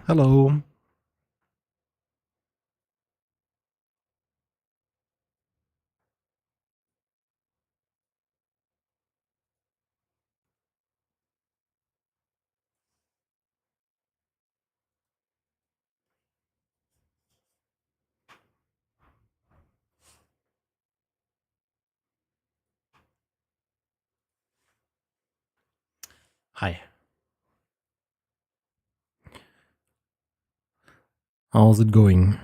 Hello. Hi. How's it going?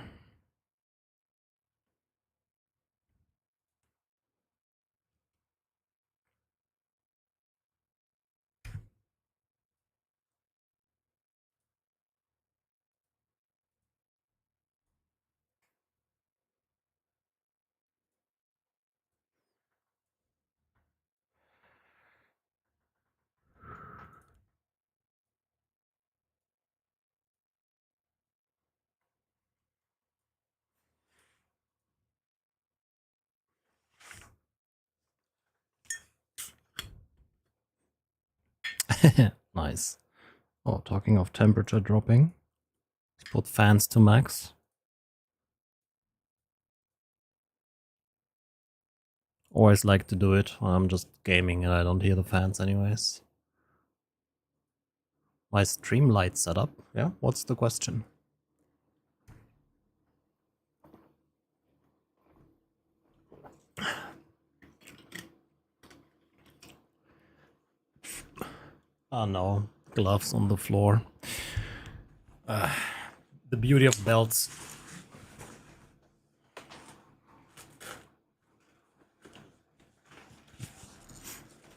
Nice. Oh, talking of temperature dropping. Let's put fans to max. Always like to do it when I'm just gaming and I don't hear the fans anyways. My stream light setup? Yeah, what's the question? Oh no, gloves on the floor. The beauty of belts.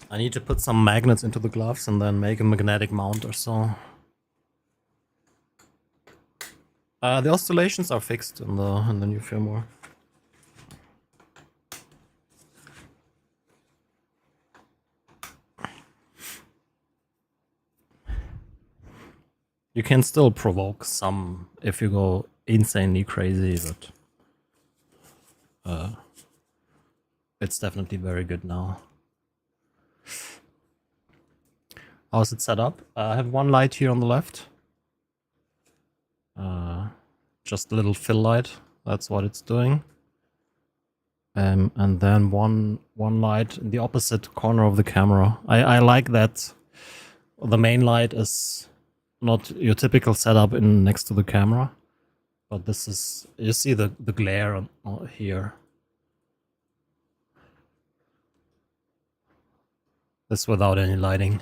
I need to put some magnets into the gloves and then make a magnetic mount or so. The oscillations are fixed in the new firmware. You can still provoke some if you go insanely crazy, but it's definitely very good now. How's it set up? I have one light here on the left. Just a little fill light. That's what it's doing. And then one light in the opposite corner of the camera. I like that the main light is not your typical setup in next to the camera, but this is, you see the glare on here. This without any lighting.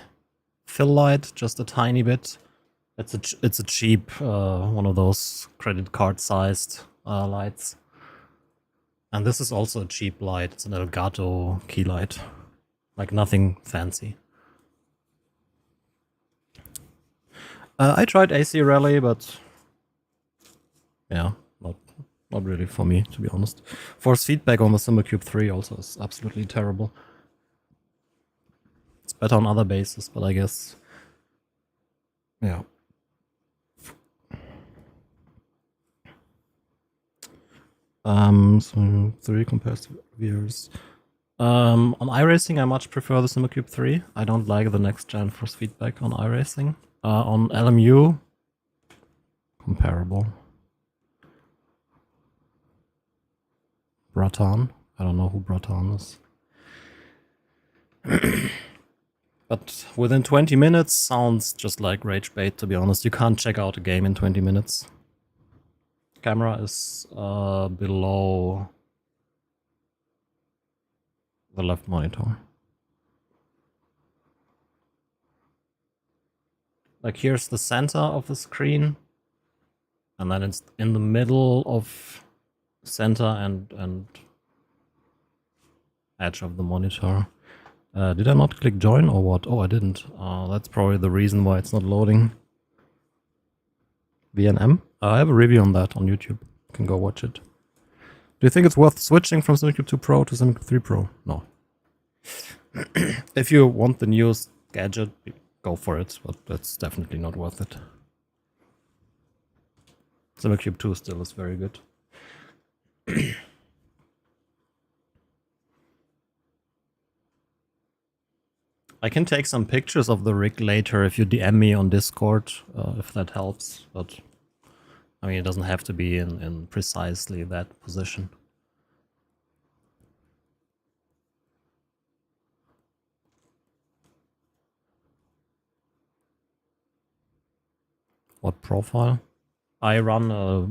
Fill light, just a tiny bit. It's a cheap one of those credit card sized lights. And this is also a cheap light. It's an Elgato key light. Like nothing fancy. I tried AC Rally, but yeah, not really for me, to be honest. Force feedback on the Simucube 3 also is absolutely terrible. It's better on other bases, but I guess, yeah. So 3 compares to viewers. On iRacing, I much prefer the Simucube 3. I don't like the next gen force feedback on iRacing. On LMU, comparable. Bratan. I don't know who Bratan is. But within 20 minutes sounds just like rage bait, to be honest. You can't check out a game in 20 minutes. Camera is below the left monitor. Like here's the center of the screen, and then it's in the middle of center and edge of the monitor. Did I not click join or what? Oh, I didn't. That's probably the reason why it's not loading. VNM? I have a review on that on YouTube. You can go watch it. Do you think it's worth switching from Simucube 2 Pro to Simucube 3 Pro? No. If you want the newest gadget, go for it, but that's definitely not worth it. Simucube 2 still is very good. I can take some pictures of the rig later if you DM me on Discord, if that helps, but I mean, it doesn't have to be in precisely that position. What profile? I run a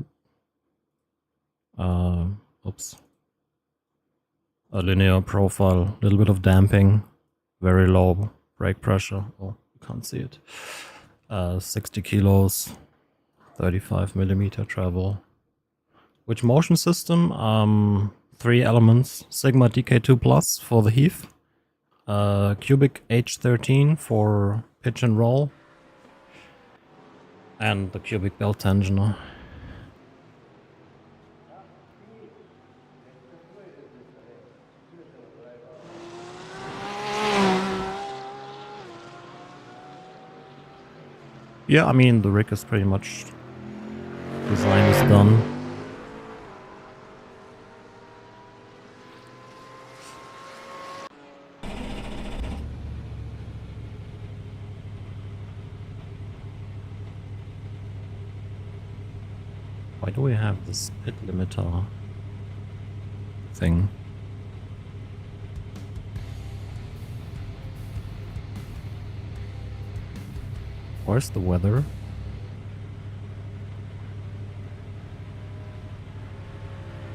linear profile, little bit of damping, very low brake pressure. Oh, you can't see it. 60 kilos, 35 millimeter travel. Which motion system? 3 elements. Sigma DK2 Plus for the heave. Cubic H13 for pitch and roll. And the cubic belt tensioner. Yeah, I mean, the rig is pretty much... design is done. Why do we have this pit limiter thing? Where's the weather?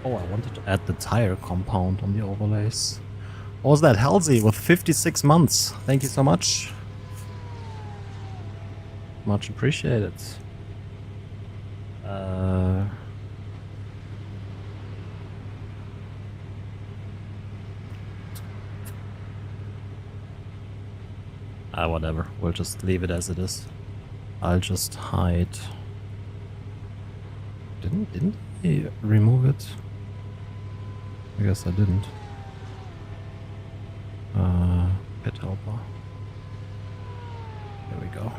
Oh, I wanted to add the tire compound on the overlays. What was that? Halsey with 56 months. Thank you so much. Much appreciated. Whatever. We'll just leave it as it is. I'll just hide. Didn't he remove it? I guess I didn't. Pit helper. There we go.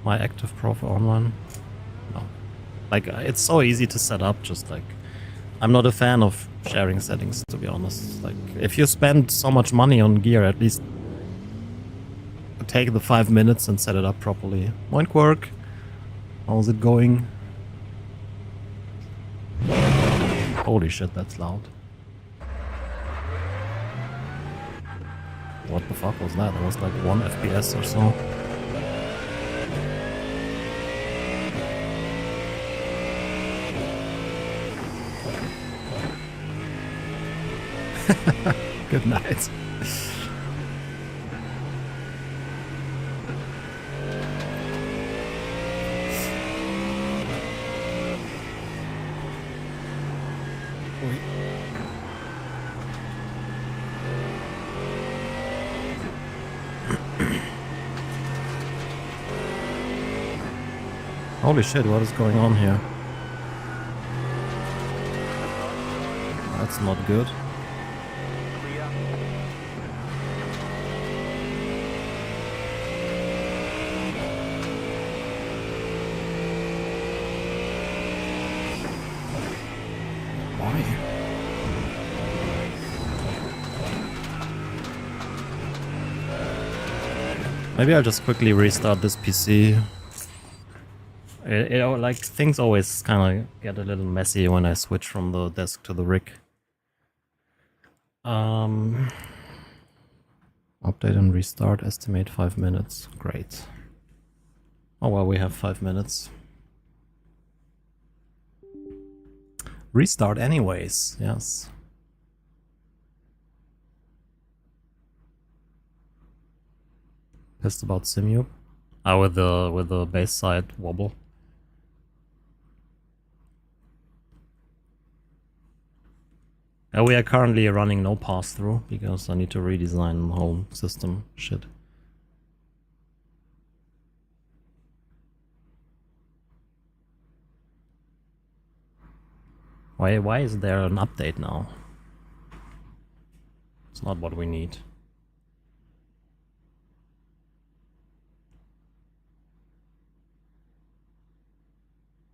My active profile online? No. Like, it's so easy to set up, just like... I'm not a fan of sharing settings, to be honest. Like, if you spend so much money on gear, at least take the 5 minutes and set it up properly. Moin Quirk, how's it going? Holy shit, that's loud. What the fuck was that? That was like 1 FPS or so. Good night. Holy shit, what is going on here? That's not good. Maybe I'll just quickly restart this PC. Like, things always kind of get a little messy when I switch from the desk to the rig. Update and restart, estimate 5 minutes. Great. Oh well, we have 5 minutes. Restart anyways, yes. Pissed about Simucube? With the base side wobble. We are currently running no pass-through because I need to redesign the whole system shit. Why is there an update now? It's not what we need.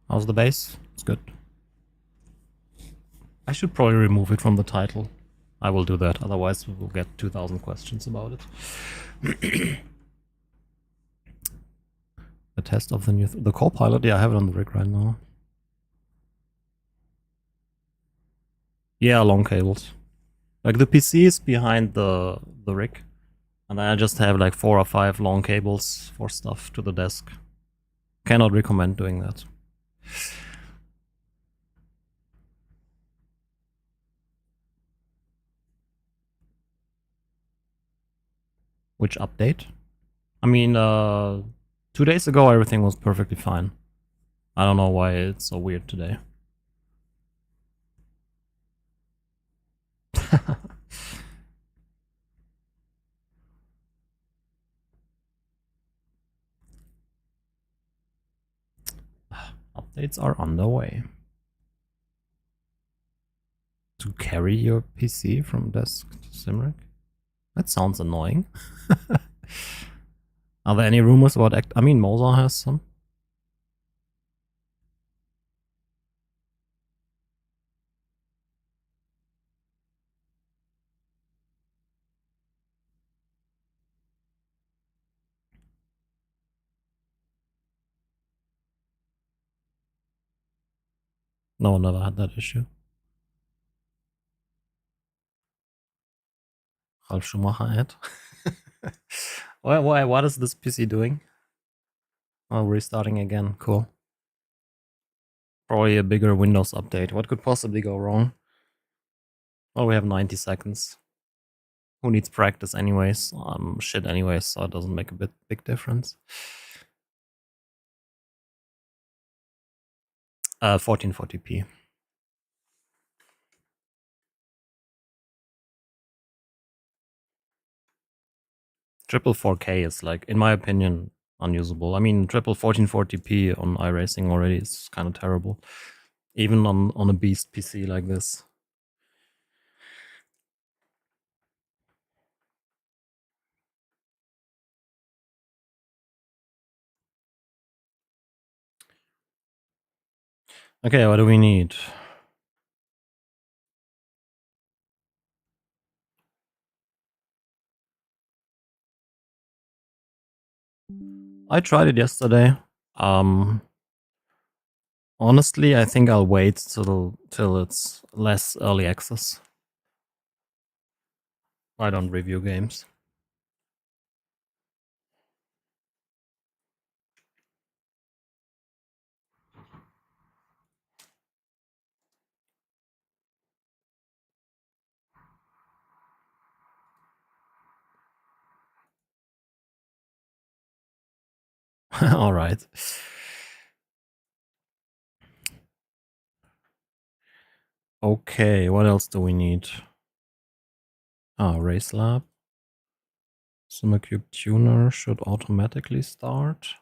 How's the base? It's good. I should probably remove it from the title. I will do that, otherwise we will get 2000 questions about it. The test of the new the Copilot. Yeah, I have it on the rig right now. Yeah, long cables. Like the PC is behind the rig, and then I just have like 4 or 5 long cables for stuff to the desk. Cannot recommend doing that. Which update? I mean, 2 days ago everything was perfectly fine. I don't know why it's so weird today. Updates are underway. To carry your PC from desk to Simric? That sounds annoying. Are there any rumors about I mean, Mozart has some. No, never had that issue. Ralf Schumacher ad. Why? What is this PC doing? Oh, restarting again. Cool. Probably a bigger Windows update. What could possibly go wrong? Well, we have 90 seconds. Who needs practice anyways? Shit anyways, so it doesn't make a big difference. 1440p. Triple 4K is like, in my opinion, unusable. I mean, triple 1440p on iRacing already is kind of terrible. Even on a beast PC like this. Okay, what do we need? I tried it yesterday. Honestly, I think I'll wait till it's less early access. I don't review games. All right. Okay, what else do we need? Race Lab. Simucube Tuner should automatically start.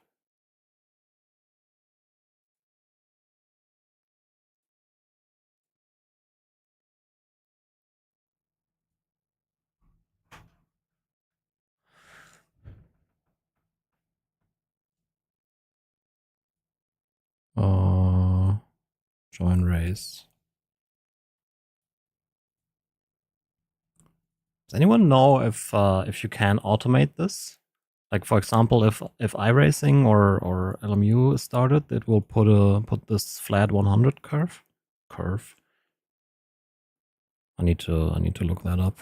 Join race. Does anyone know if you can automate this? Like for example, if iRacing or LMU is started, it will put this flat 100 curve. I need to look that up.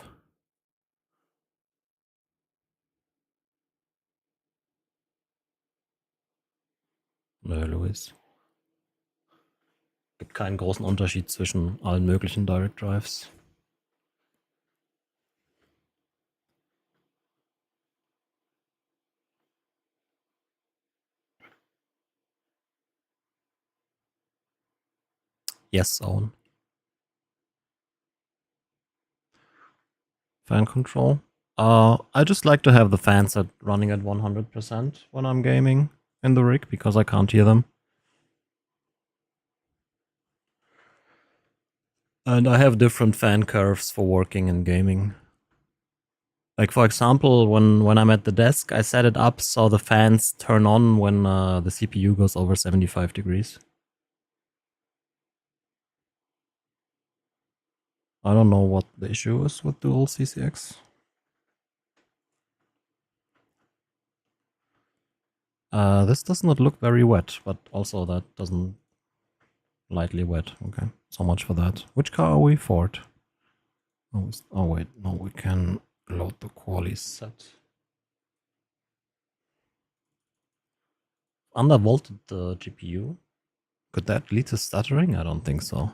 Nö, Luis. Gibt keinen großen Unterschied zwischen allen möglichen Direct Drives. Yes, Owen. Fan control. I just like to have the fans running at 100% when I'm gaming in the rig because I can't hear them. And I have different fan curves for working and gaming. Like for example, when I'm at the desk, I set it up so the fans turn on when the CPU goes over 75 degrees. I don't know what the issue is with dual CCX. This does not look very wet, but also that doesn't lightly wet. Okay, so much for that. Which car are we? Ford. Oh wait, no, we can load the quali set. Undervolted the GPU. Could that lead to stuttering? I don't think so.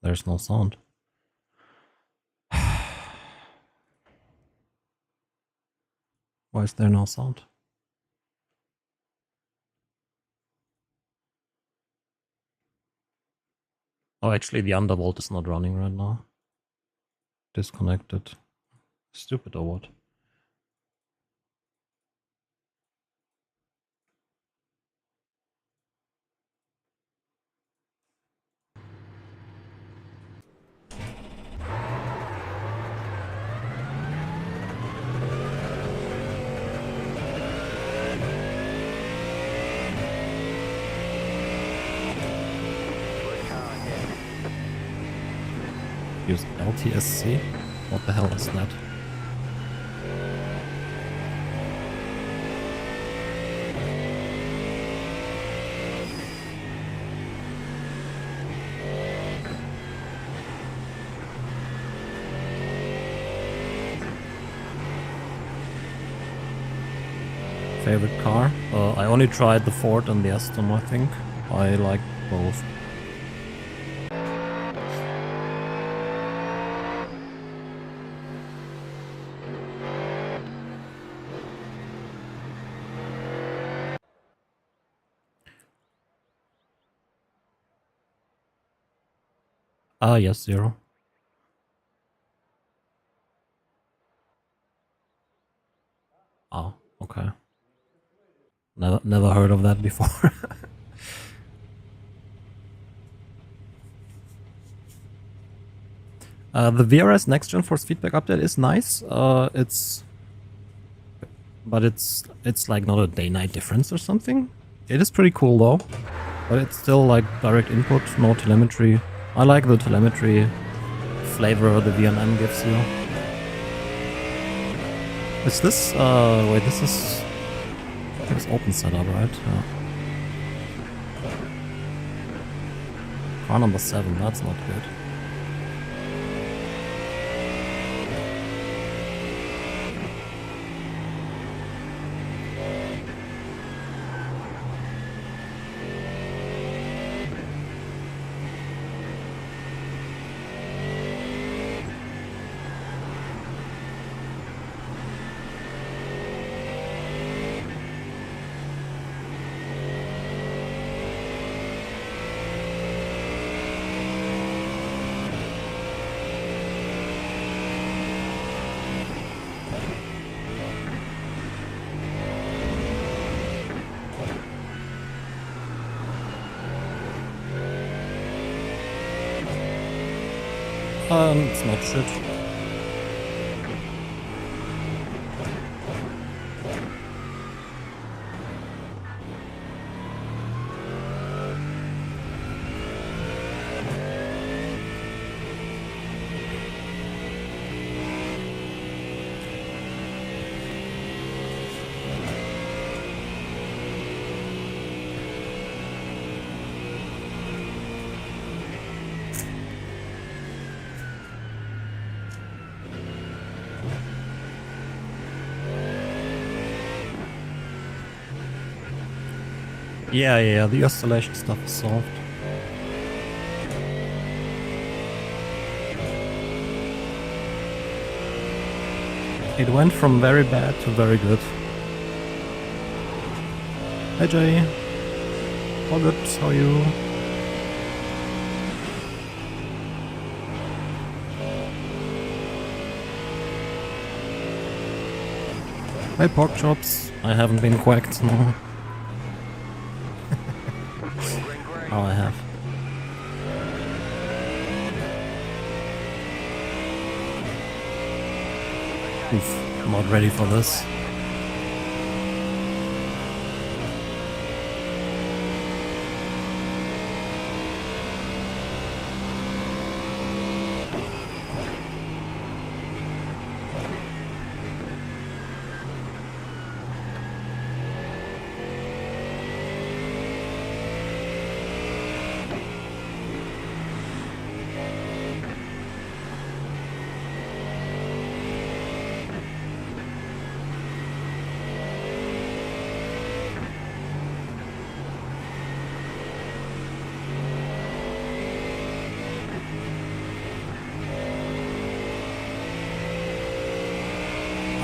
There's no sound. Why is there no sound? Oh, actually the undervolt is not running right now. Disconnected. Stupid or what? Use LTSC? What the hell is that? Favorite car? I only tried the Ford and the Aston, I think. I like both. Ah, yes, 0. Oh, okay. Never heard of that before. The VRS Next Gen Force Feedback update is nice. It's like not a day-night difference or something. It is pretty cool though, but it's still like direct input, no telemetry. I like the telemetry flavor the VNM gives you. Is this wait, this is open setup, right? Yeah. Car number 7, that's not good. It's not shit. Yeah, the oscillation stuff is solved. It went from very bad to very good. Hey Jay. All good, how are you? Hey pork chops. I haven't been quacked, no. Oh, I have. Oof, I'm not ready for this.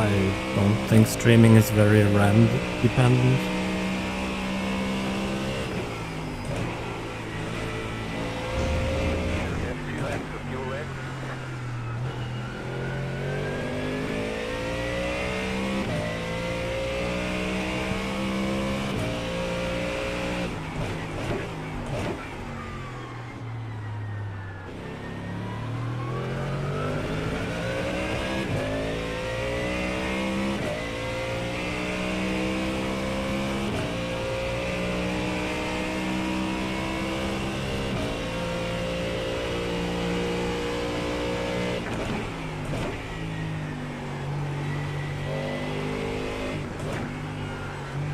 I don't think streaming is very RAM dependent.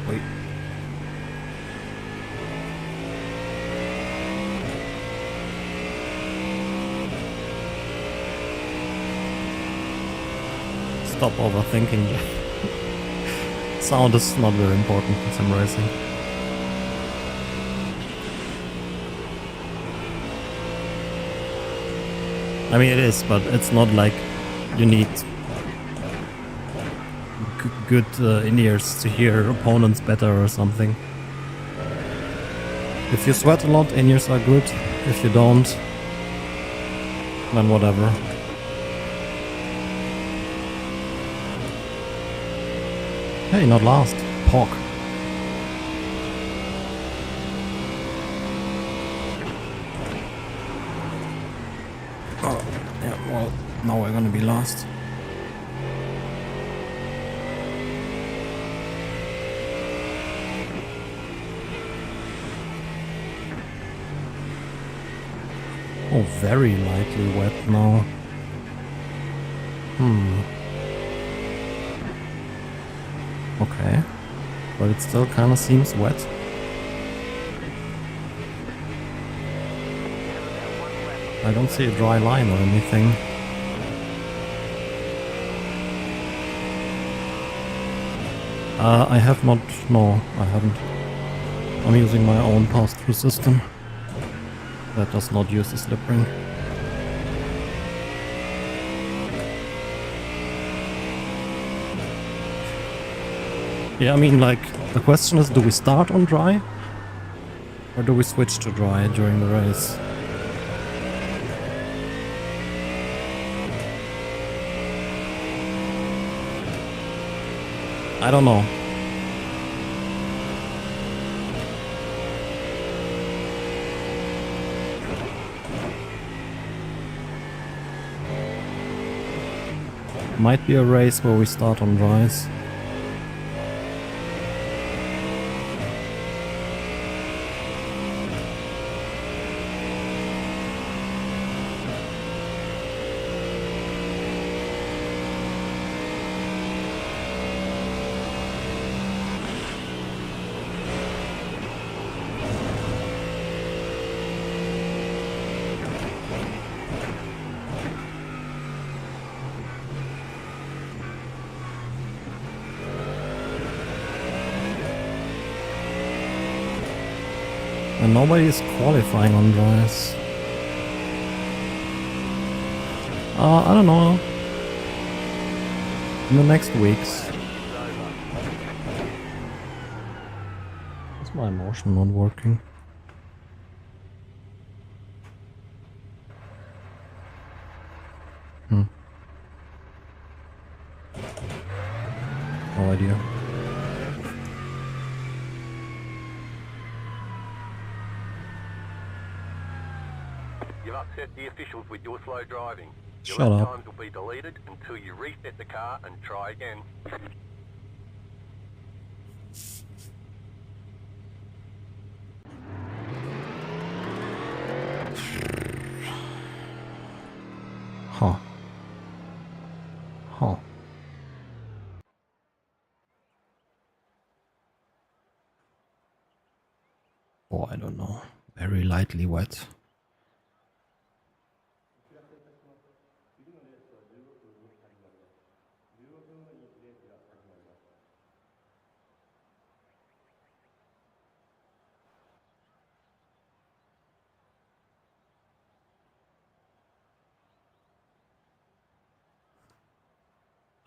Wait. Stop overthinking. Sound is not very important in sim racing. I mean, it is, but it's not like you need good in-ears to hear opponents better or something. If you sweat a lot, in-ears are good. If you don't, then whatever. Hey, not last. Pork. Oh, yeah, well, now we're gonna be last. Oh, very lightly wet now. Okay. But it still kind of seems wet. I don't see a dry line or anything. I have not... No, I haven't. I'm using my own pass-through system. That does not use the slip ring. Yeah, I mean, like, the question is, do we start on dry? Or do we switch to dry during the race? I don't know. Might be a race where we start on dries. And nobody is qualifying on dries. I don't know. In the next weeks. Is my motion not working? No idea. You've upset the officials with your slow driving. Your Shut lap up. times will be deleted until you reset the car and try again. Huh. Huh. Oh, I don't know. Very lightly wet.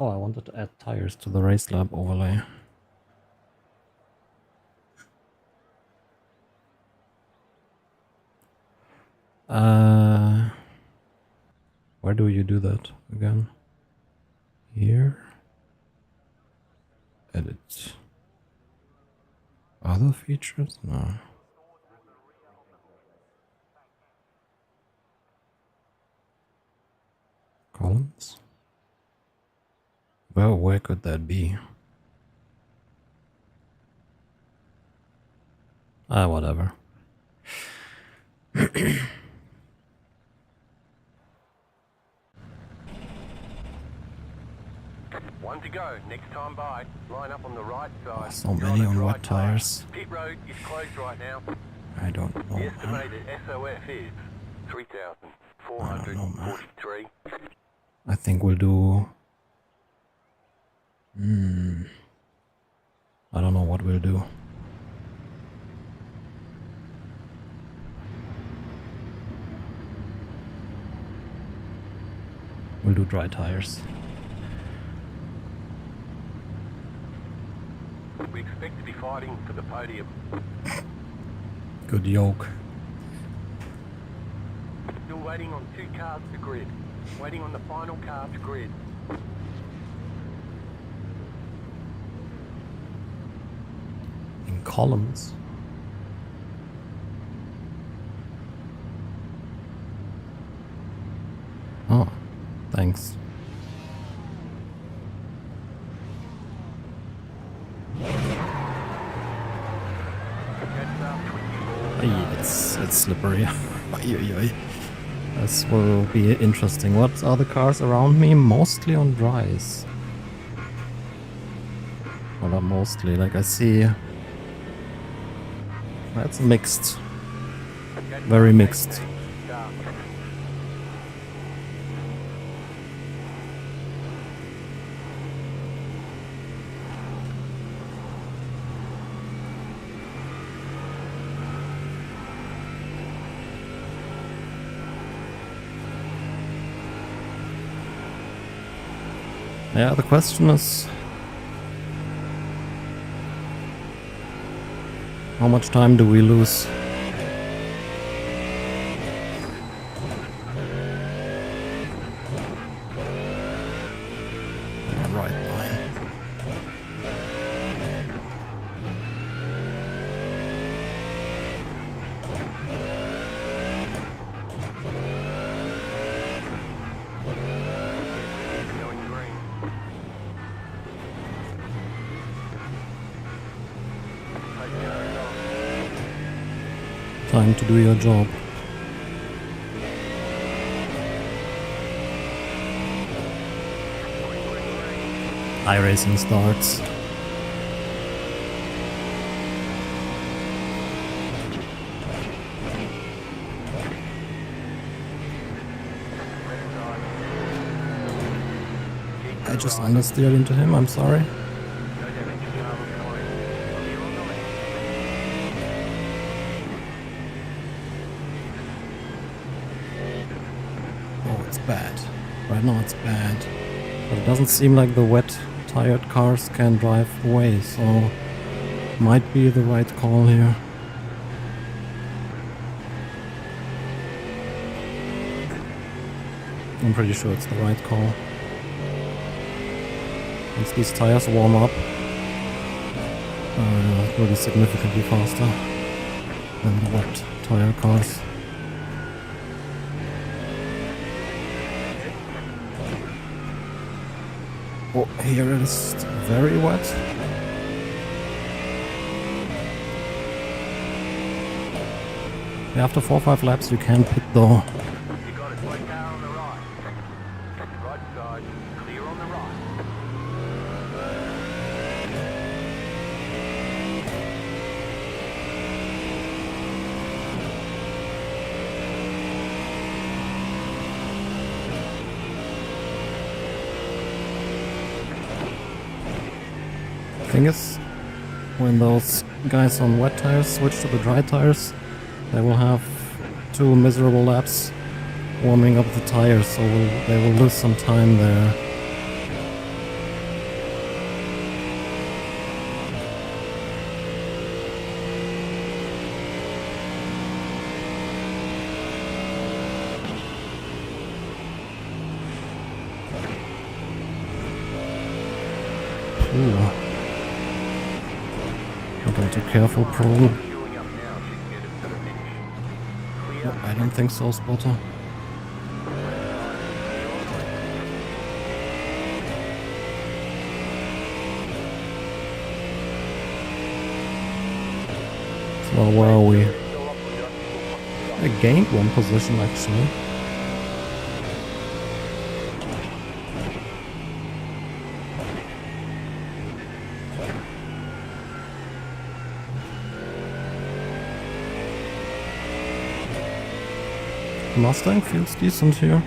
Oh, I wanted to add tires to the race lab overlay. Where do you do that again? Here. Edit. Other features? No. Columns? Well, where could that be? Whatever. One to go. Next time by. Line up on the right side. Oh, so many on wet tires. Pit road is closed right now. I don't know. The estimated SOF is 3,443. I think we'll do... I don't know what we'll do. We'll do dry tires. We expect to be fighting for the podium. Good yoke. Still waiting on 2 cars to grid. Waiting on the final car to grid. In columns. Oh, thanks. It's slippery. This will be interesting. What are the cars around me? Mostly on dries. Well, not mostly. Like I see... That's mixed. Very mixed. Yeah, the question is... How much time do we lose? Right line. Time to do your job. iRacing starts. I just understeered into him, I'm sorry. Oh, it's bad. Right now it's bad. But it doesn't seem like the wet tired cars can drive away, so might be the right call here. I'm pretty sure it's the right call. Once these tires warm up, it will be significantly faster than the wet tire cars. Oh, here it is very wet. After 4 or 5 laps you can pit though. You got it, one car on the right. Right side, clear on the right. Thing is, when those guys on wet tires switch to the dry tires, they will have 2 miserable laps warming up the tires, so they will lose some time there. Ooh. Not been too careful, probably. Fueling up now so you can get it to the finish. Clear. I don't think so, spotter. So where are we? I gained one position actually. Mustang feels decent here.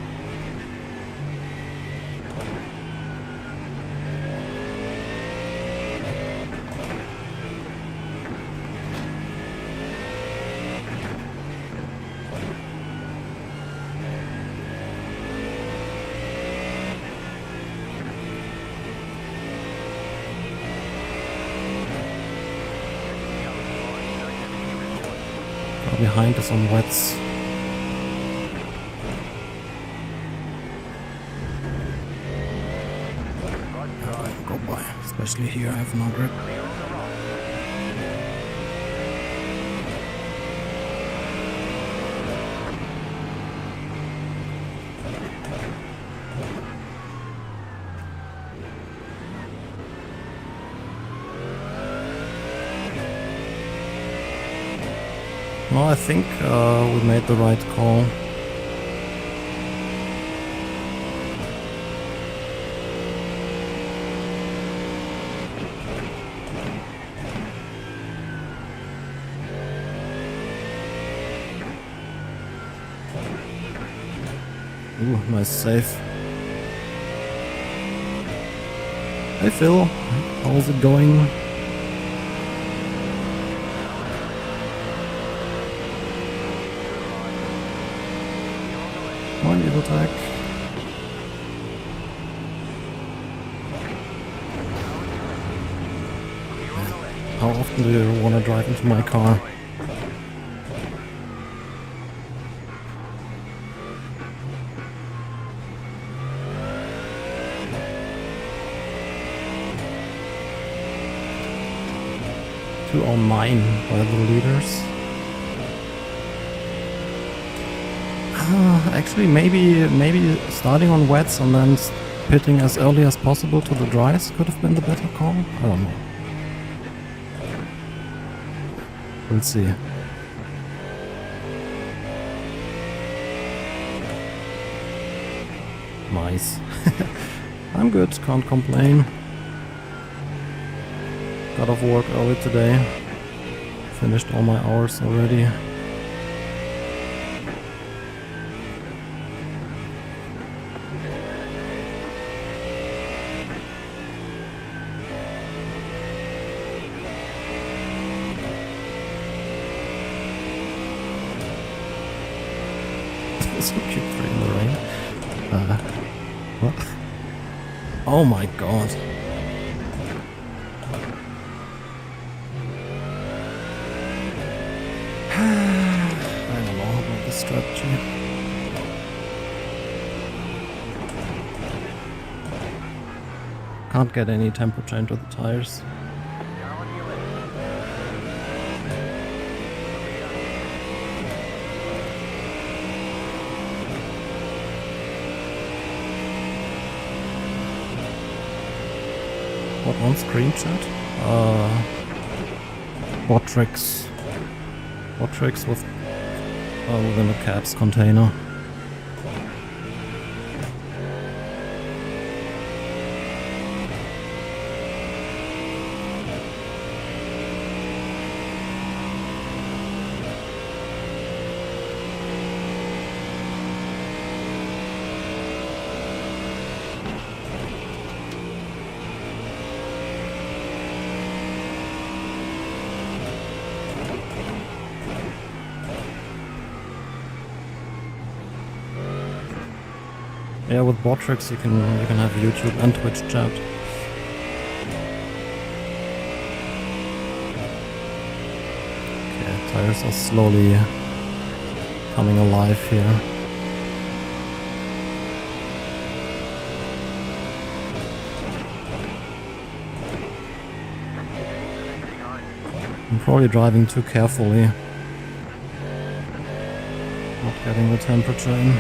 Behind us on wets. Go by, especially here. I have no grip. No, I think we made the right call. Ooh, nice save. Hey Phil, how's it going? Come on, evil attack. How often do you want to drive into my car? Two on 9 by the leaders. Actually, maybe starting on wets and then pitting as early as possible to the dries could have been the better call. I don't know. We'll see. Nice. I'm good, can't complain. Got off work early today. Finished all my hours already. Simucube 3 in the rain. What? Oh my god. I don't know about this strategy. Can't get any temperature into the tires. What on screen chat? Botrix. Botrix with within a caps container. Yeah, with Botrix you can have YouTube and Twitch chat. Okay, tires are slowly coming alive here. I'm probably driving too carefully. Not getting the temperature in.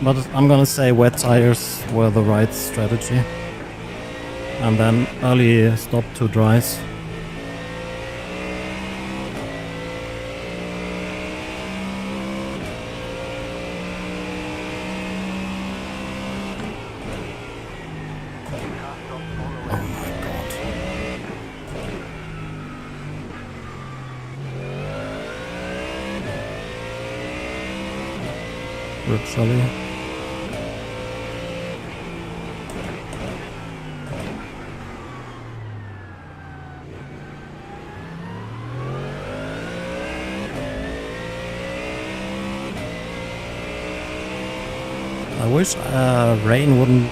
But I'm gonna say wet tires were the right strategy. And then early stop to dries. Oh my god. Literally. I wish rain wouldn't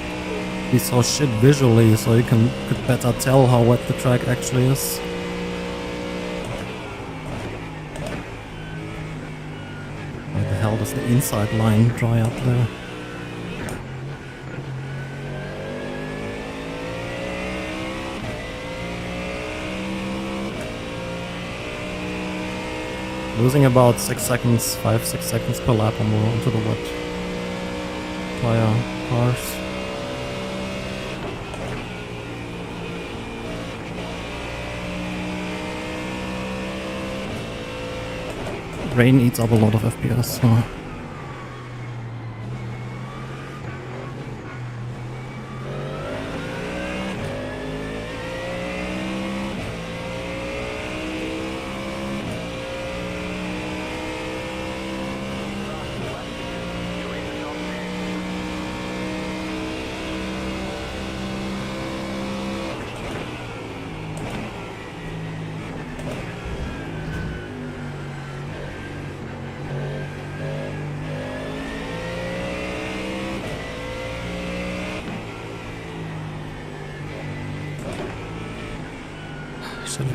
be so shit visually, so you could better tell how wet the track actually is. Why the hell does the inside line dry up there? Losing about 6 seconds, 5-6 seconds per lap onto the wet tire cars. Rain eats up a lot of FPS. So.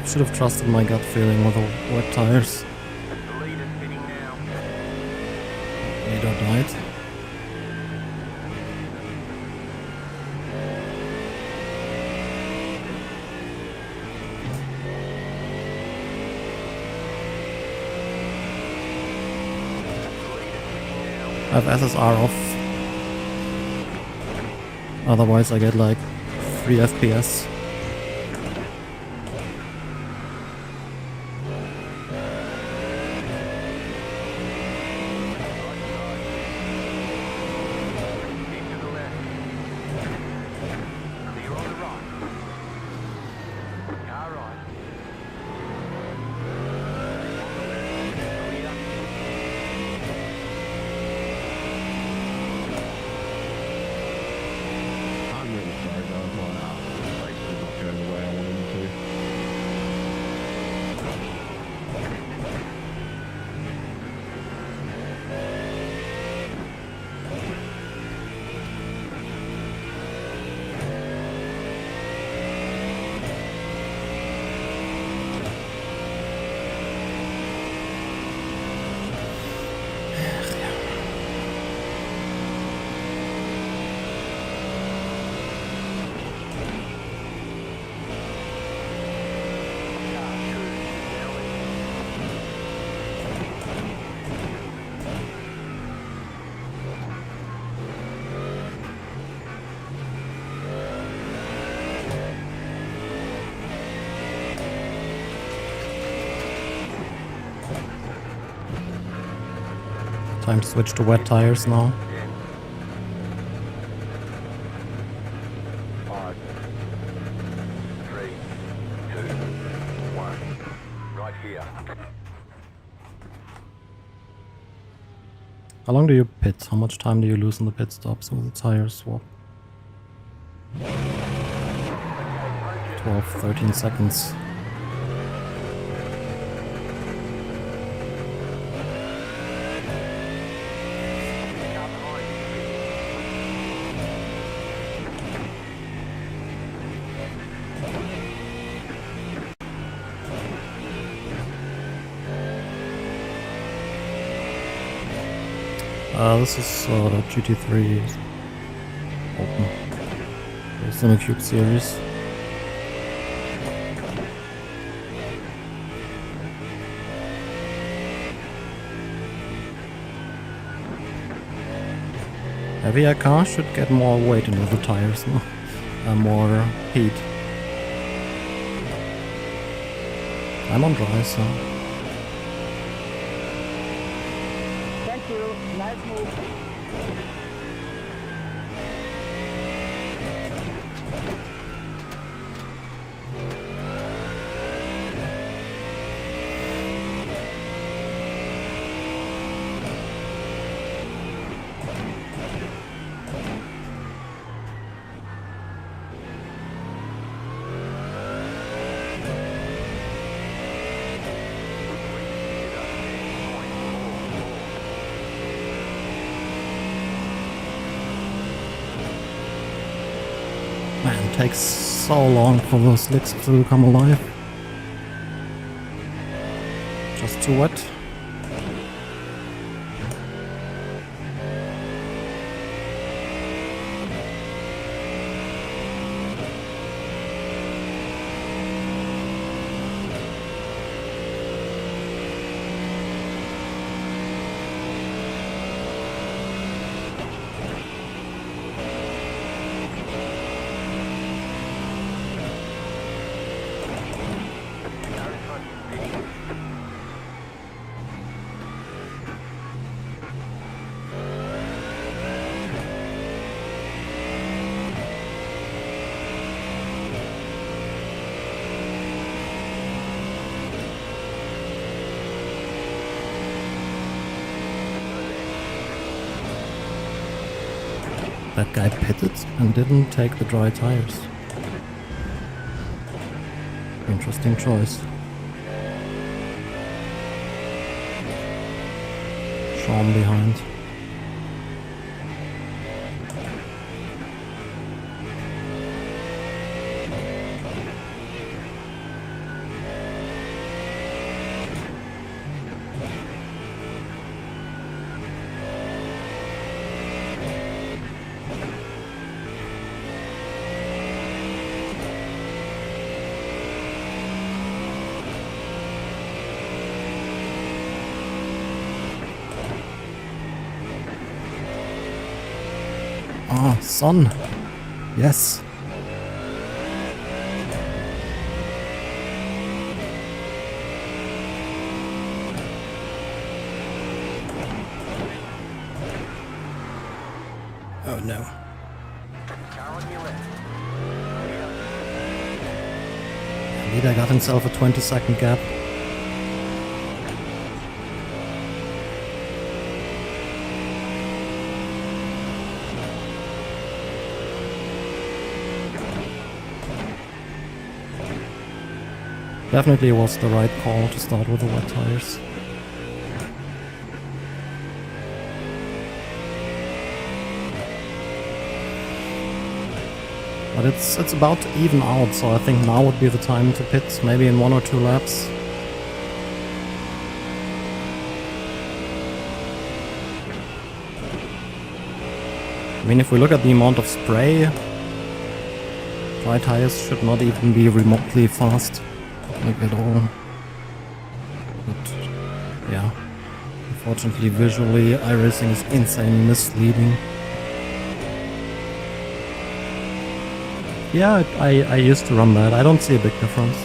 Should have trusted my gut feeling with the wet tires. Leader died. I have SSR off. Otherwise I get like 3 FPS. Time to switch to wet tires now. 5, 3, 2, 1. Right here. How long do you pit? How much time do you lose in the pit stops with the tire swap? 12, 13 seconds. This is GT3 Open. The Simucube series. Heavier car should get more weight into the tires, no? More heat. I'm on dry, so... Thank you. Nice move. Man, it takes so long for those slicks to come alive. Just too wet. That guy pitted and didn't take the dry tires. Interesting choice. Sean behind. Ah, sun. Yes. Oh no. Car on your left. Leader got himself a 20-second gap. Definitely was the right call to start with the wet tires. But it's about to even out, so I think now would be the time to pit, maybe in 1 or 2 laps. I mean, if we look at the amount of spray, dry tires should not even be remotely fast. Like at all. But yeah, unfortunately visually iRacing is insanely misleading. Yeah, I used to run that. I don't see a big difference.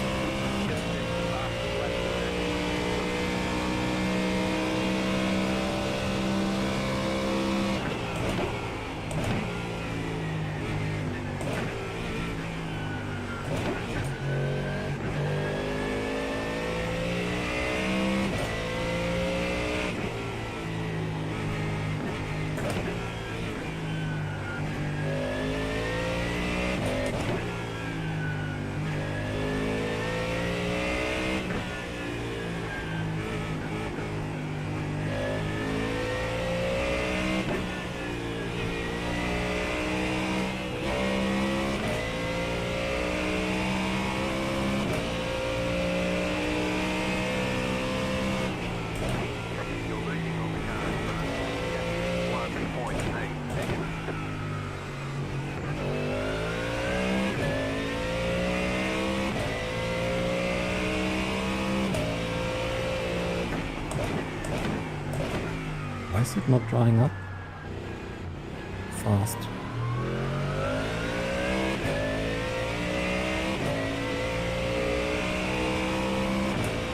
Why is it not drying up fast?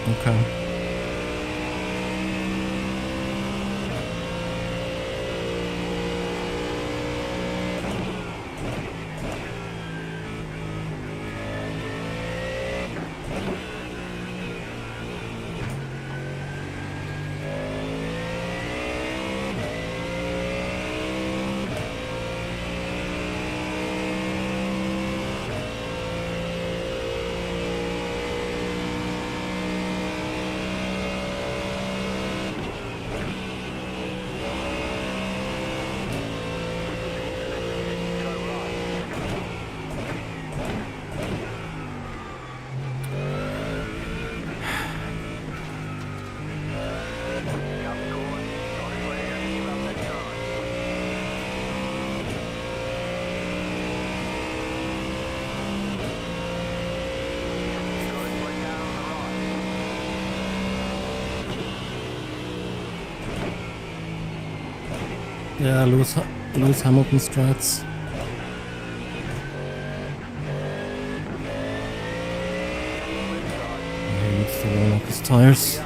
Okay. Yeah, lose Hamilton strats. He needs to warm up his tires.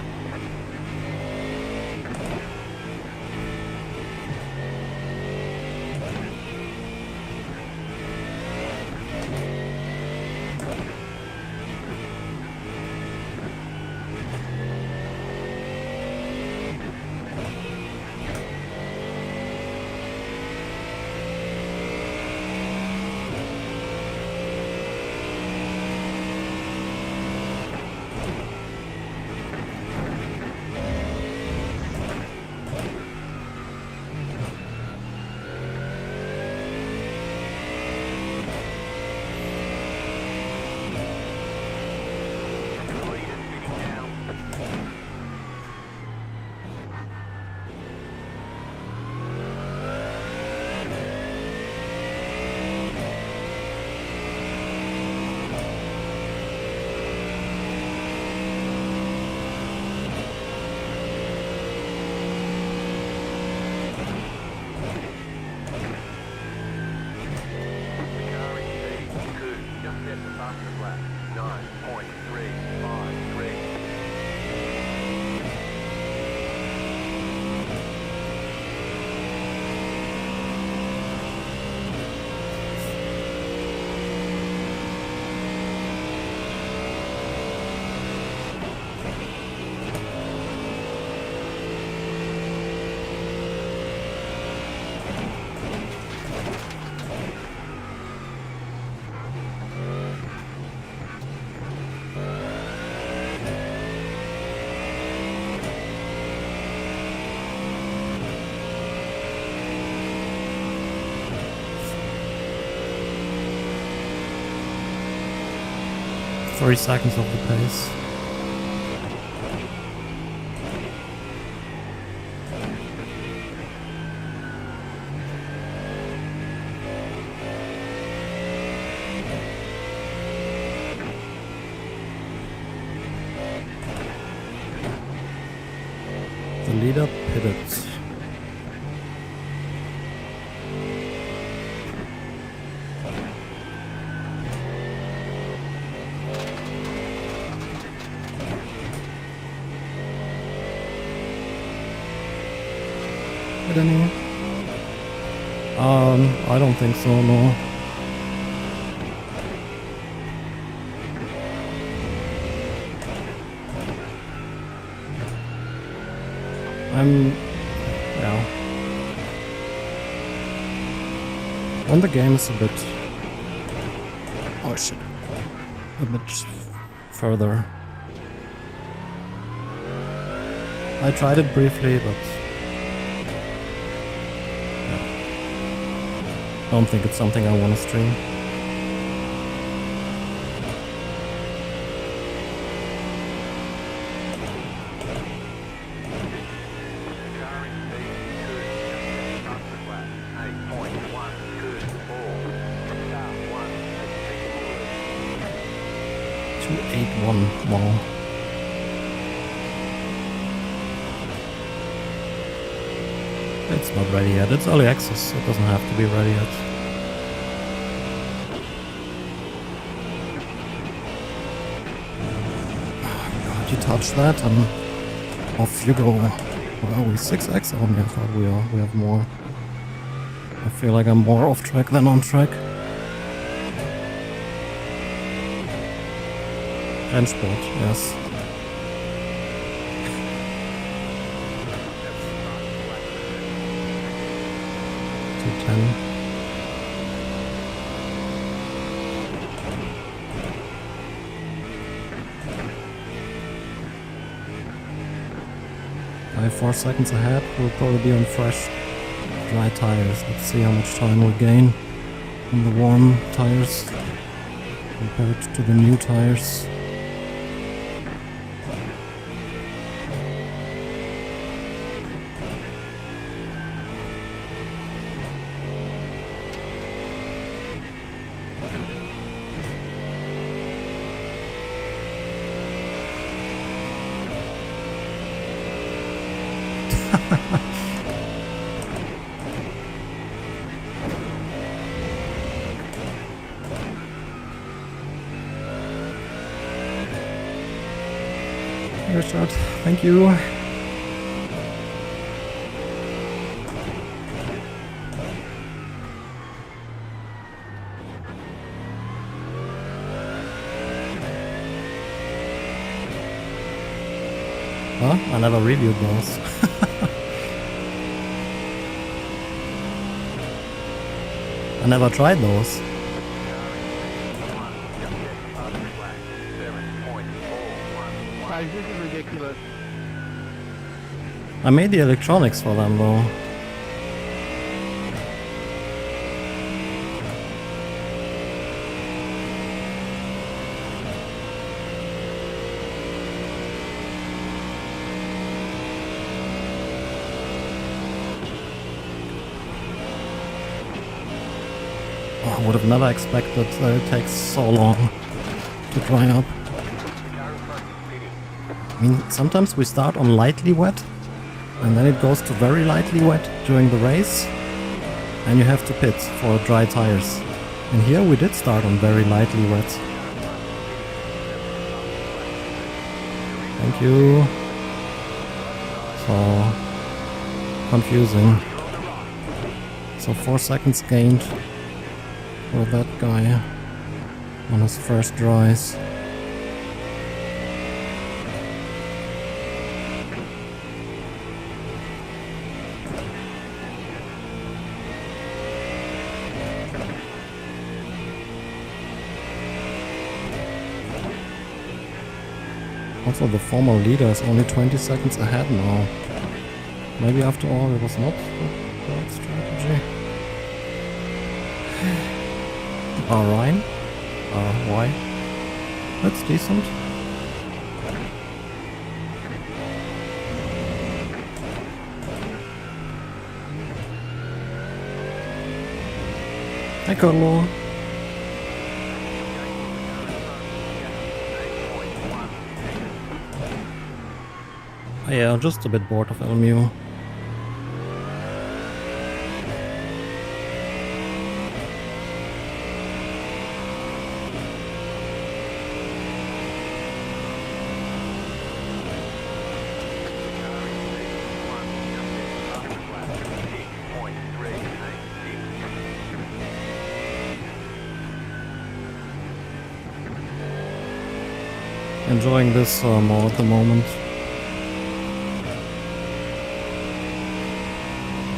Three seconds of the pace. The leader pitted. Any? I don't think so, no. Yeah. When the game is a bit... Oh shit. A bit further. I tried it briefly, but... I don't think it's something I want to stream. Wow. It's not ready yet. It's early access. It doesn't have to be ready yet. Oh God, you touch that and off you go. Where are we? 6x? Oh, yeah, I thought we are. We have more. I feel like I'm more off track than on track. Rennsport, yes. 210. By 4 seconds ahead, we'll probably be on fresh, dry tires. Let's see how much time we gain on the warm tires compared to the new tires. Shot. Thank you. Huh? I never reviewed those. I never tried those. Guys, this is ridiculous. I made the electronics for them though. Oh, I would have never expected that it takes so long to dry up. I mean, sometimes we start on lightly wet, and then it goes to very lightly wet during the race, and you have to pit for dry tires. And here we did start on very lightly wet. Thank you. So confusing. So 4 seconds gained for that guy on his first dries. Also, the former leader is only 20 seconds ahead now. Maybe after all it was not the right strategy. Ryan? Why? That's decent. Hi, Carlo. Yeah, I'm just a bit bored of LMU. Enjoying this more at the moment.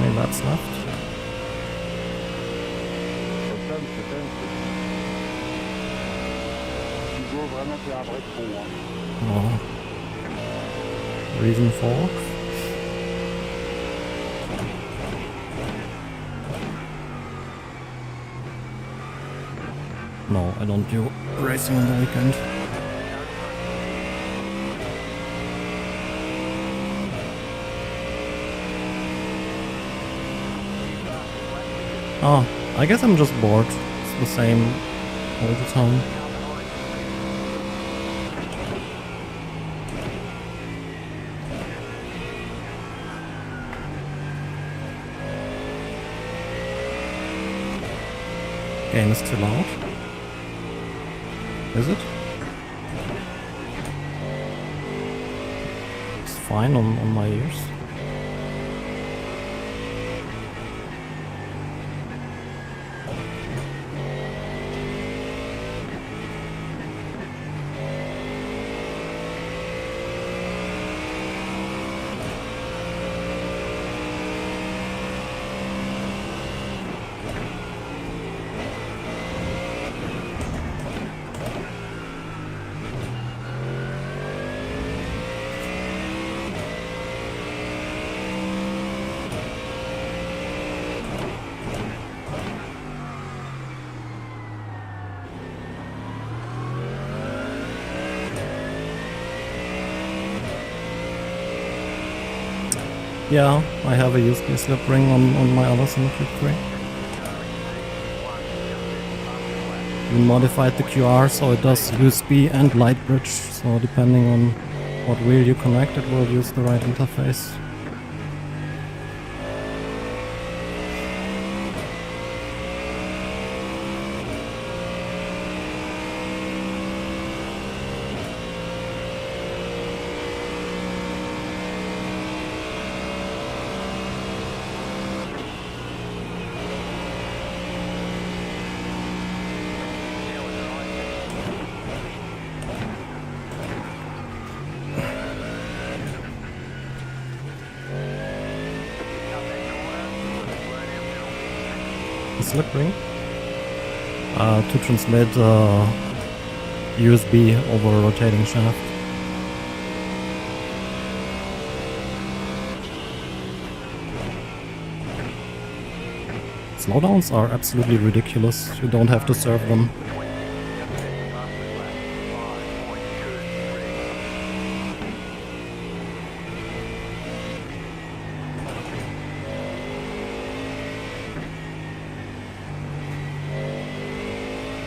Any laps left? Oh. Reason for? No, I don't do racing on the weekend. Oh, I guess I'm just bored. It's the same all the time. Game is too loud. Is it? It's fine on my ears. Yeah, I have a USB slip ring on my other Simucube 3. We modified the QR so it does USB and light bridge, so depending on what wheel you connect it will use the right interface. Slip ring to transmit USB over a rotating shaft. Slowdowns are absolutely ridiculous. You don't have to serve them.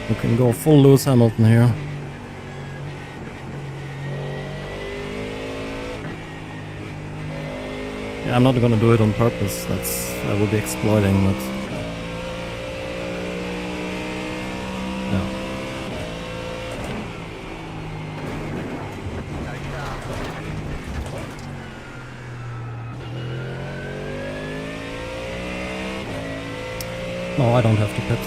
You can go full Lewis Hamilton here. Yeah, I'm not gonna do it on purpose. I will be exploiting it. Yeah. No, I don't have to pit.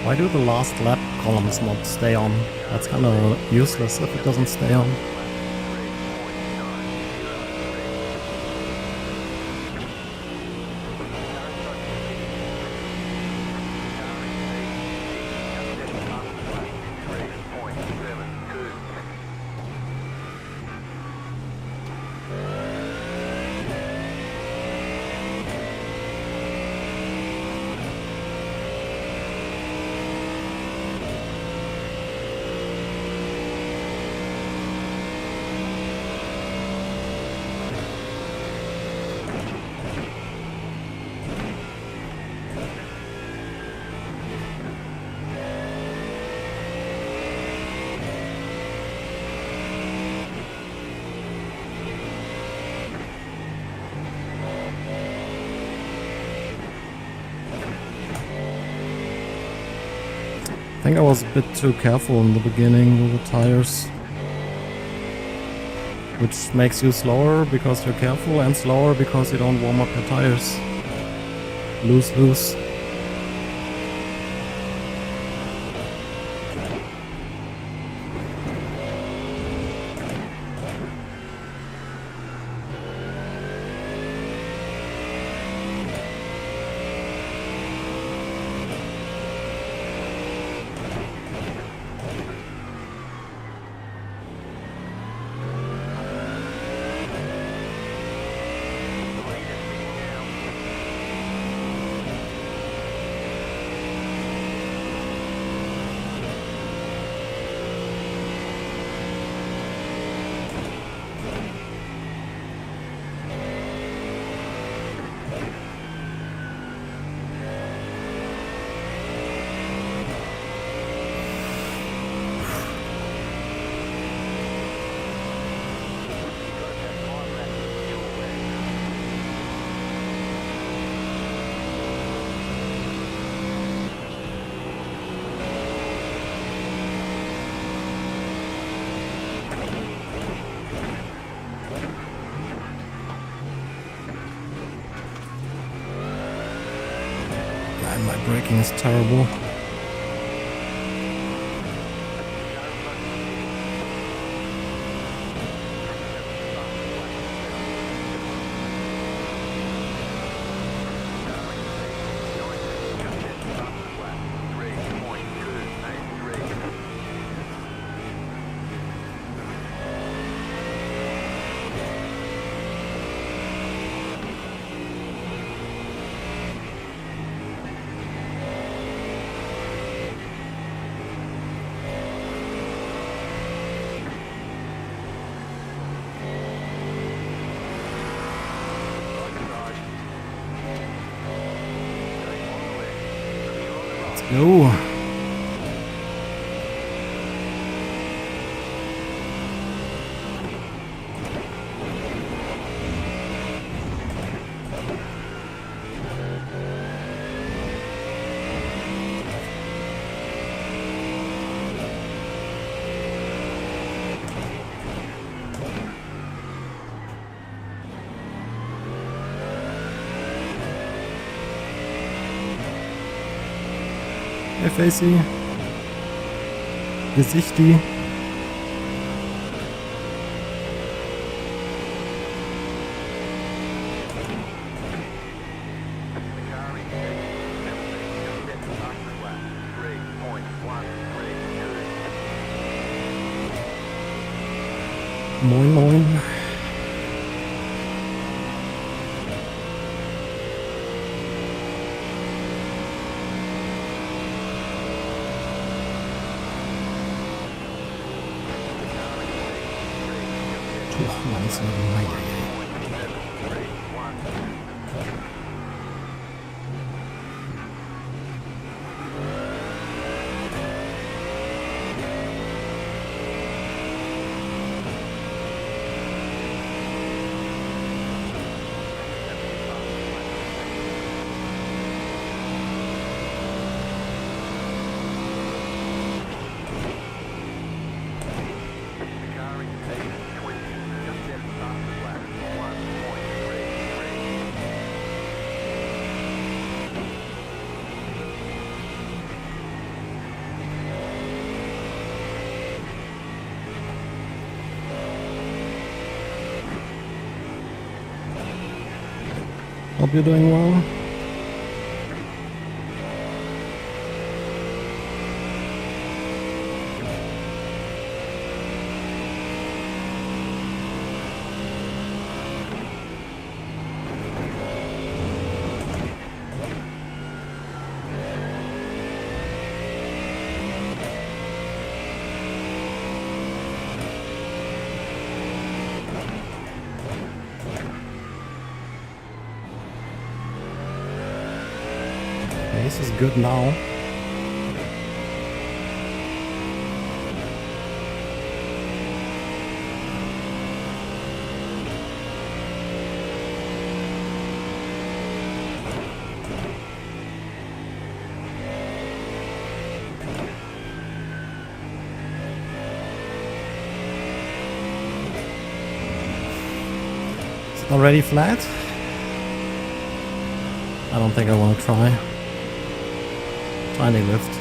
Why do the last lap columns not stay on? That's kind of useless if it doesn't stay on. I think I was a bit too careful in the beginning with the tires. Which makes you slower because you're careful and slower because you don't warm up your tires. Lose. Man, my braking is terrible. Go. Hey Facey. Gesichti. Moin moin. Langsam. Hope you're doing well. This is good now. Is it already flat? I don't think I want to try. Tiny lift.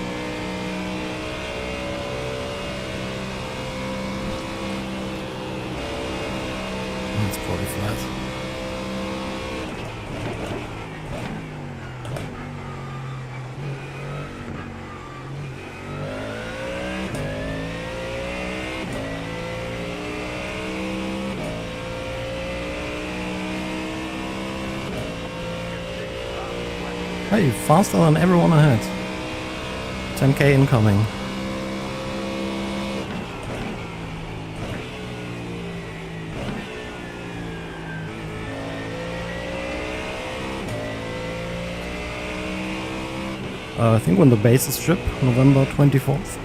That's probably flat. Hey, faster than everyone ahead. 10k incoming. I think when the base is shipped, November 24th.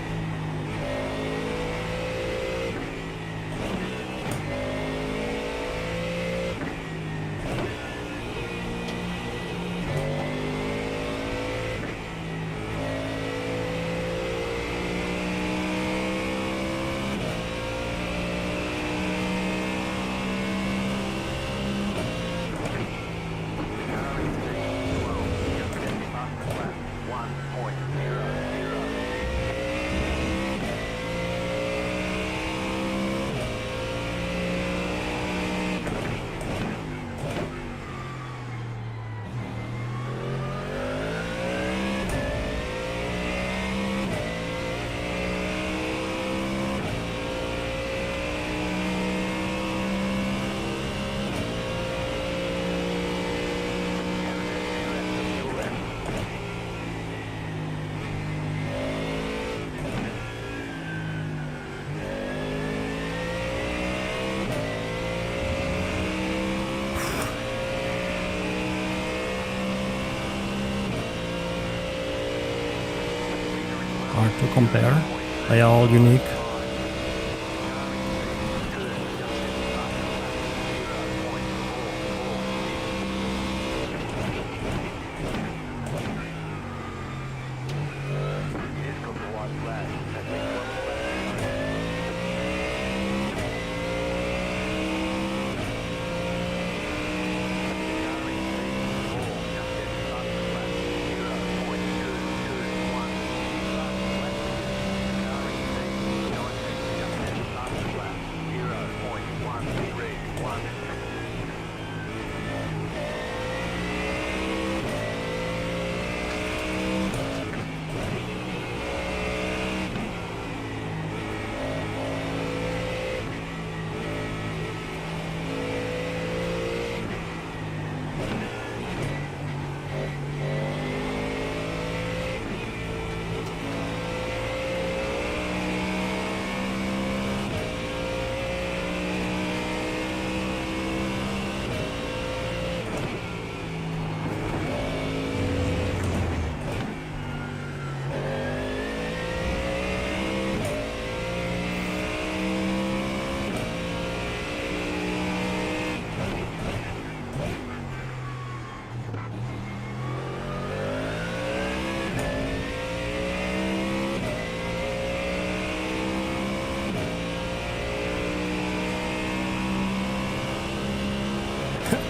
hard to compare. They are all unique.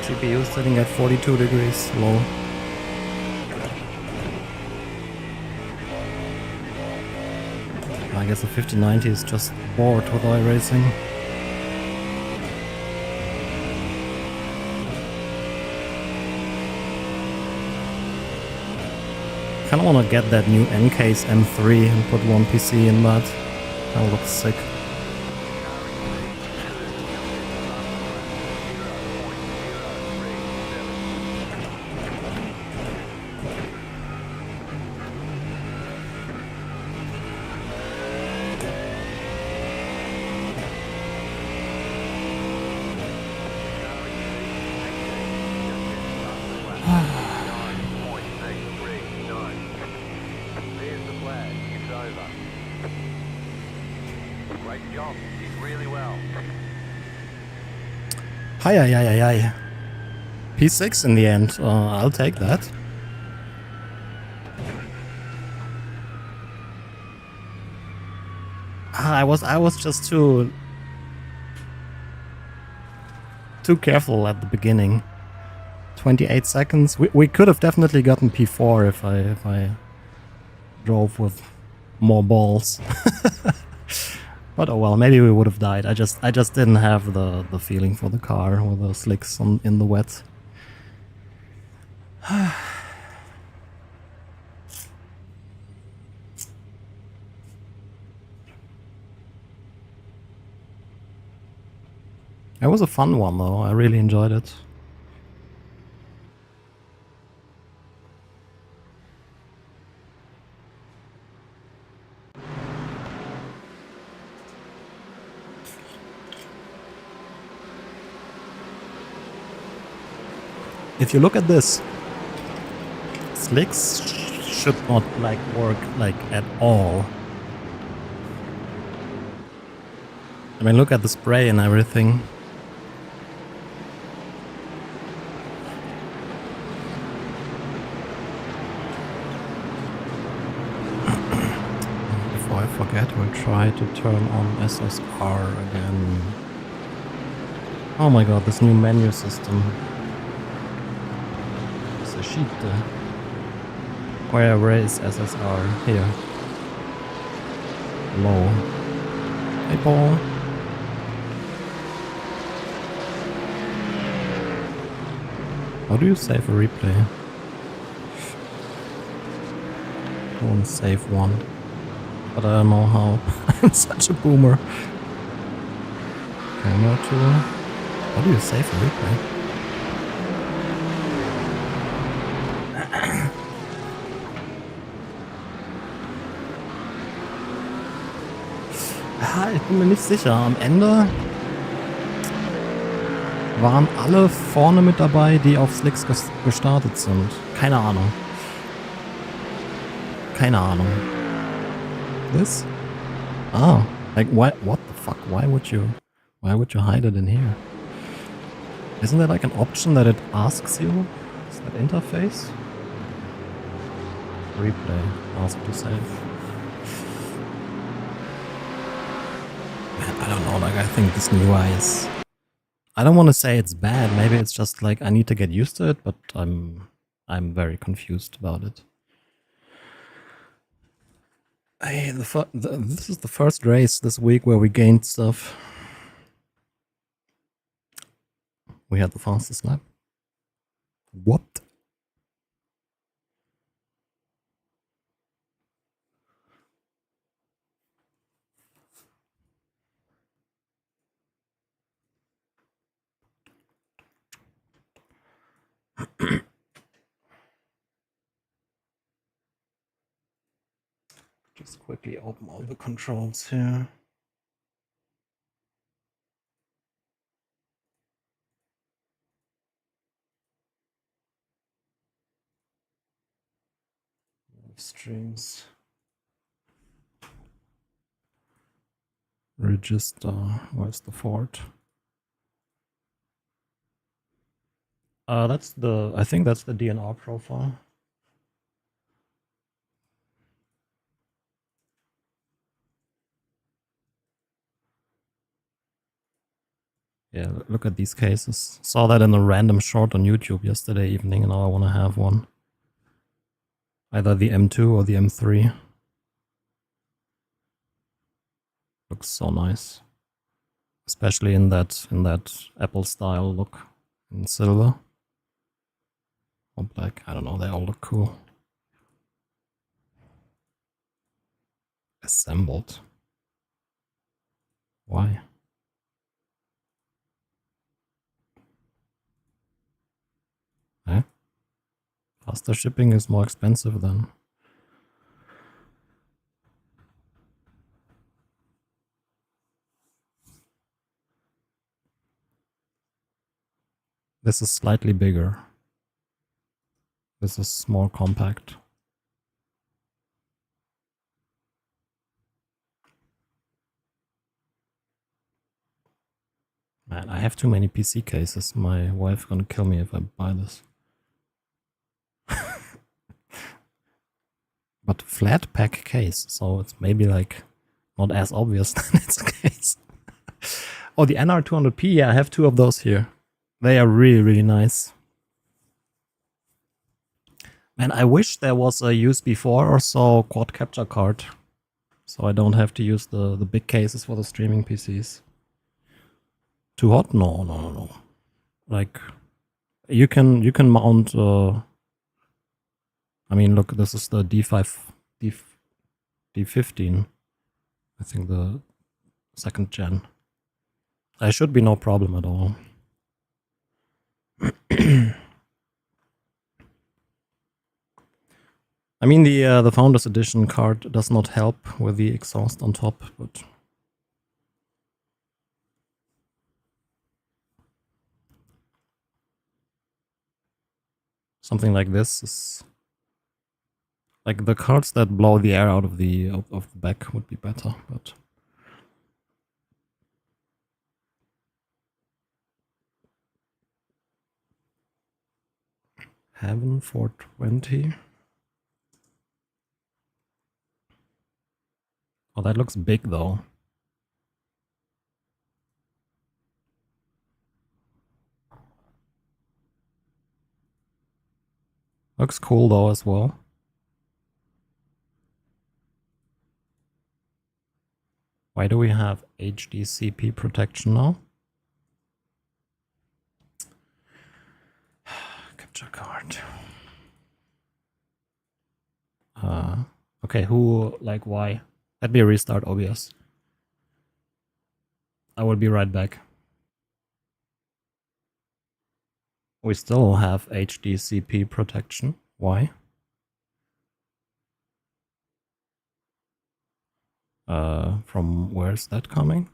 GPU sitting at 42 degrees low. I guess the 5090 is just bored with iRacing. Kinda wanna get that new N-Case M3 and put one PC in that. That looks sick. Hi. P6 in the end. I'll take that. I was just too careful at the beginning. 28 seconds. We could have definitely gotten P4 if I drove with more balls. But oh well, maybe we would have died. I just didn't have the feeling for the car or the slicks in the wet. It was a fun one though. I really enjoyed it. If you look at this, slicks should not work at all. I mean, look at the spray and everything. Before I forget, we'll try to turn on SSR again. Oh my god, this new menu system. Sheet. Where is SSR? Here. Low. Hey, Paul. How do you save a replay? I want to save one, but I don't know how. I'm such a boomer. Camera tool. How do you save a replay? Ich bin mir nicht sicher. Am Ende waren alle vorne mit dabei, die auf Slicks gestartet sind. Keine Ahnung. This? Oh, like why? What the fuck? Why would you hide it in here? Isn't there like an option that it asks you? Is that interface? Replay. Ask to save. Man, I don't know. Like I think this new UI is. I don't want to say it's bad. Maybe it's just like I need to get used to it, but I'm very confused about it. Hey, this is the first race this week where we gained stuff. We had the fastest lap. What? Just quickly open all the controls here. Streams. Register. Where's the fort? That's the. I think that's the DNR profile. Yeah, look at these cases. Saw that in a random short on YouTube yesterday evening, and now I want to have one. Either the M2 or the M3. Looks so nice, especially in that Apple style look in silver or black. I don't know. They all look cool. Assembled. Why? Eh? Faster shipping is more expensive than. This is slightly bigger. This is more compact. Man, I have too many PC cases. My wife gonna kill me if I buy this. But flat pack case, so it's maybe like not as obvious than its case. Oh, the NR200P, yeah, I have two of those here. They are really, really nice. Man, I wish there was a USB 4 or so quad capture card, so I don't have to use the big cases for the streaming PCs. Too hot? No. Like, you can mount. I mean, look, this is the D15. I think the second gen. There should be no problem at all. I mean, the Founders Edition card does not help with the exhaust on top, but something like this is like the cards that blow the air out of the back would be better, but. Heaven 420. Oh, that looks big though. Looks cool though as well. Why do we have HDCP protection now? Capture card. Okay, why? Let me restart OBS. I will be right back. We still have HDCP protection. Why? From where's that coming?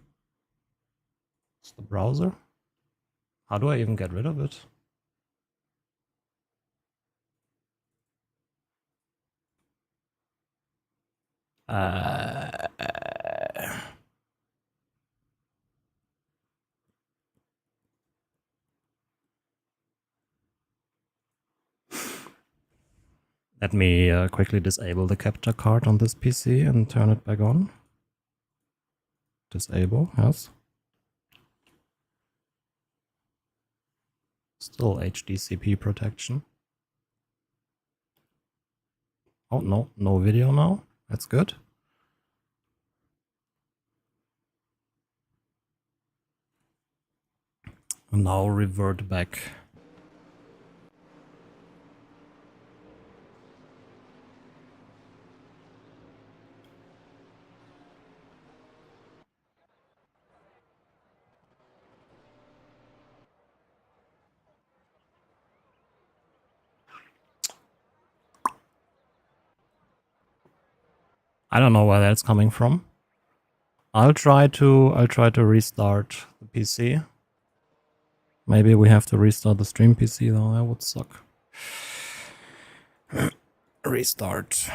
It's the browser? How do I even get rid of it? Let me quickly disable the capture card on this PC and turn it back on. Disable, yes. Still HDCP protection. Oh, no, no video now. That's good. And now revert back. I don't know where that's coming from. I'll try to restart the PC. Maybe we have to restart the stream PC though. That would suck. Restart.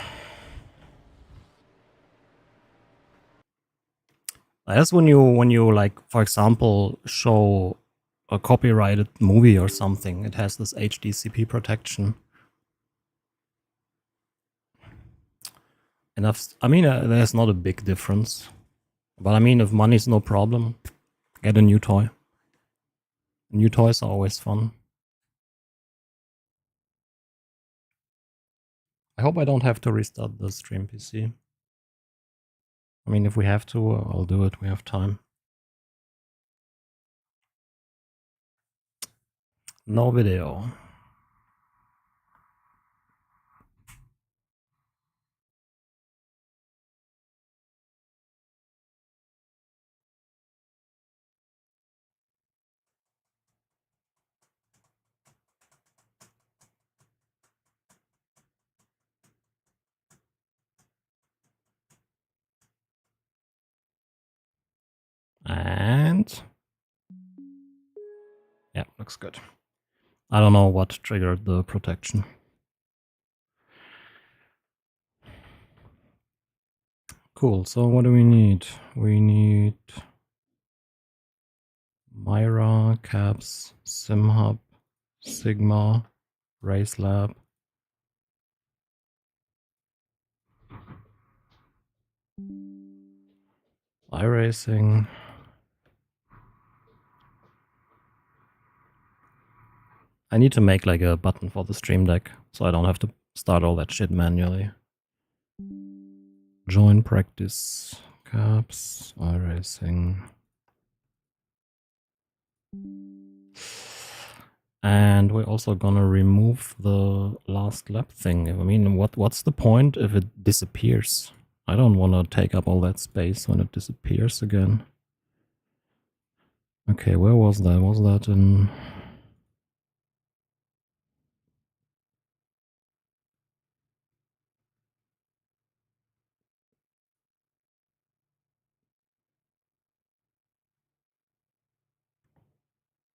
That's when you like, for example, show a copyrighted movie or something. It has this HDCP protection. I mean, there's not a big difference. But I mean, if money's no problem, get a new toy. New toys are always fun. I hope I don't have to restart the stream PC. I mean, if we have to, I'll do it. We have time. No video. And yeah, looks good. I don't know what triggered the protection. Cool, so what do we need? We need Myra, Caps, SimHub, Sigma, RaceLab. iRacing. I need to make like a button for the stream deck, so I don't have to start all that shit manually. Join practice, Caps, iRacing. And we're also gonna remove the last lap thing. I mean, what's the point if it disappears? I don't want to take up all that space when it disappears again. Okay, where was that? Was that in...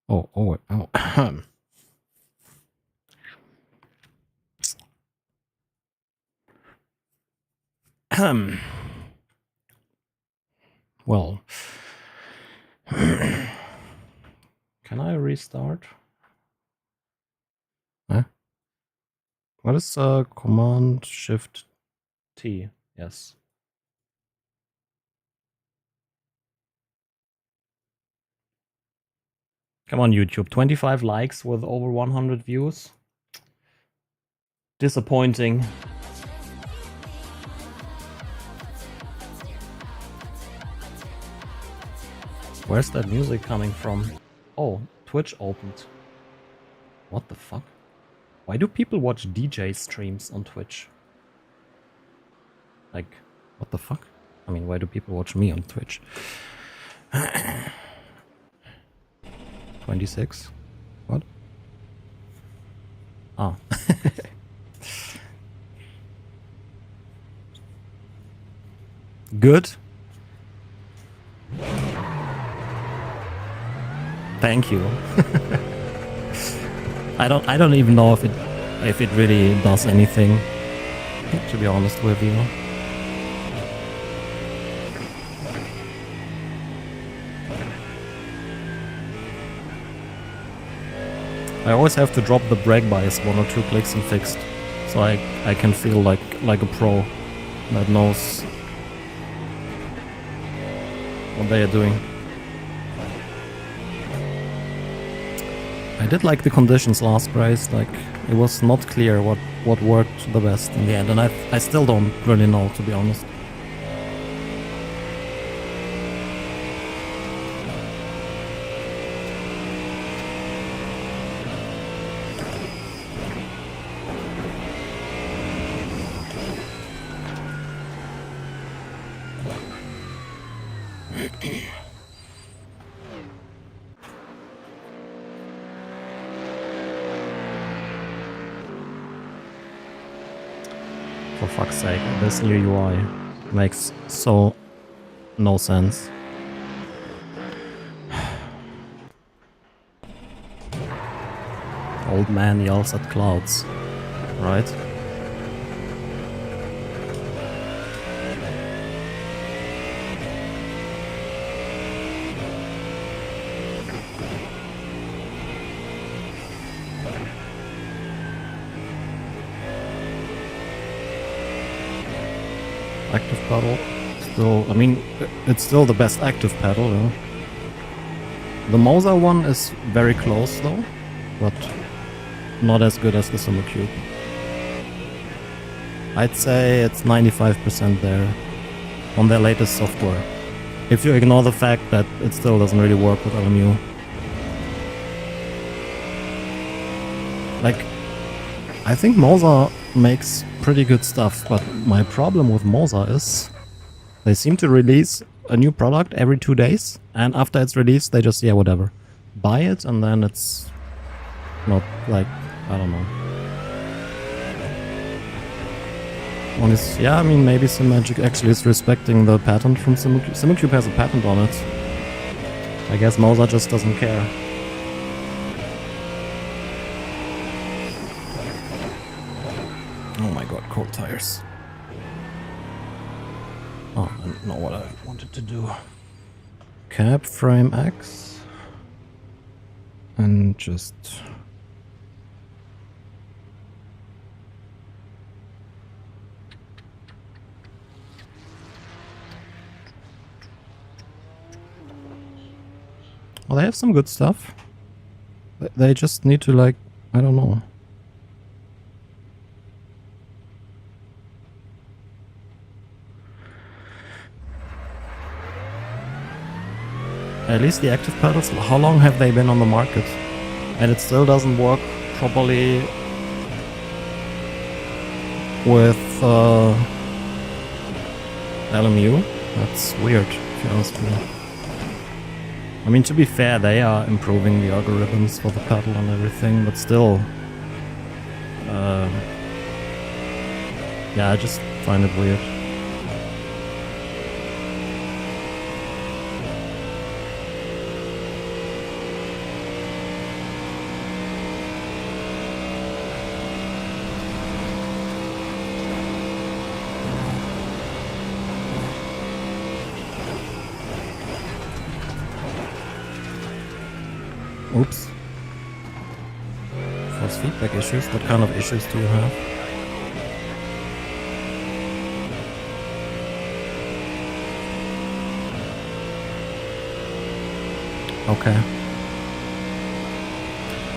Oh, wait, oh. Well, can I restart? Huh? What is Command Shift T? Yes. Come on, YouTube. 25 likes with over 100 views. Disappointing. Where's that music coming from? Oh, Twitch opened. What the fuck? Why do people watch DJ streams on Twitch? Like, what the fuck? I mean, why do people watch me on Twitch? 26? What? Ah. Good. Thank you. I don't even know if it really does anything, to be honest with you. I always have to drop the brake bias 1 or 2 clicks and fixed. so I can feel like a pro that knows what they are doing. I did like the conditions last race, like it was not clear what worked the best in the end, and I still don't really know, to be honest. For fuck's sake, this new UI makes so no sense. Old man yells at clouds, right? Active pedal, still, I mean, it's still the best active pedal, yeah. The Moza one is very close though, but not as good as the Simucube. I'd say it's 95% there on their latest software, if you ignore the fact that it still doesn't really work with LMU. Like, I think Moza makes pretty good stuff, but my problem with Moza is they seem to release a new product every 2 days, and after it's released they just, yeah, whatever, buy it, and then it's not like, I don't know. One is, yeah, I mean, maybe Simagic actually is respecting the patent from Simucube. Simucube has a patent on it. I guess Moza just doesn't care. Oh my god, cold tires. Oh, I don't know what I wanted to do. Cab frame X. And just... Well, they have some good stuff. They just need to, like, I don't know. At least the active pedals, how long have they been on the market? And it still doesn't work properly with LMU? That's weird, if you ask me. I mean, to be fair, they are improving the algorithms for the pedal and everything, but still... yeah, I just find it weird. Oops. Force feedback issues? What kind of issues do you have? Okay.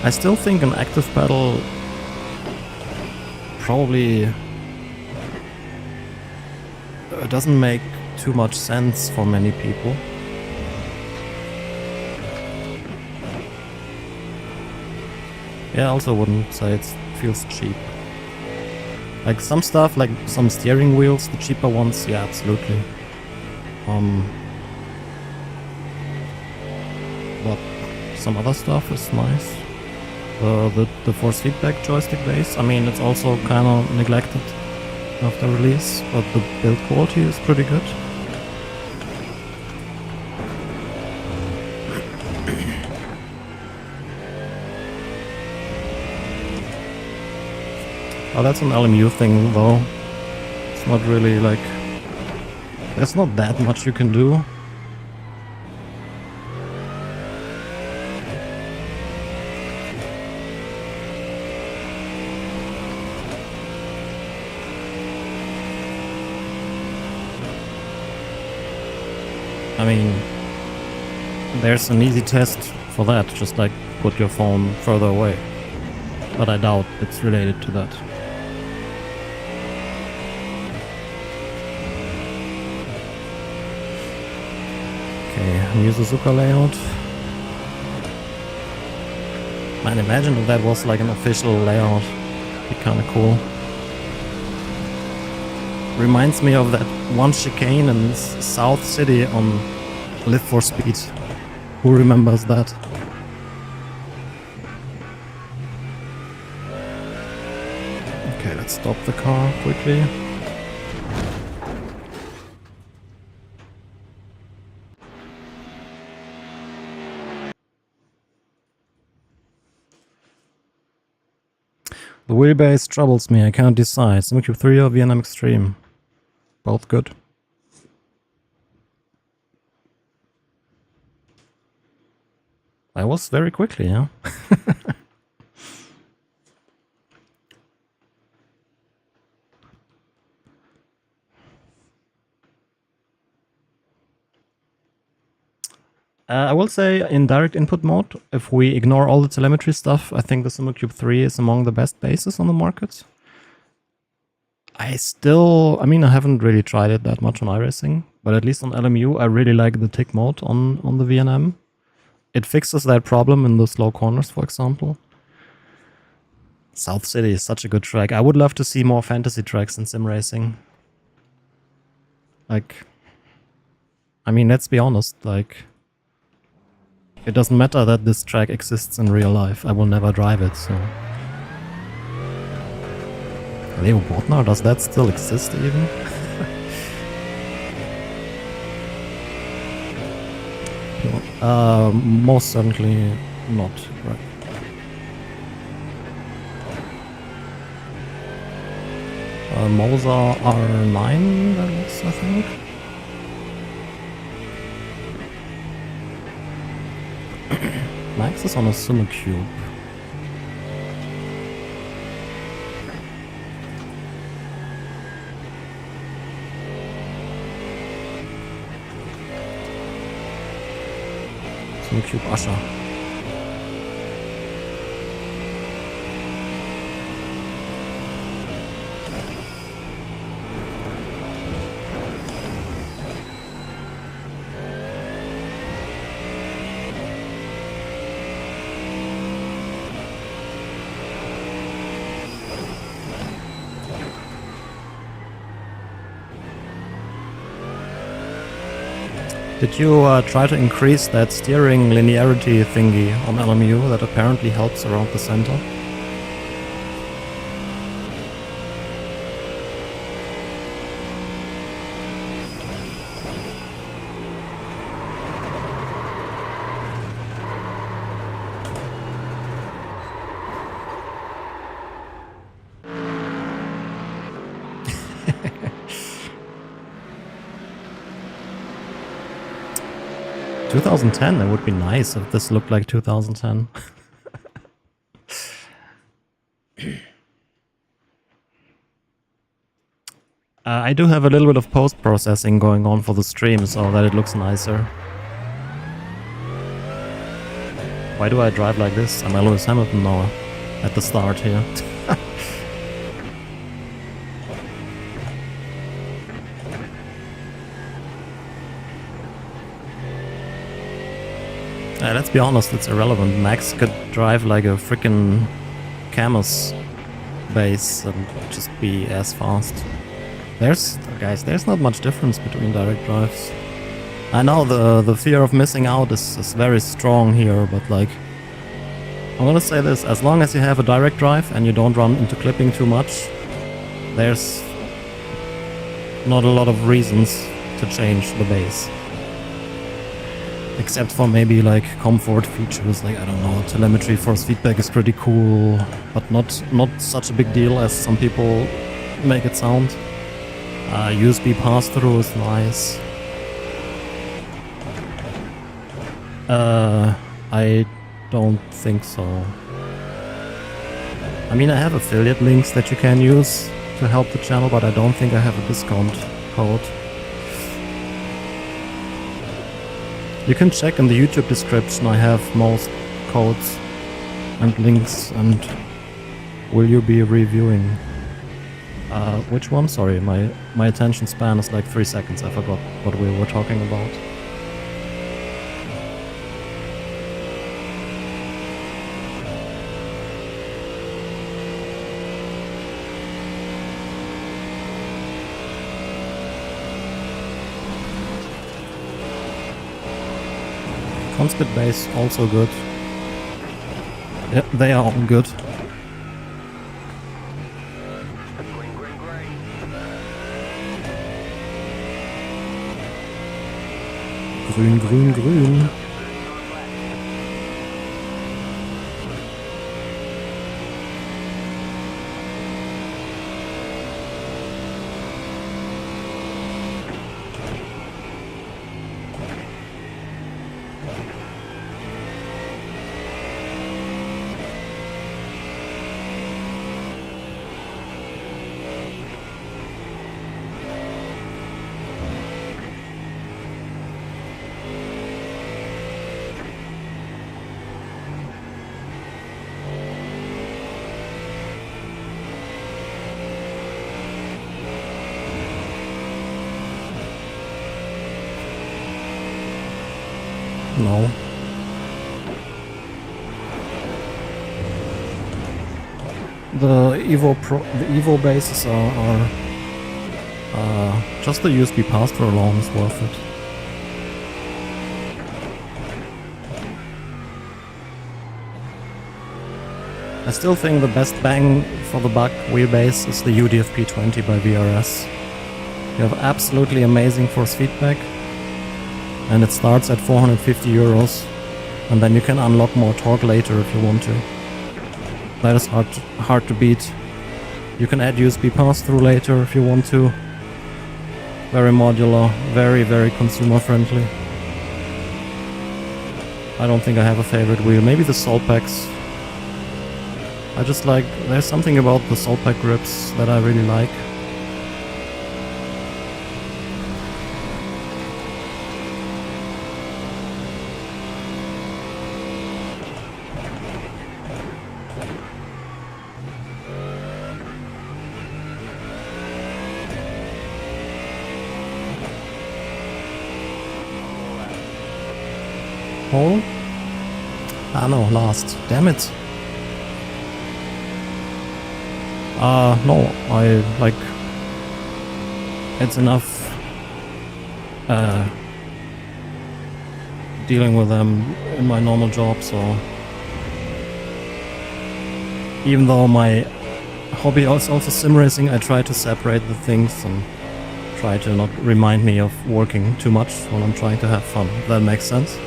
I still think an active pedal probably doesn't make too much sense for many people. Yeah, I also wouldn't say it feels cheap. Like some stuff, like some steering wheels, the cheaper ones, yeah, absolutely. But some other stuff is nice. The force feedback joystick base, I mean, it's also kind of neglected after release, but the build quality is pretty good. Oh, that's an LMU thing though. It's not really like... There's not that much you can do. I mean, there's an easy test for that, just like put your phone further away. But I doubt it's related to that. Okay, new Suzuka layout. Man, imagine if that was like an official layout. Be kinda cool. Reminds me of that one chicane in South City on Live for Speed. Who remembers that? Okay, let's stop the car quickly. The wheelbase troubles me, I can't decide. Simucube 3 or VNM Extreme? Both good. I was very quickly, yeah? I will say in direct input mode, if we ignore all the telemetry stuff, I think the Simucube 3 is among the best bases on the market. I mean, I haven't really tried it that much on iRacing, but at least on LMU, I really like the tick mode on the VNM. It fixes that problem in the slow corners, for example. South City is such a good track. I would love to see more fantasy tracks in sim racing. Like, I mean, let's be honest, like, it doesn't matter that this track exists in real life. I will never drive it, so... Leo Botnar, does that still exist even? No. Most certainly not, right. Moza R9, that was, I think. Max is on a Simucube. Simucube Usher. Did you try to increase that steering linearity thingy on LMU that apparently helps around the center? That would be nice if this looked like 2010. I do have a little bit of post-processing going on for the stream so that it looks nicer. Why do I drive like this? I'm Lewis Hamilton now at the start here. Let's be honest, it's irrelevant. Max could drive like a freaking Camus base and just be as fast. Guys, there's not much difference between direct drives. I know the fear of missing out is very strong here, but like, I'm gonna say this, as long as you have a direct drive and you don't run into clipping too much, there's not a lot of reasons to change the base. Except for maybe like comfort features, like I don't know, telemetry force feedback is pretty cool, but not such a big deal as some people make it sound. USB pass-through is nice. I don't think so. I mean, I have affiliate links that you can use to help the channel, but I don't think I have a discount code. You can check in the YouTube description, I have most codes and links. And will you be reviewing? Which one? Sorry, my attention span is like 3 seconds. I forgot what we were talking about. Constant base also good. Yeah, they are all good. Green, green, green. Grün, grün, grün. No. The Evo bases are just the USB pass-through alone is worth it. I still think the best bang for the buck wheelbase is the UDFP 20 by VRS. You have absolutely amazing force feedback, and it starts at 450 euros, and then you can unlock more torque later if you want to. That is hard to beat. You can add USB pass-through later if you want to. Very modular, very consumer friendly. I don't think I have a favorite wheel. Maybe the Solpex. I just like, there's something about the Solpack grips that I really like. Hole? Ah no, last. Damn it. No, I like, it's enough dealing with them in my normal job, so even though my hobby is also sim racing, I try to separate the things and try to not remind me of working too much when I'm trying to have fun. If that makes sense.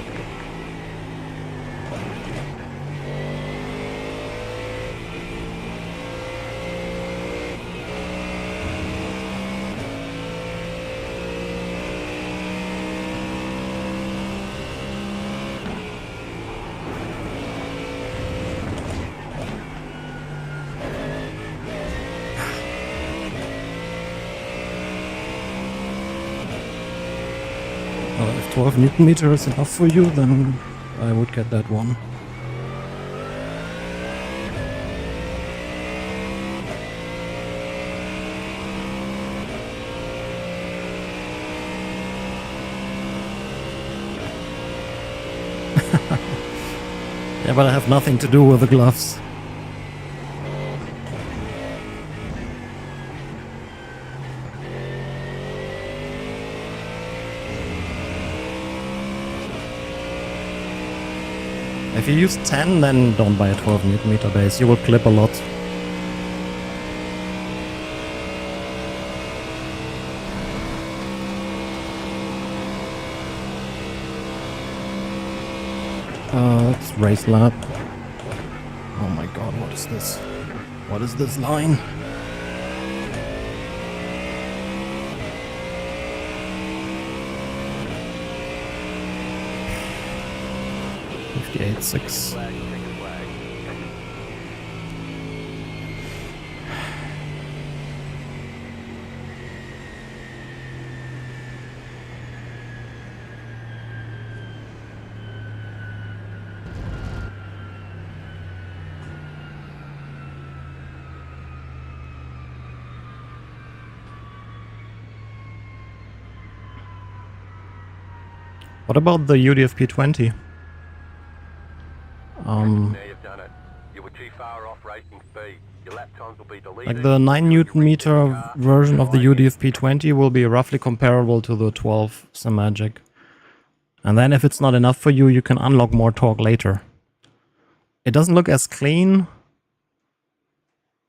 If 12 Newton meter is enough for you, then I would get that one. Yeah, but I have nothing to do with the gloves. If you use 10, then don't buy a 12 Newton meter base. You will clip a lot. Let's race lap. Oh my god, what is this? What is this line? .6. Flag, take a flag. What about the UDFP 20? Now you've done it. You were too far off racing speed. Your lap times will be deleted. Like the 9 Newton meter version of the UDFP 20 will be roughly comparable to the 12 Simucube. And then if it's not enough for you, you can unlock more torque later. It doesn't look as clean,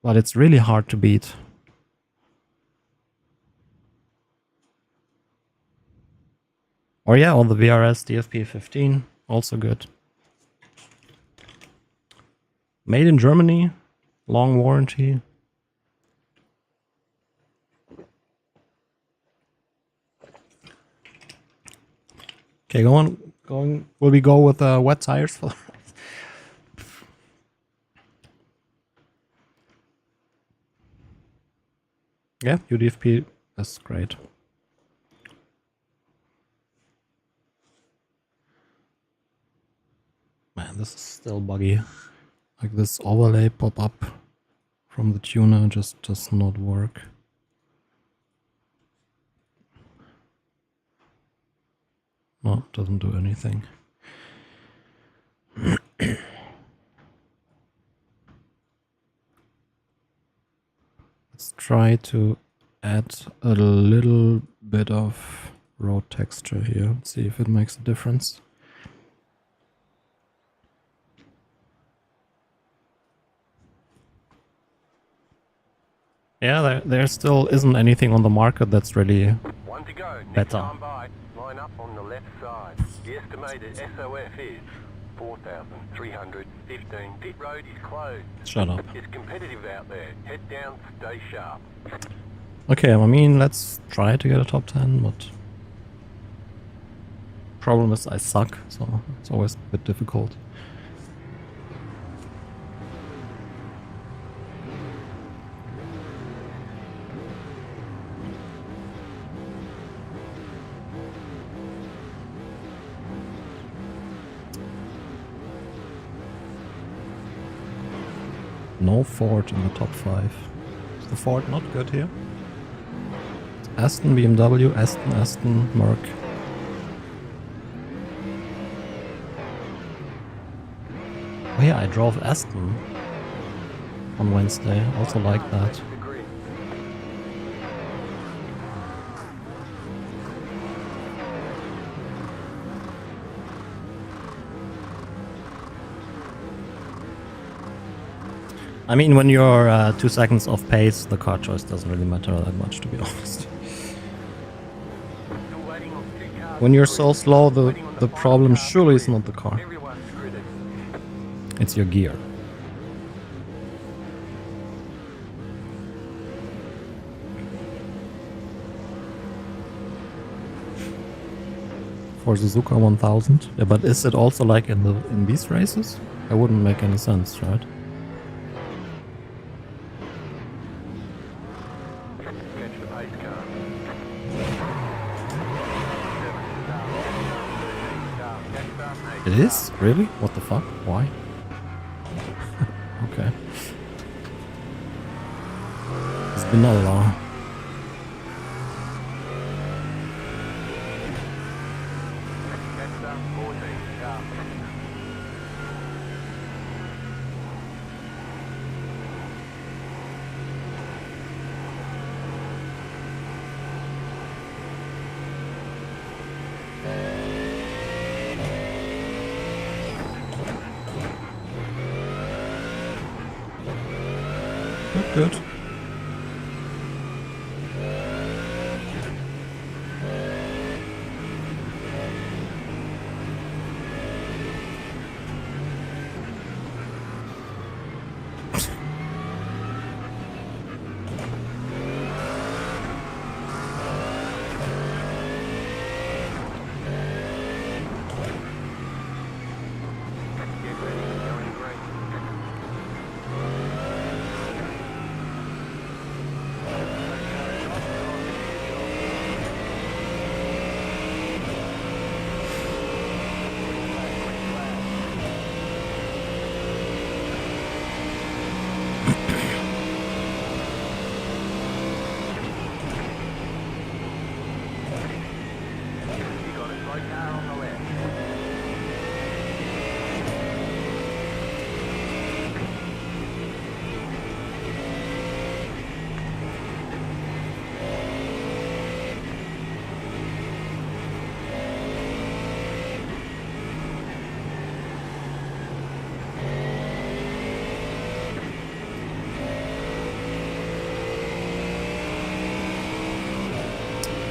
but it's really hard to beat. Or yeah, on the VRS DFP 15, also good. Made in Germany, long warranty. Okay, going. Will we go with wet tires for? Yeah, UDFP is great. Man, this is still buggy. Like this overlay pop-up from the tuner just does not work. No, it doesn't do anything. Let's try to add a little bit of road texture here. See if it makes a difference. Yeah, there still isn't anything on the market that's really One to go. Next better. time by, line up on the left side. The estimated SOF is 4,315. Pit road is closed. Shut up. It's competitive out there. Head down, stay sharp. Okay, I mean, let's try to get a top 10, but problem is I suck, so it's always a bit difficult. No Ford in the top 5. Is the Ford not good here? Aston, BMW, Aston, Merc. Oh yeah, I drove Aston on Wednesday. I also like that. I mean, when you're 2 seconds off pace, the car choice doesn't really matter that much, to be honest. When you're so slow, the problem surely is not the car. It's your gear. For Suzuka 1000? Yeah, but is it also like in these races? It wouldn't make any sense, right? It is? Really? What the fuck? Why? Okay. It's been a law. Good.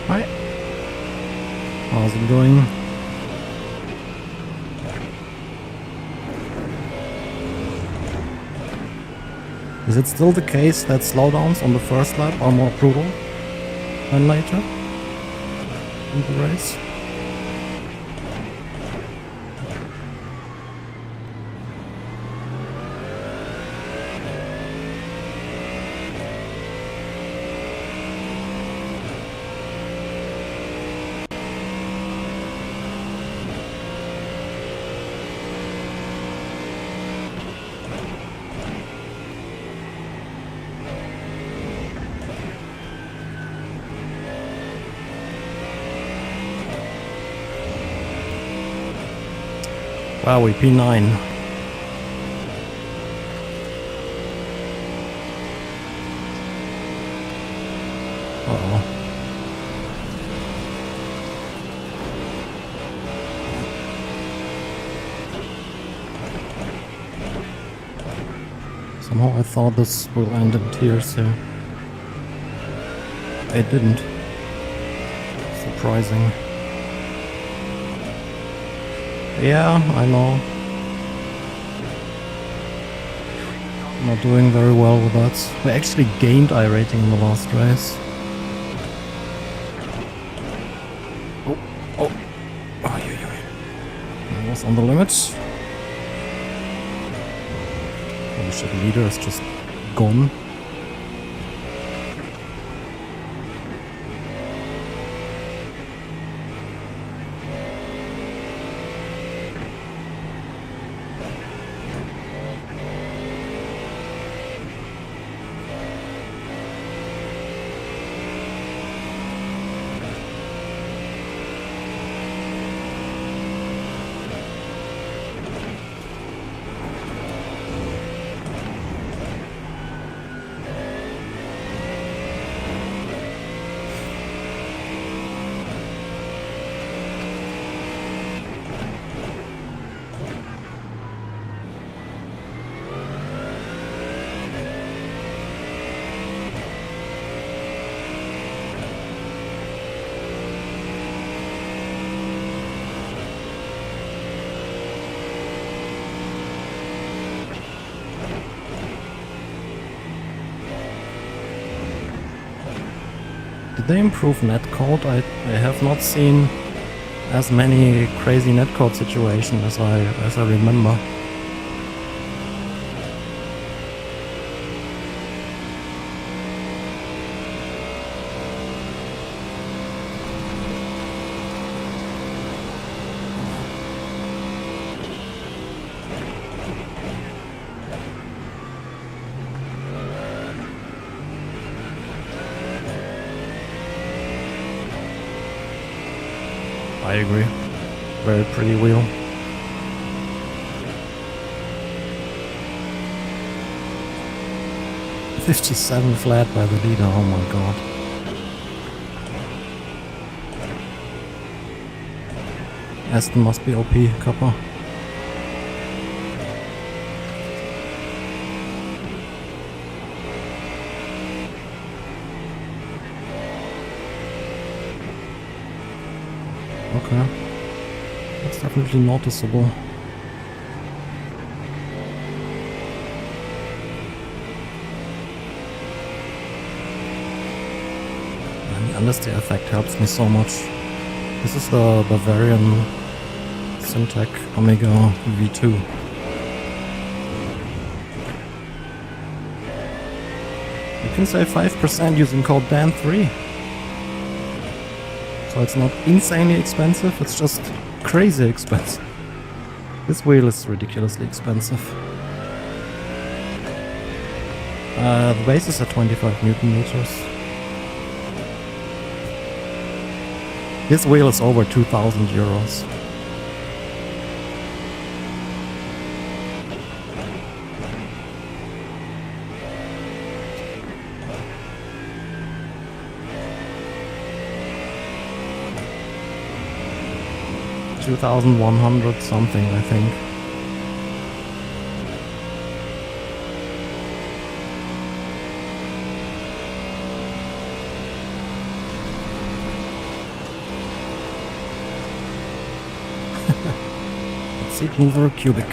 Hi. How's it going? Is it still the case that slowdowns on the first lap are more brutal than later in the race? Wow, we P9. Uh-oh. Somehow I thought this will end in tears here. It didn't. Surprising. Yeah, I know. Not doing very well with that. We actually gained iRating in the last race. Oh. I was on the limit. Holy shit, leader is just gone. Did they improve netcode? I have not seen as many crazy netcode situations as I remember. I agree. Very pretty wheel. $57 flat by the leader, oh my god. Aston must be OP, Kappa. Okay. That's definitely noticeable. And the understeer effect helps me so much. This is the Bavarian Syntec Omega V2. You can save 5% using code DAN3. So it's not insanely expensive, it's just crazy expensive. This wheel is ridiculously expensive. The base is at 25 Newton meters. This wheel is over 2,000 euros. $2,100 something, I think. Seat mover cubic.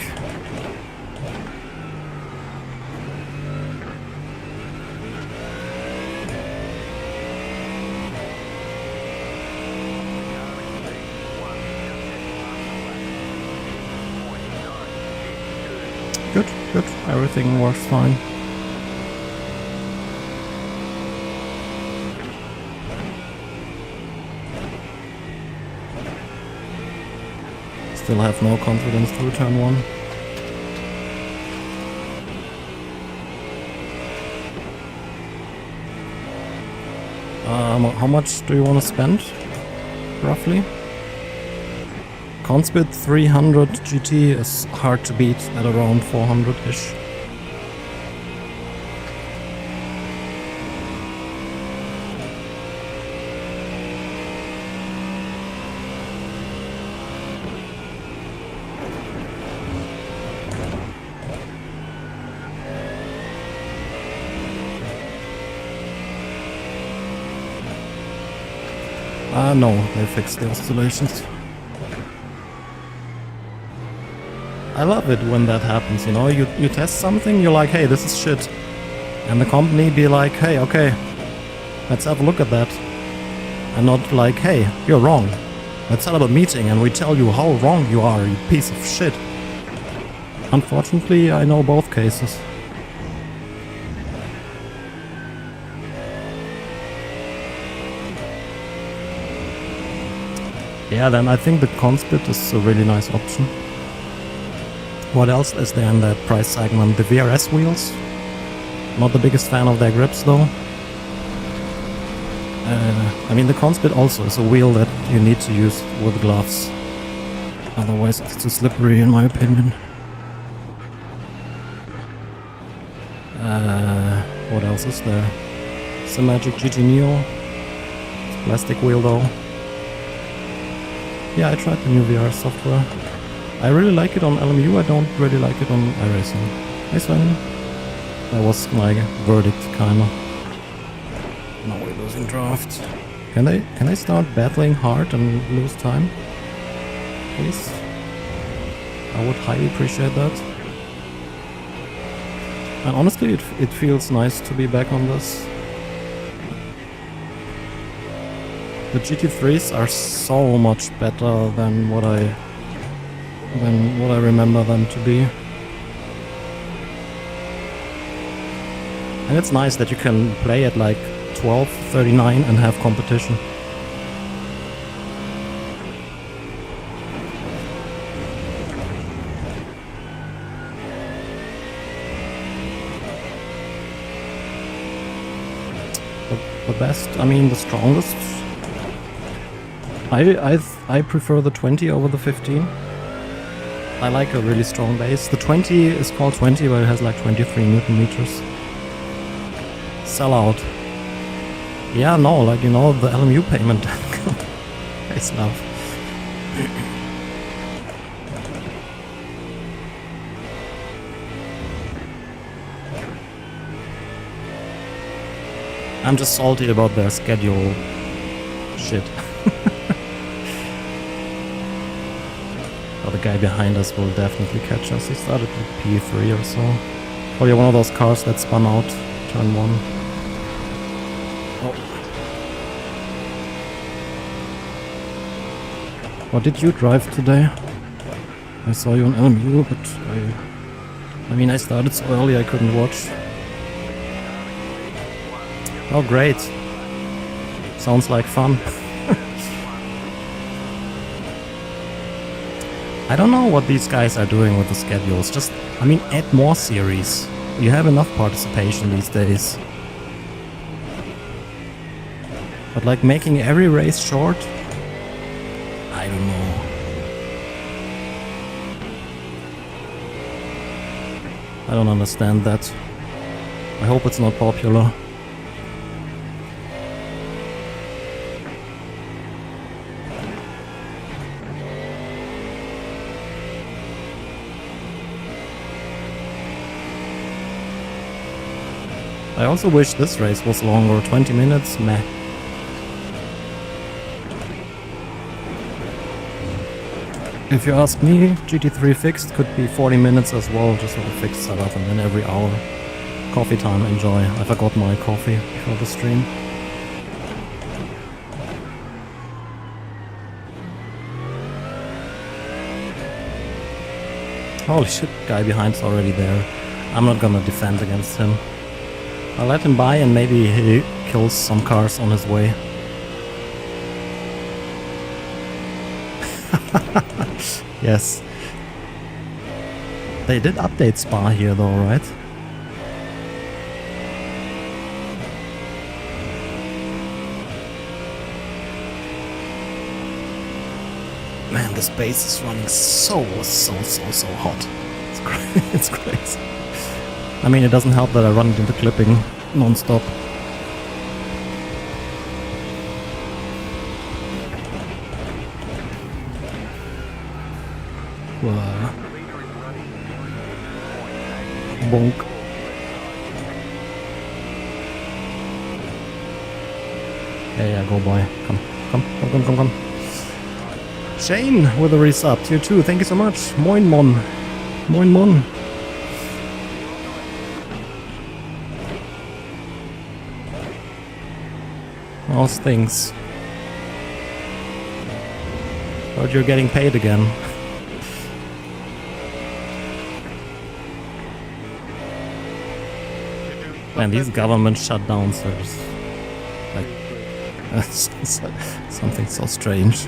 Good, good. Everything works fine. Still have no confidence through turn 1. How much do you want to spend, roughly? Conspeed 300 GT is hard to beat at around 400-ish. No, they fixed the oscillations. I love it when that happens, you know, you test something, you're like, hey, this is shit. And the company be like, hey, okay, let's have a look at that. And not like, hey, you're wrong. Let's set up a meeting and we tell you how wrong you are, you piece of shit. Unfortunately, I know both cases. Yeah, then I think the Conspeed is a really nice option. What else is there in that price segment? The VRS wheels. Not the biggest fan of their grips though. I mean, the Conspeed also is a wheel that you need to use with gloves. Otherwise it's too slippery in my opinion. What else is there? Simucube GT Neo. It's plastic wheel though. Yeah, I tried the new VR software. I really like it on LMU, I don't really like it on iRacing. Hey Sven. That was my verdict, kinda. Now we're losing draft. Can they start battling hard and lose time? Please? I would highly appreciate that. And honestly, it feels nice to be back on this. The GT3s are so much better than what I remember them to be. And it's nice that you can play at like 12:39 and have competition. The best, I mean the strongest. I prefer the 20 over the 15. I like a really strong base. The 20 is called 20, but it has like 23 Newton meters. Sellout. Yeah, no, like, you know, the LMU payment. It's love. I'm just salty about their schedule shit. Oh, the guy behind us will definitely catch us. He started with P3 or so. Probably one of those cars that spun out turn 1. Oh. What did you drive today? I saw you on LMU, but I mean, I started so early I couldn't watch. Oh, great. Sounds like fun. I don't know what these guys are doing with the schedules. Just, I mean, add more series. You have enough participation these days. But like making every race short? I don't know. I don't understand that. I hope it's not popular. I also wish this race was longer, 20 minutes, meh. If you ask me, GT3 fixed could be 40 minutes as well, just with a fixed setup, and then every hour. Coffee time, enjoy. I forgot my coffee before the stream. Holy shit, guy behind's already there. I'm not gonna defend against him. I'll let him by and maybe he kills some cars on his way. Yes. They did update Spa here though, right? Man, this base is running so hot. It's crazy. I mean, it doesn't help that I run it into clipping non-stop. Bonk. Yeah, go boy. Come. Shane with a resub, tier 2, thank you so much. Moin Mon. How's things? Heard you're getting paid again. Man, these government shutdowns are just like something so strange.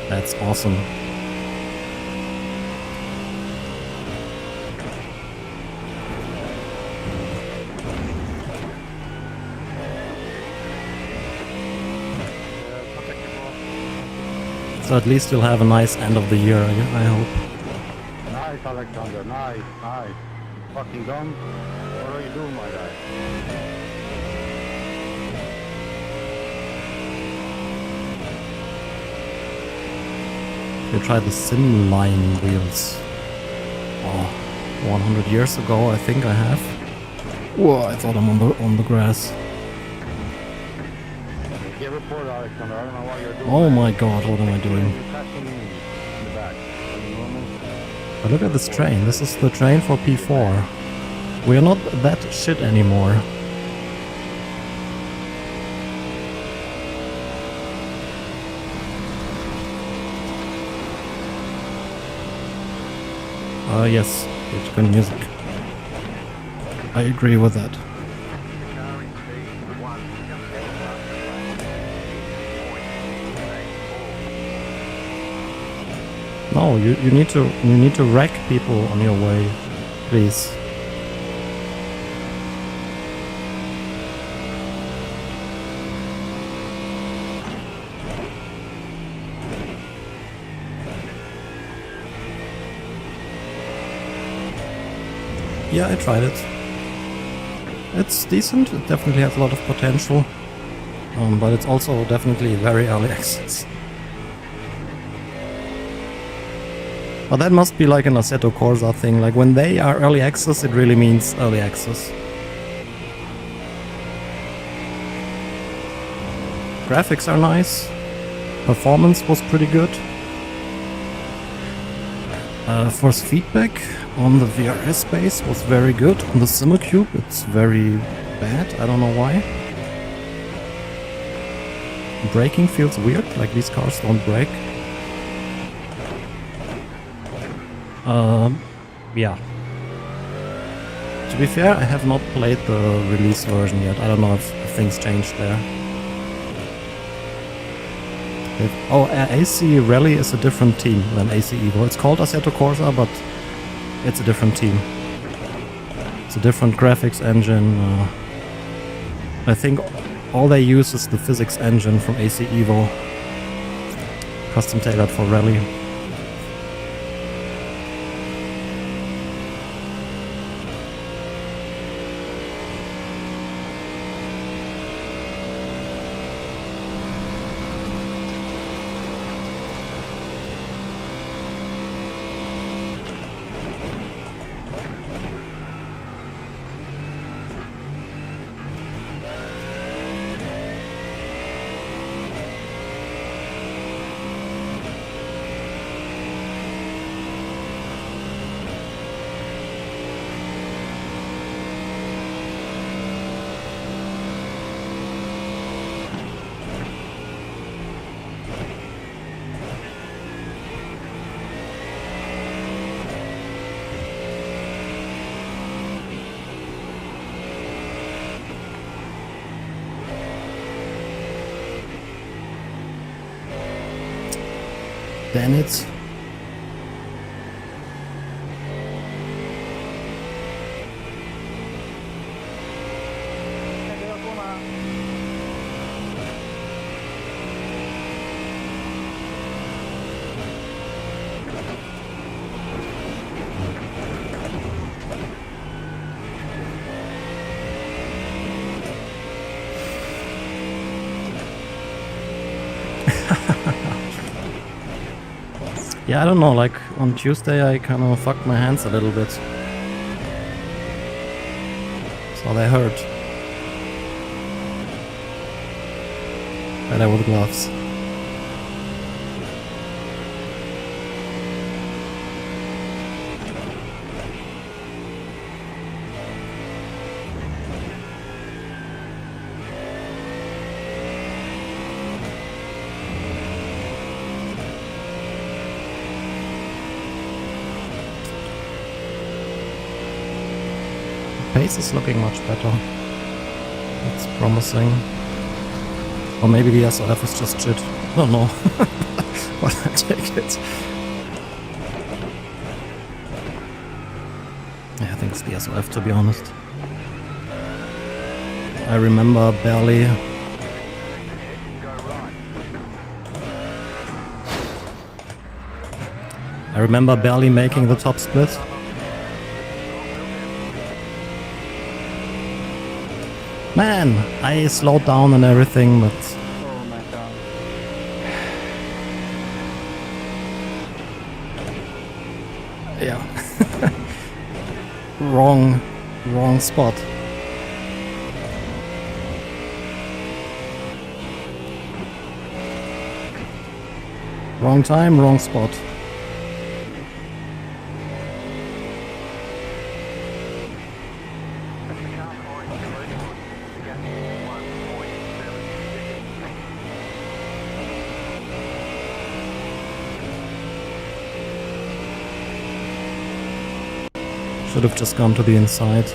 That's awesome. So at least you'll have a nice end of the year, I hope. Nice, Alexander, nice. Fucking dumb. What are you doing, my guy? You tried the sim line wheels. Oh, 100 years ago, I think I have. Whoa, I thought I'm on the grass. Get report, Alexander. I don't know what you're doing. Oh my god, what am I doing? You're crashing in the back. Are you normal? But look at this train. This is the train for P4. We are not that shit anymore. Yes, it's good music. I agree with that. No, you need to wreck people on your way, please. Yeah, I tried it. It's decent, it definitely has a lot of potential, but it's also definitely very early access. But that must be like an Assetto Corsa thing, like when they are early access, it really means early access. Graphics are nice, performance was pretty good. Force feedback on the VRS space was very good. On the Simucube it's very bad, I don't know why. Braking feels weird, like these cars don't brake. Yeah. To be fair, I have not played the release version yet. I don't know if things changed there. AC Rally is a different team than AC Evo. It's called Assetto Corsa, but it's a different team. It's a different graphics engine. I think all they use is the physics engine from AC Evo. Custom tailored for Rally. Damn it. Yeah, I don't know, like on Tuesday I kind of fucked my hands a little bit. So they hurt. Better with gloves. Pace is looking much better. That's promising. Or maybe the SOF is just shit. I don't know. But I take it. Yeah, I think it's the SOF, to be honest. I remember barely... making the top split. Man, I slowed down and everything, but... Oh my god. Yeah. Wrong spot. Wrong time, wrong spot. Should have just gone to the inside.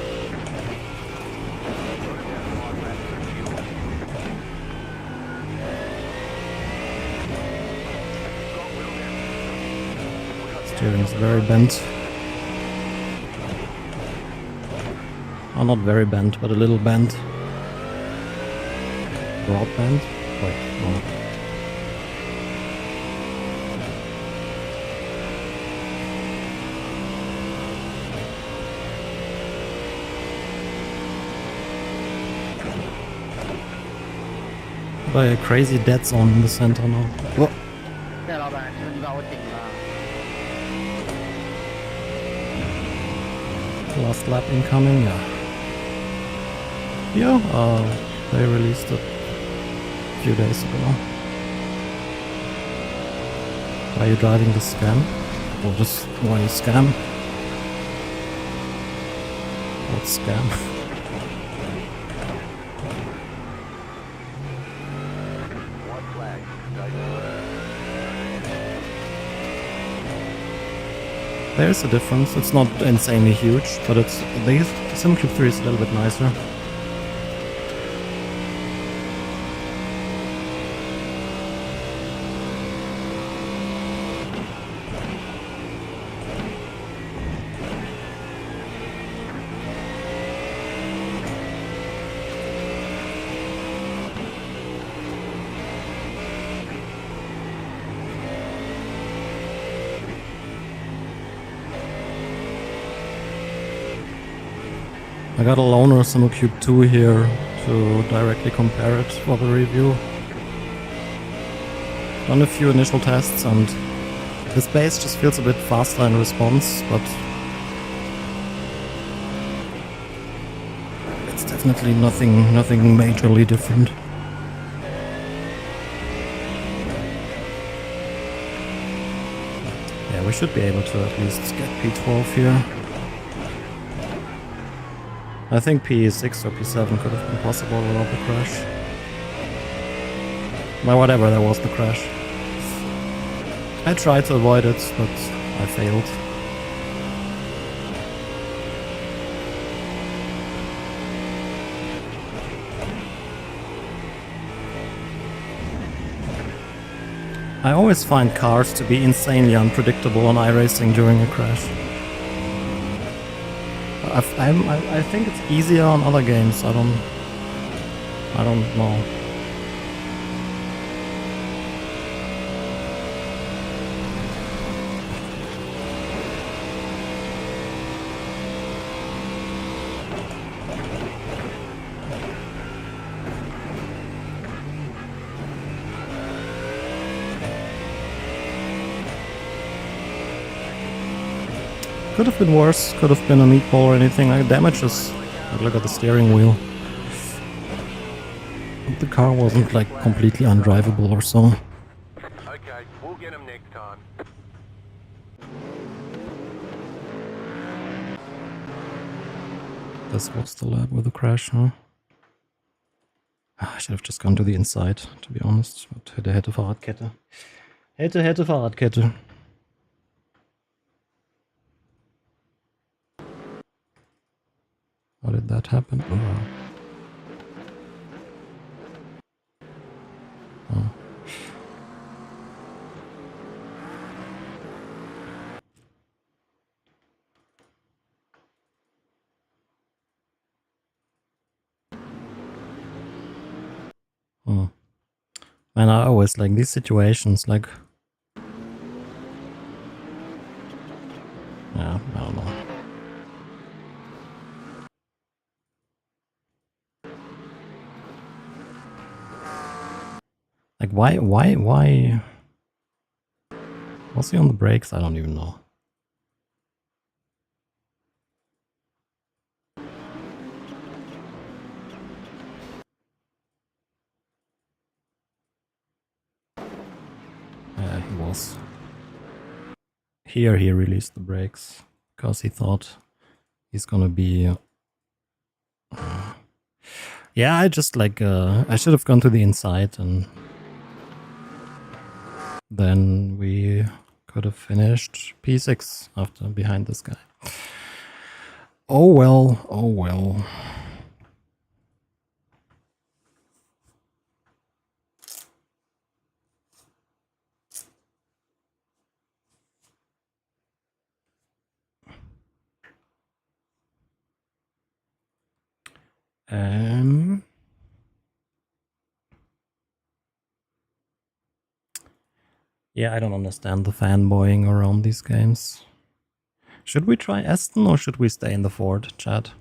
Steering is very bent. Oh, not very bent, but a little bent. Broad bent? Wait, no. By a crazy dead zone in the center now. Whoa. 对，老板，求你把我顶了。 Last lap incoming, yeah. Yeah, they released it a few days ago. Why are you driving the scam? Or just why you scam? What scam? There's a difference. It's not insanely huge, but it's the Simucube 3 is a little bit nicer. I got a loaner Simucube 2 here to directly compare it for the review. Done a few initial tests and this base just feels a bit faster in response, but it's definitely nothing majorly different. Yeah, we should be able to at least get P12 here. I think P6 or P7 could have been possible without the crash. Well, whatever, there was the crash. I tried to avoid it, but I failed. I always find cars to be insanely unpredictable on iRacing during a crash. I think it's easier on other games. I don't know. Could have been worse, could have been a meatball or anything. Like damages. Like, look at the steering wheel. The car wasn't like completely undrivable or so. Okay, we'll get him next time. This was the lap with the crash, huh? I should have just gone to the inside, to be honest. But hätte Fahrradkette. Hätte Fahrradkette. How did that happen? Oh. Oh. Oh. Man, I always like these situations, like... Yeah, I don't know. Like, why? Was he on the brakes? I don't even know. Yeah, he was. Here he released the brakes, because he thought he's gonna be... Yeah, I just like, I should have gone to the inside and... Then we could have finished P6 after behind this guy. Oh well, oh well. Yeah, I don't understand the fanboying around these games. Should we try Aston or should we stay in the Ford, chat?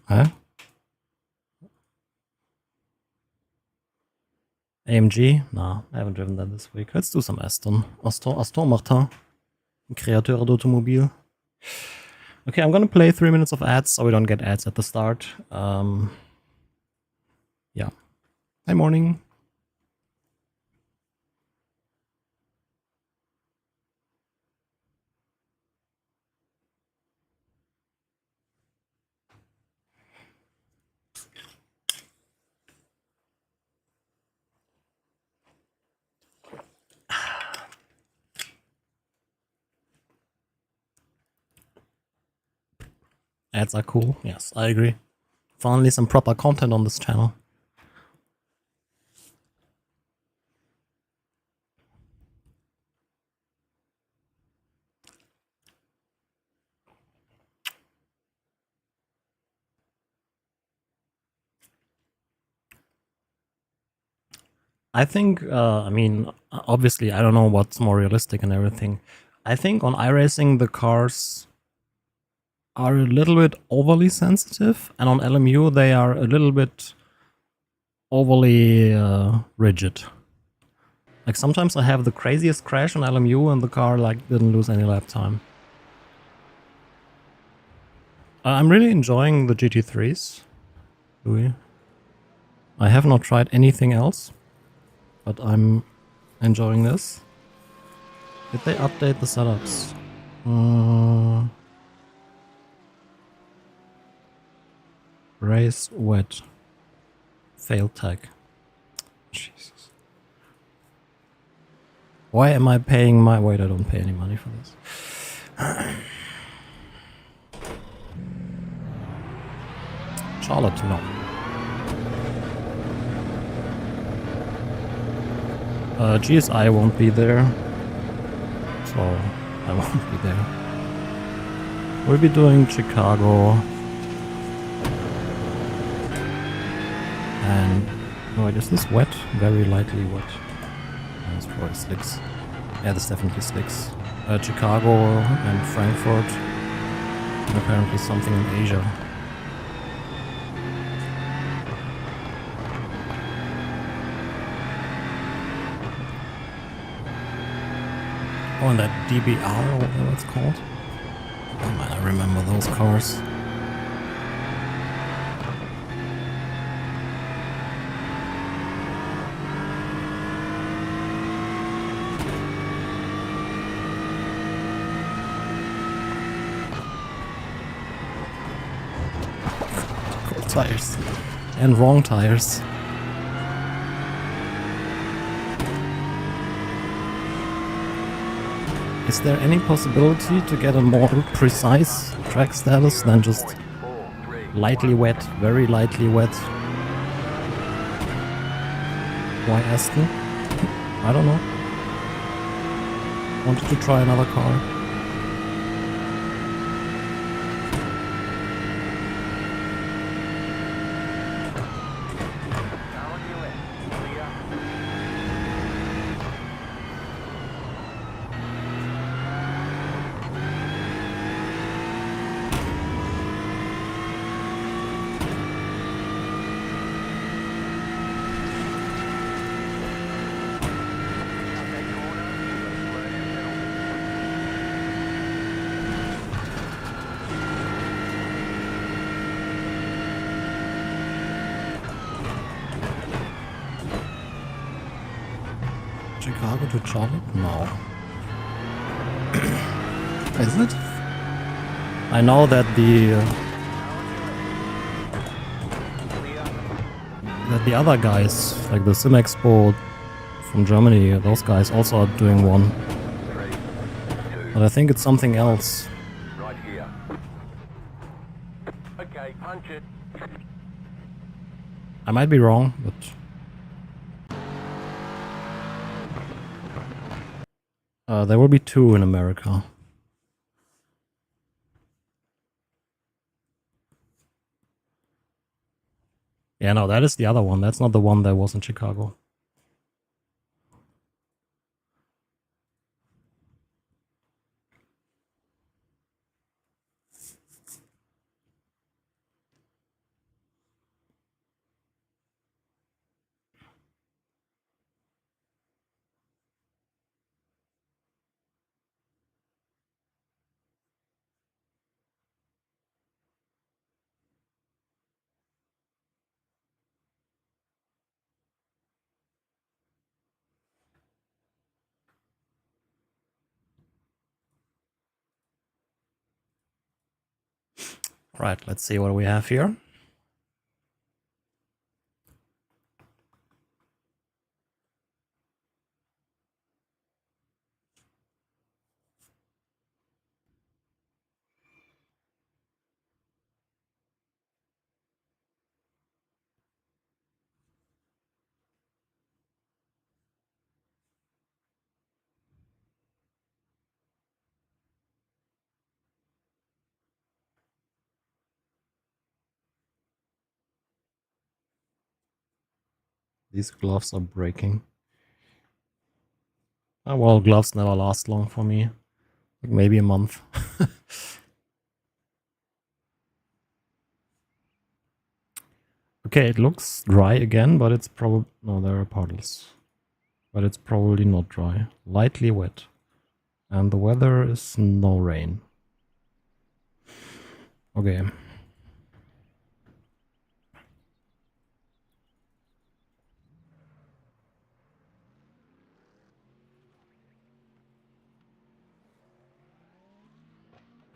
Huh? AMG? No, I haven't driven that this week. Let's do some Aston. Aston Martin. Créateur d'automobile. Okay, I'm gonna play 3 minutes of ads so we don't get ads at the start. Yeah. Hi, morning. Ads are cool. Yes, I agree. Finally some proper content on this channel. I think, I mean, obviously, I don't know what's more realistic and everything. I think on iRacing, the cars are a little bit overly sensitive, and on LMU, they are a little bit overly rigid. Like, sometimes I have the craziest crash on LMU, and the car, like, didn't lose any lap time. I'm really enjoying the GT3s. Do we? I have not tried anything else, but I'm enjoying this. Did they update the setups? Race wet. Failed tag. Jesus. Why am I paying my... Wait, I don't pay any money for this. Charlotte, no. GSI won't be there, so I won't be there. We'll be doing Chicago. And... wait, is this wet? Very lightly wet. That's probably slicks. Yeah, that's definitely slicks. Chicago and Frankfurt. And apparently something in Asia. Oh, and that DBR, or whatever it's called. Oh man, I remember those cars. Cool tires. And wrong tires. Is there any possibility to get a more precise track status than just lightly wet, very lightly wet? Why Aston? I don't know. Wanted to try another car. Chicago to Charlotte? No. Is it? I know that the other guys, like the Sim Expo from Germany, those guys also are doing one. But I think it's something else. Right here. Okay, punch it. I might be wrong, but... there will be 2 in America. Yeah, no, that is the other one. That's not the one that was in Chicago. Right, let's see what we have here. These gloves are breaking. Oh, well, gloves never last long for me. Like maybe a month. Okay, it looks dry again, but it's probably... No, there are puddles. But it's probably not dry. Lightly wet. And the weather is no rain. Okay.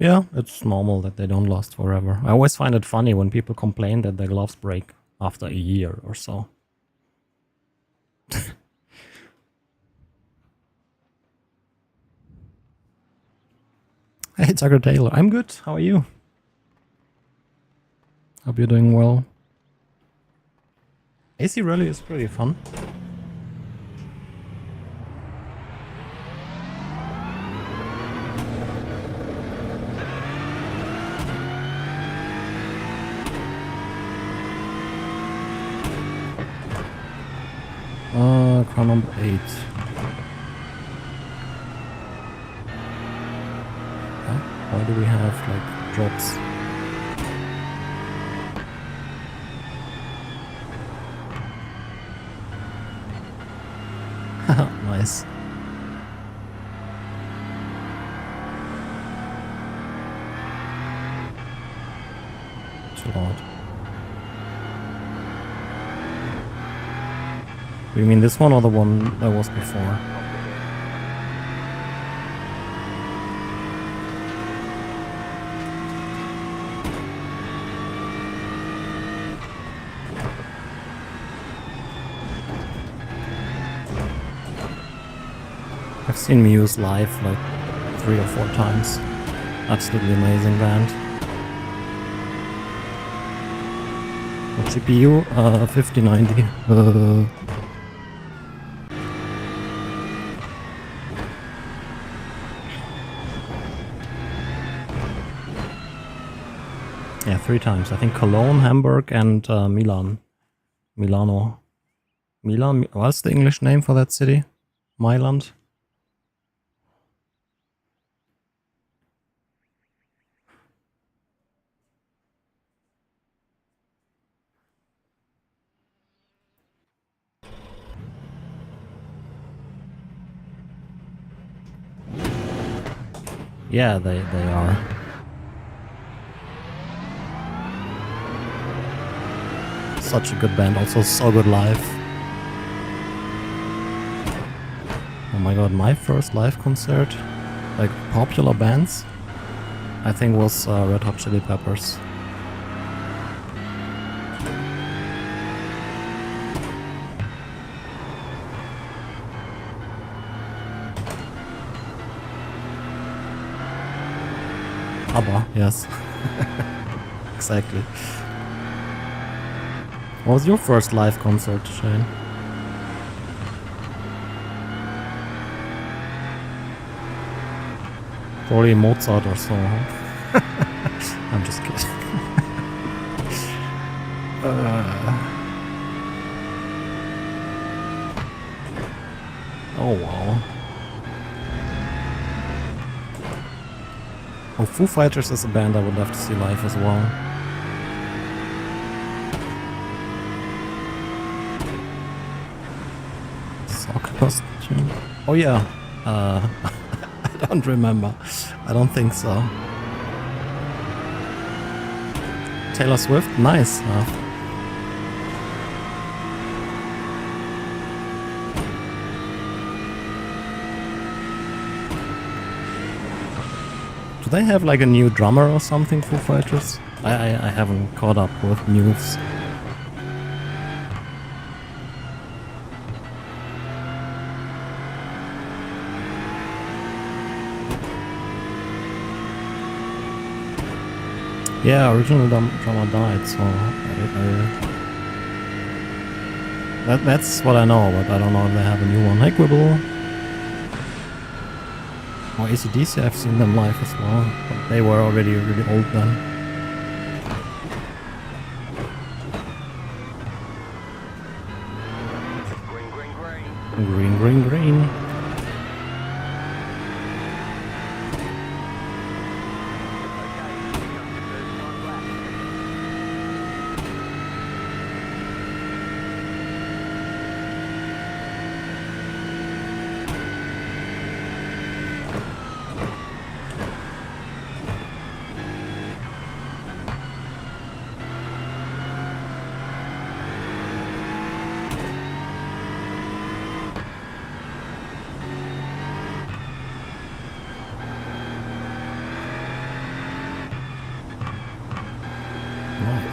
Yeah, it's normal that they don't last forever. I always find it funny when people complain that their gloves break after a year or so. Hey, Tucker Taylor. I'm good. How are you? Hope you're doing well. AC Rally is pretty fun. Car number 8. Huh? Why do we have like drops? Nice. Too loud. Do you mean this one or the one that was before? I've seen Muse live like 3 or 4 times. Absolutely amazing band. What CPU? 5090. Yeah, 3 times. I think Cologne, Hamburg, and Milan. Milano. Milan? What's the English name for that city? Mailand? Yeah, they are. Such a good band, also so good live. Oh my god, my first live concert, like popular bands, I think was Red Hot Chili Peppers. ABBA, yes. Exactly. What was your first live concert, Shane? Probably Mozart or so, huh? I'm just kidding. Oh wow. Oh, Foo Fighters is a band I would love to see live as well. Soccer costume? Oh yeah. I don't remember. I don't think so. Taylor Swift? Nice. Do they have like a new drummer or something, Foo Fighters? I haven't caught up with news. Yeah, original drummer died, so that's what I know, but I don't know if they have a new one. Hey, Quibble! Or AC/DC, I've seen them live as well, but they were already really old then. Green, green, green. Green, green, green.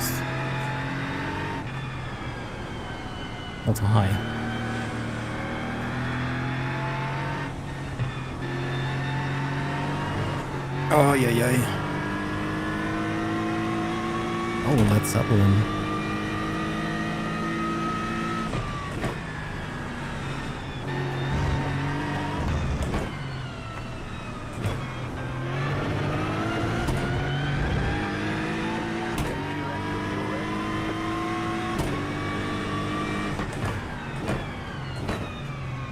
Jesus. Also high. Oh, yeah, yeah. Oh, Led Zeppelin.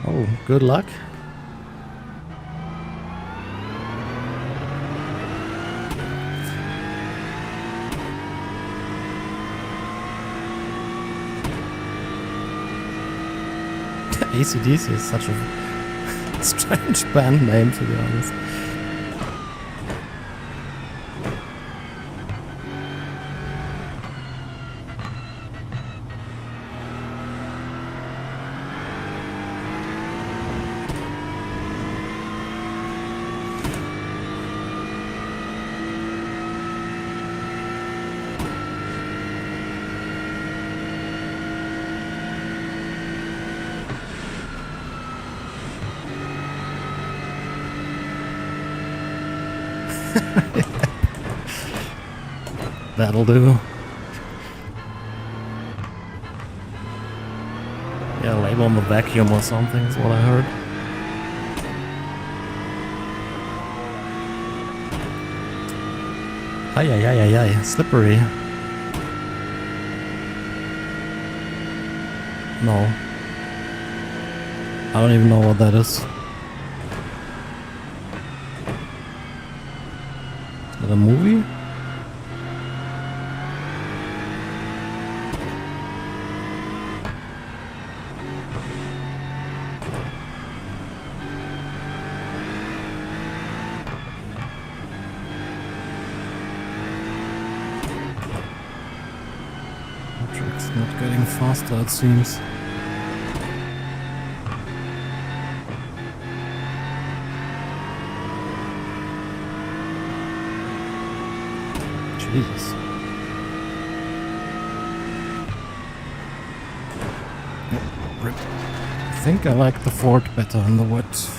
Oh, good luck. AC/DC is such a strange band name, to be honest. That'll do. Yeah, label on the vacuum or something is what I heard. Ay, ay, ay, ay, ay, slippery. No. I don't even know what that is. Is that a movie? It's not getting faster, it seems. Jesus. Oh, rip. I think I like the Ford better in the wet.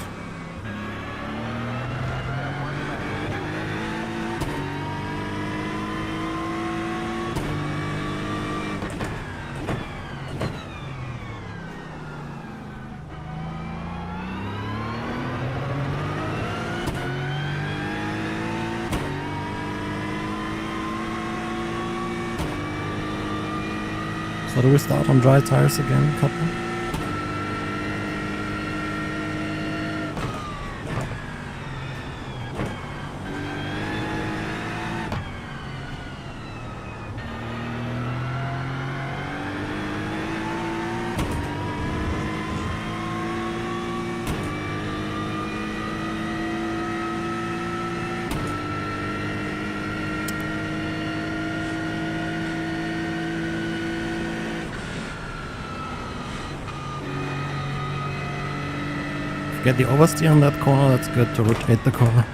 So do we start on dry tires again, couple? Get the oversteer on that corner, that's good to rotate the car.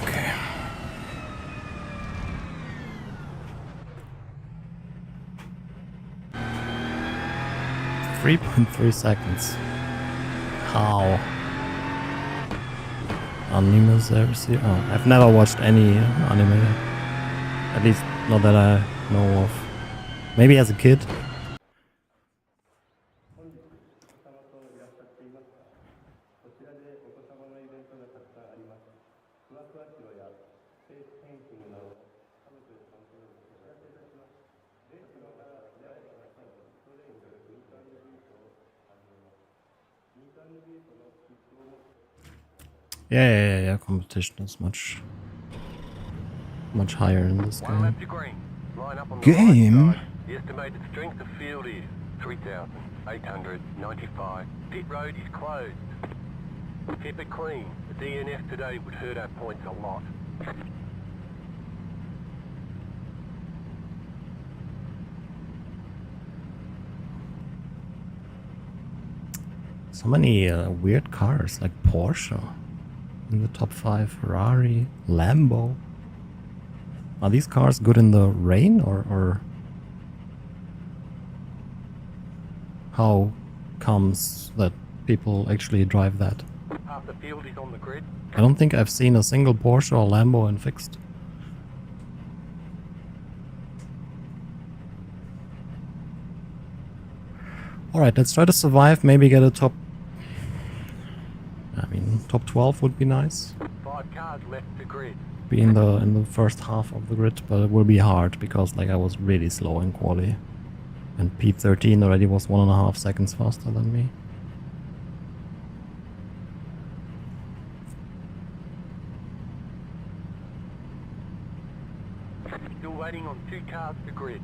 Okay. 3.3 seconds. How? Anime series? Oh, I've never watched any anime. At least not that I know of. Maybe as a kid. Yeah. Competition is much higher in this One game. lap to green. Line up on the Game? right side. The estimated strength of field is 3,895. Pit road is closed. Keep it clean. The DNF today would hurt our points a lot. So many weird cars, like Porsche in the top 5, Ferrari, Lambo. Are these cars good in the rain, or how comes that people actually drive that? Half the field is on the grid. I don't think I've seen a single Porsche or Lambo in fixed. Alright, let's try to survive, maybe get a top 12 would be nice. 5 cars left to grid. Be in the first half of the grid, but it will be hard because like I was really slow in quali. And P13 already was 1.5 seconds faster than me. Still waiting on 2 cars to grid.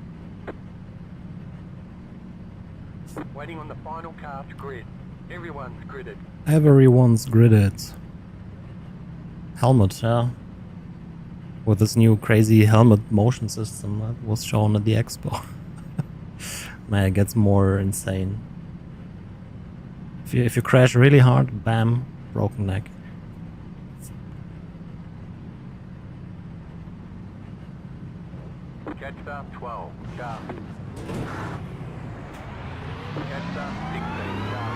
Waiting on the final car to grid. Everyone's gridded. Everyone's gridded. Helmet, yeah. With this new crazy helmet motion system that was shown at the expo. Man, it gets more insane. If you crash really hard, bam, broken neck. Catch start 12, sharp. Catch start 16, sharp.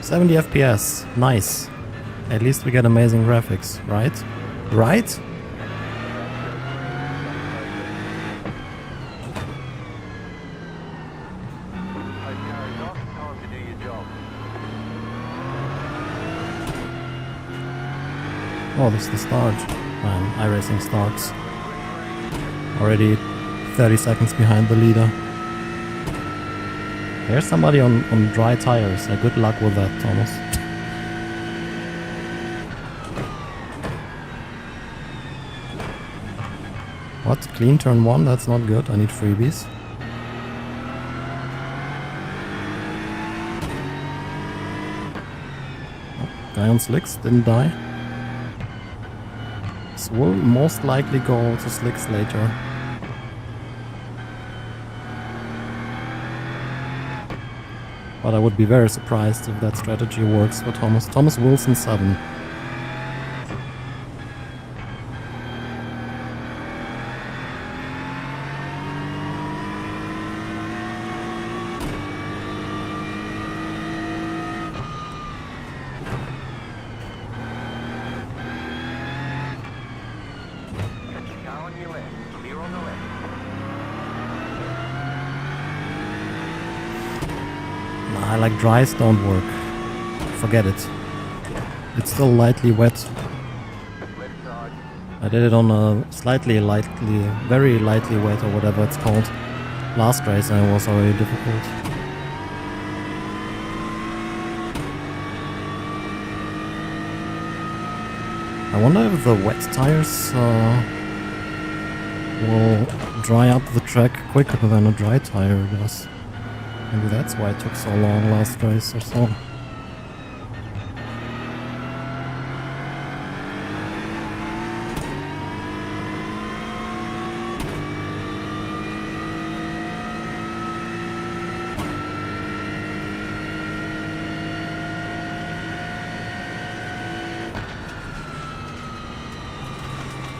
$70 FPS, nice. At least we get amazing graphics, right? Right? Okay, Doc, time to do your job. Oh, this is the start. iRacing starts. Already 30 seconds behind the leader. There's somebody on dry tires. Good luck with that, Thomas. What? Clean turn 1? That's not good. I need freebies. Oh, guy on slicks didn't die. This will most likely go to slicks later. But I would be very surprised if that strategy works for Thomas. Thomas Wilson 7. Car on your left, clear on the left. Nah, like dries don't work. Forget it. It's still lightly wet. Left side. I did it on a very lightly wet or whatever it's called. Last race and it was already difficult. I wonder if the wet tires will dry up the track quicker than a dry tire does. Maybe that's why it took so long last race or so.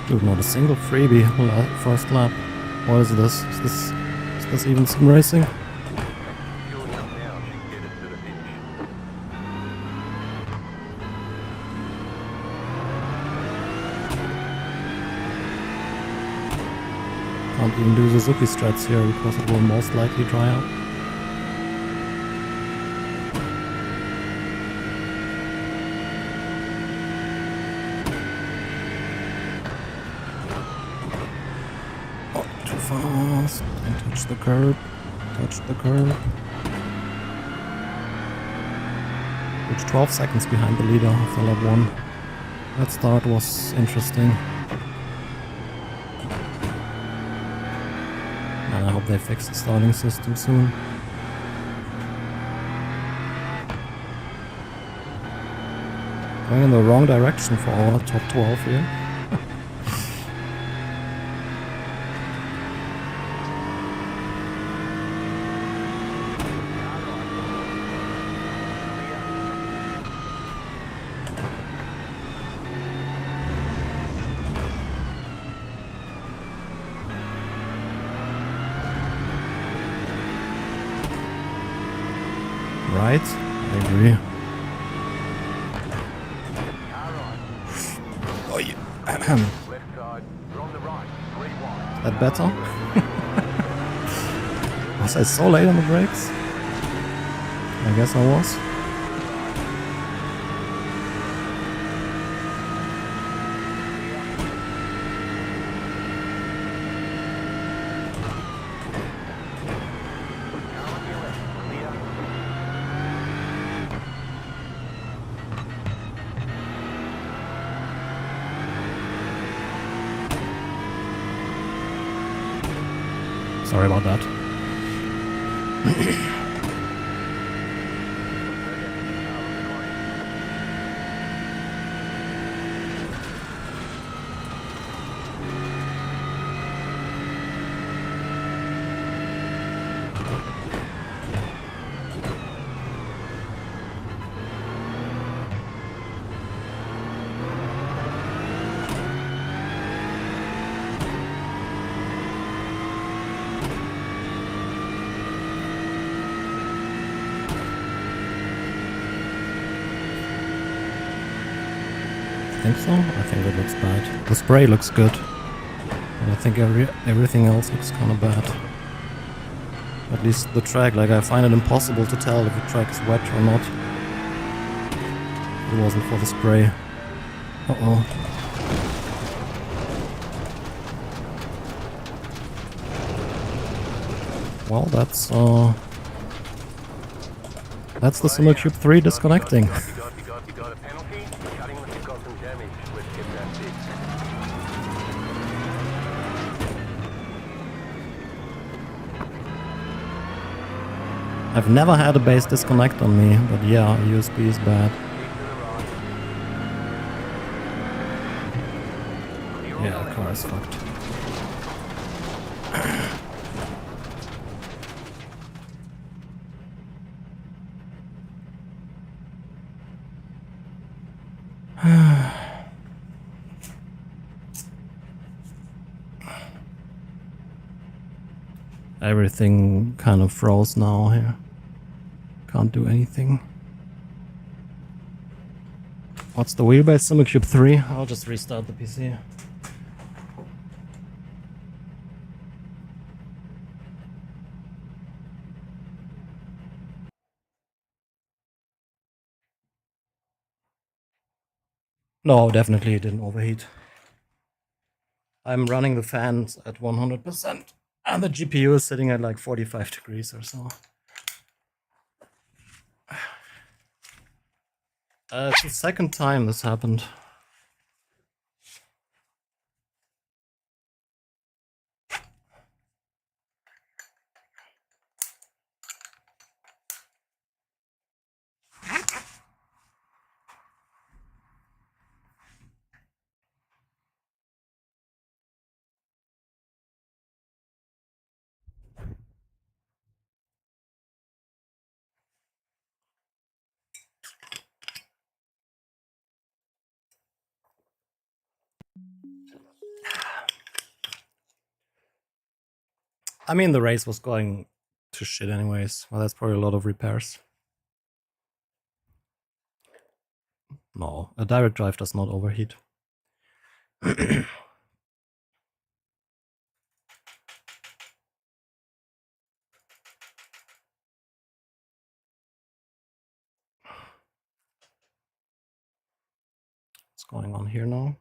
Dude, not a single freebie first lap. What is this? Is this even sim racing? Fueling up now should get us to the finish. Can't even do Suzuki strats here because it will most likely dry up. Oh, too fast. Don't touch the curb. Touch the curb. Which 12 seconds behind the leader of lap 1. That start was interesting. And I hope they fix the starting system soon. Going in the wrong direction for our top 12 here. Right? I agree. Oh, yeah. Left side, you're on the right, 3 wide. That better? Was I so late on the brakes? I guess I was. Sorry about that. Think so? I think it looks bad. The spray looks good. But I think everything else looks kind of bad. At least the track, like I find it impossible to tell if the track is wet or not. It wasn't for the spray. Uh-oh. Well, that's the Simucube 3 disconnecting. You got a penalty. Cutting must have got some damage. Let's get that fixed. I've never had a base disconnect on me, but yeah, USB is bad. Yeah, the car is fucked. Everything kind of froze now here. Can't do anything. What's the wheelbase? Simucube 3? I'll just restart the PC. No, definitely it didn't overheat. I'm running the fans at 100% and the GPU is sitting at like 45 degrees or so. It's the second time this happened. I mean, the race was going to shit anyways. Well, that's probably a lot of repairs. No, a direct drive does not overheat. What's going on here now?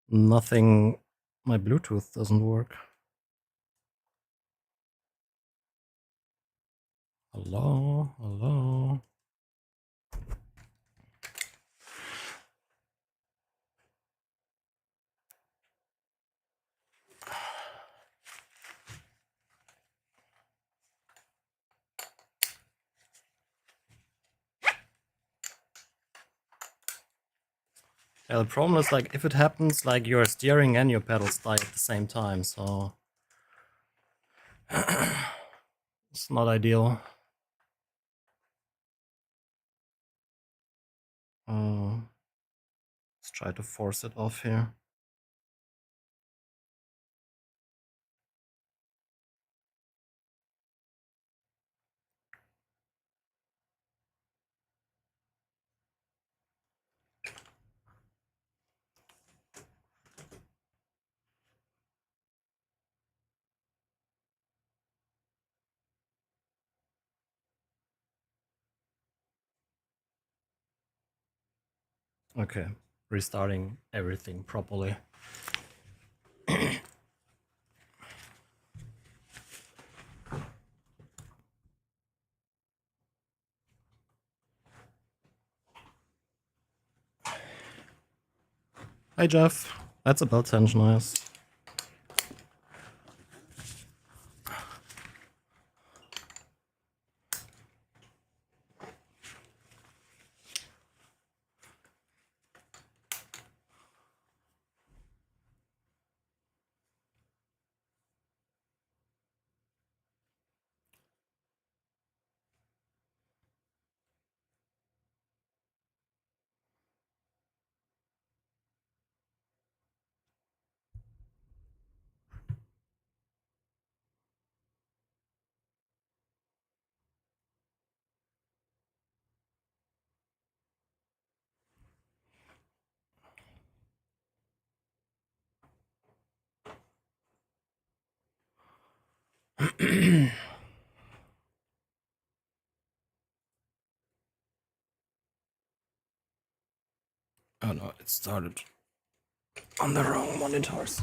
Nothing. My Bluetooth doesn't work. Hello, hello. Yeah, the problem is like if it happens, like your steering and your pedals die at the same time, so it's not ideal. Let's try to force it off here. Okay, restarting everything properly. Hey Jeff, that's a belt tension, nice. Oh no, it started on the wrong monitors.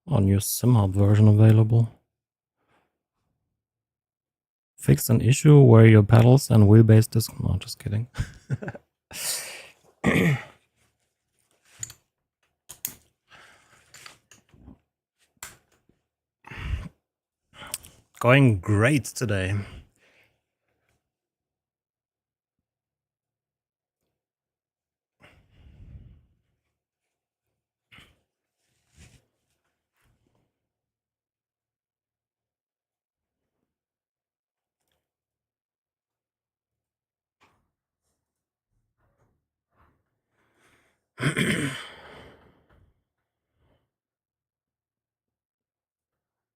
On your SimHub version available. Fixed an issue where your pedals and wheelbase disc. No, just kidding. Going great today.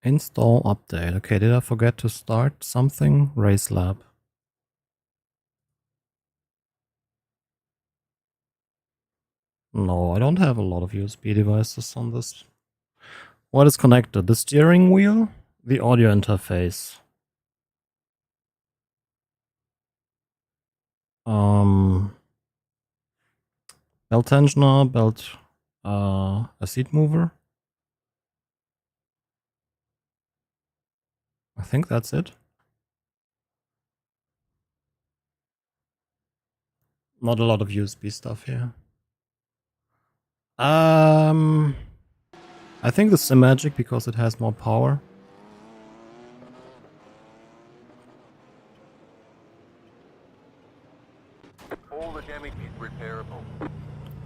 Install update. Okay, did I forget to start something? Race lab. No, I don't have a lot of USB devices on this. What is connected? The steering wheel, the audio interface. Belt tensioner, belt, a seat mover. I think that's it. Not a lot of USB stuff here. I think the Simucube because it has more power. All the damage is repairable.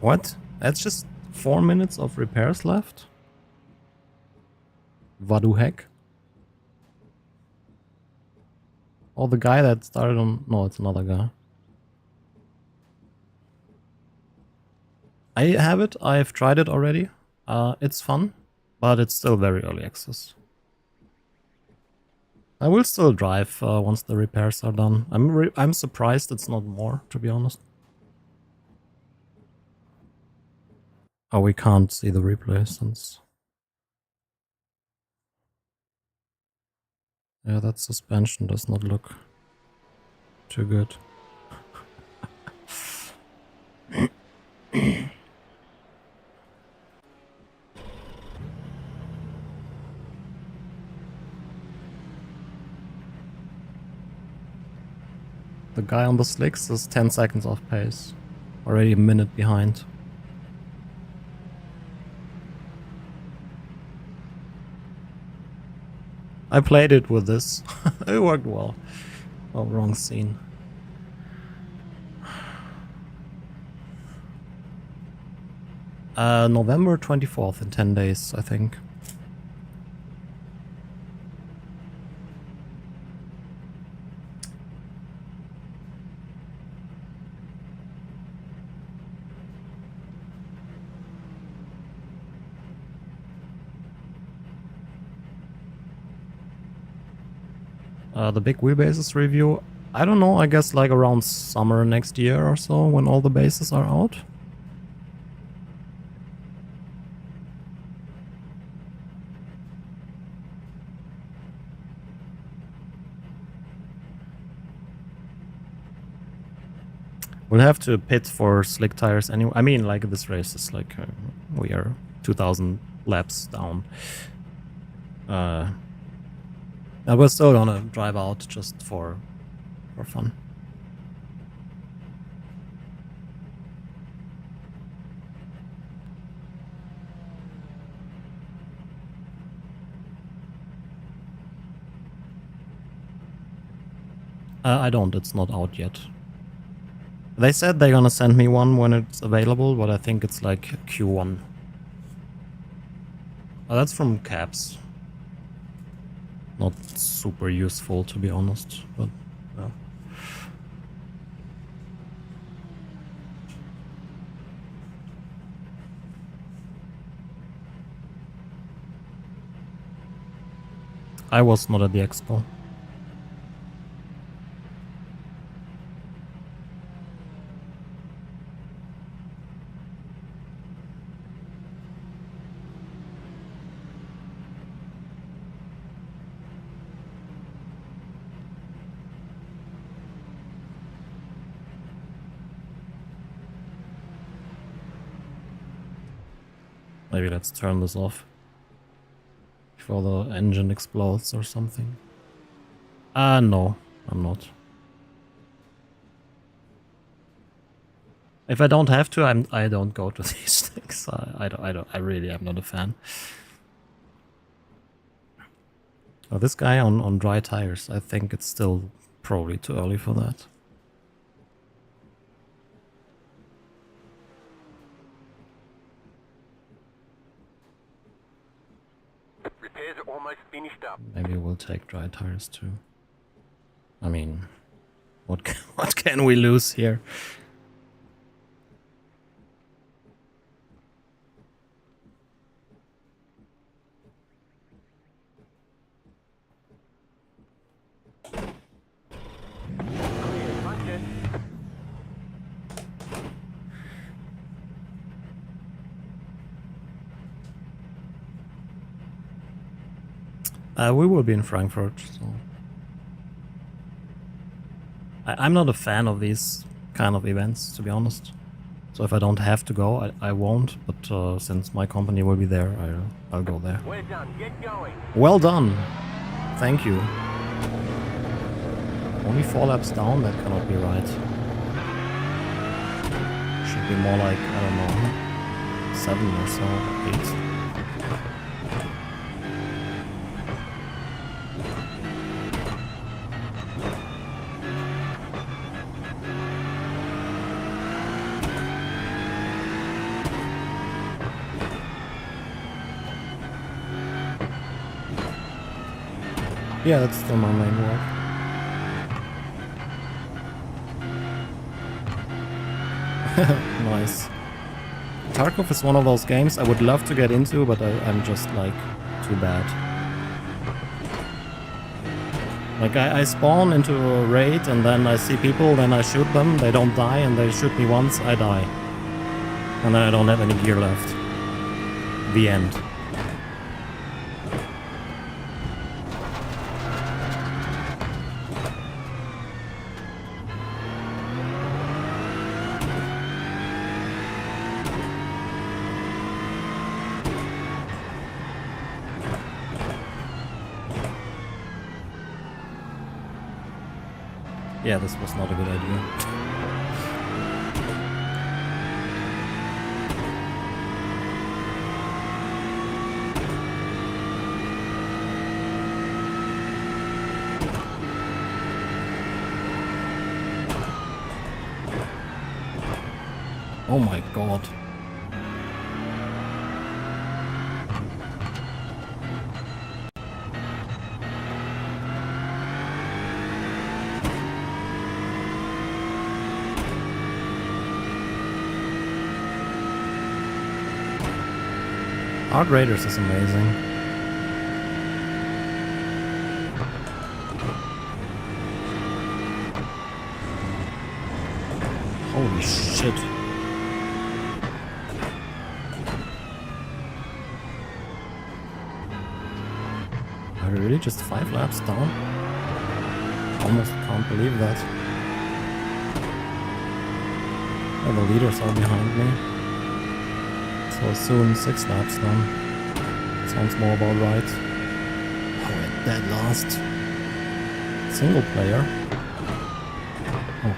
What? That's just 4 minutes of repairs left? Vadu heck? Oh, the guy that started on... No, it's another guy. I have it. I've tried it already. It's fun, but it's still very early access. I will still drive once the repairs are done. I'm surprised it's not more, to be honest. Oh, we can't see the replay since... Yeah, that suspension does not look too good. The guy on the slicks is 10 seconds off pace. Already a minute behind. I played it with this. It worked well. Oh, wrong scene. November 24th in 10 days, I think. The big wheelbases review, I don't know, I guess like around summer next year or so when all the bases are out. We'll have to pit for slick tires anyway. I mean, like this race is like we are 2,000 laps down. We're still gonna drive out just for fun. I don't, it's not out yet. They said they're gonna send me one when it's available, but I think it's like Q1. Oh, that's from Caps. Not super useful, to be honest, but yeah. I was not at the expo. Maybe let's turn this off before the engine explodes or something. No, I'm not. If I don't have to, I don't go to these things. I really am not a fan. Oh, this guy on dry tires, I think it's still probably too early for that. Repairs are almost finished up. Maybe we'll take dry tires too. I mean, what can we lose here? We will be in Frankfurt, so... I'm not a fan of these kind of events, to be honest. So if I don't have to go, I won't, but since my company will be there, I'll go there. We're done. Get going. Well done! Thank you. Only 4 laps down? That cannot be right. Should be more like, I don't know, 7 or so, 8. Yeah, that's still my main work. Nice. Tarkov is one of those games I would love to get into, but I'm just like too bad. Like I spawn into a raid and then I see people, then I shoot them, they don't die, and they shoot me once, I die. And then I don't have any gear left. The end. Yeah, this was not a good idea. Oh my god. Art Raiders is amazing. Holy shit. Are we really just 5 laps down? Almost can't believe that. Oh, the leaders are behind me. So soon 6 laps done. Sounds more about right. Oh, we're dead last. Single player.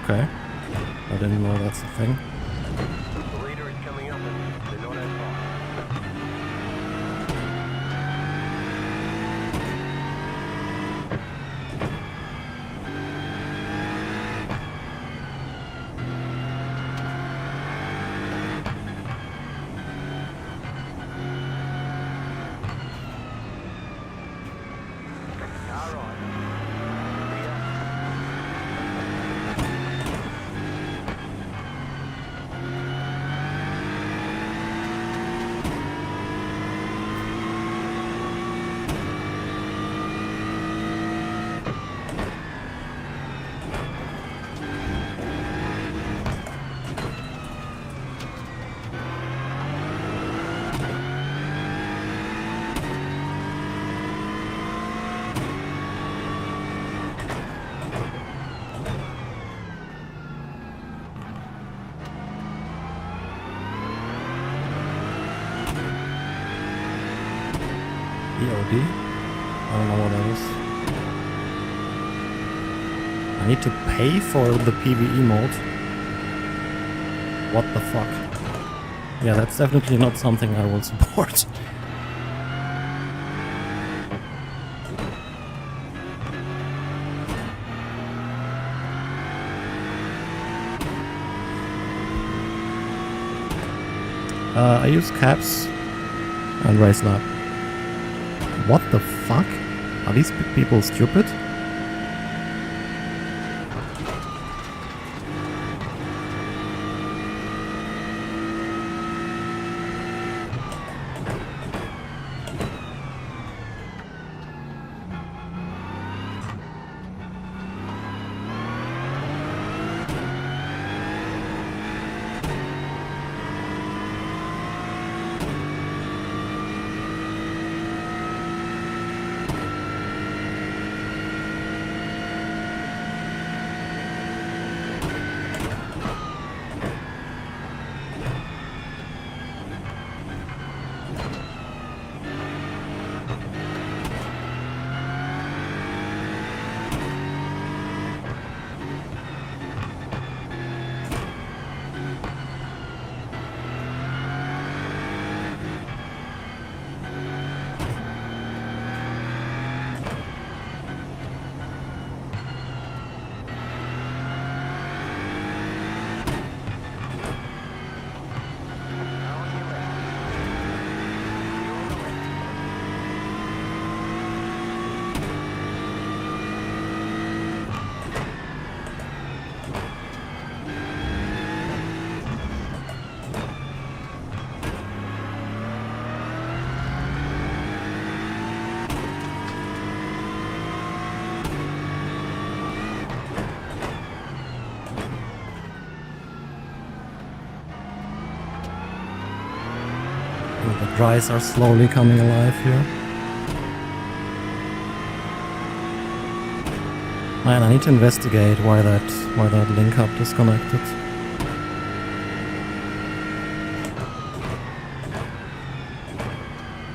Okay. I didn't know that's a thing. The leader is coming up and they're not as far. EOD? I don't know what that is. I need to pay for the PvE mode. What the fuck? Yeah, that's definitely not something I will support. I use caps and race lab. What the fuck? Are these people stupid? The dries are slowly coming alive here. Man, I need to investigate why that link hub disconnected.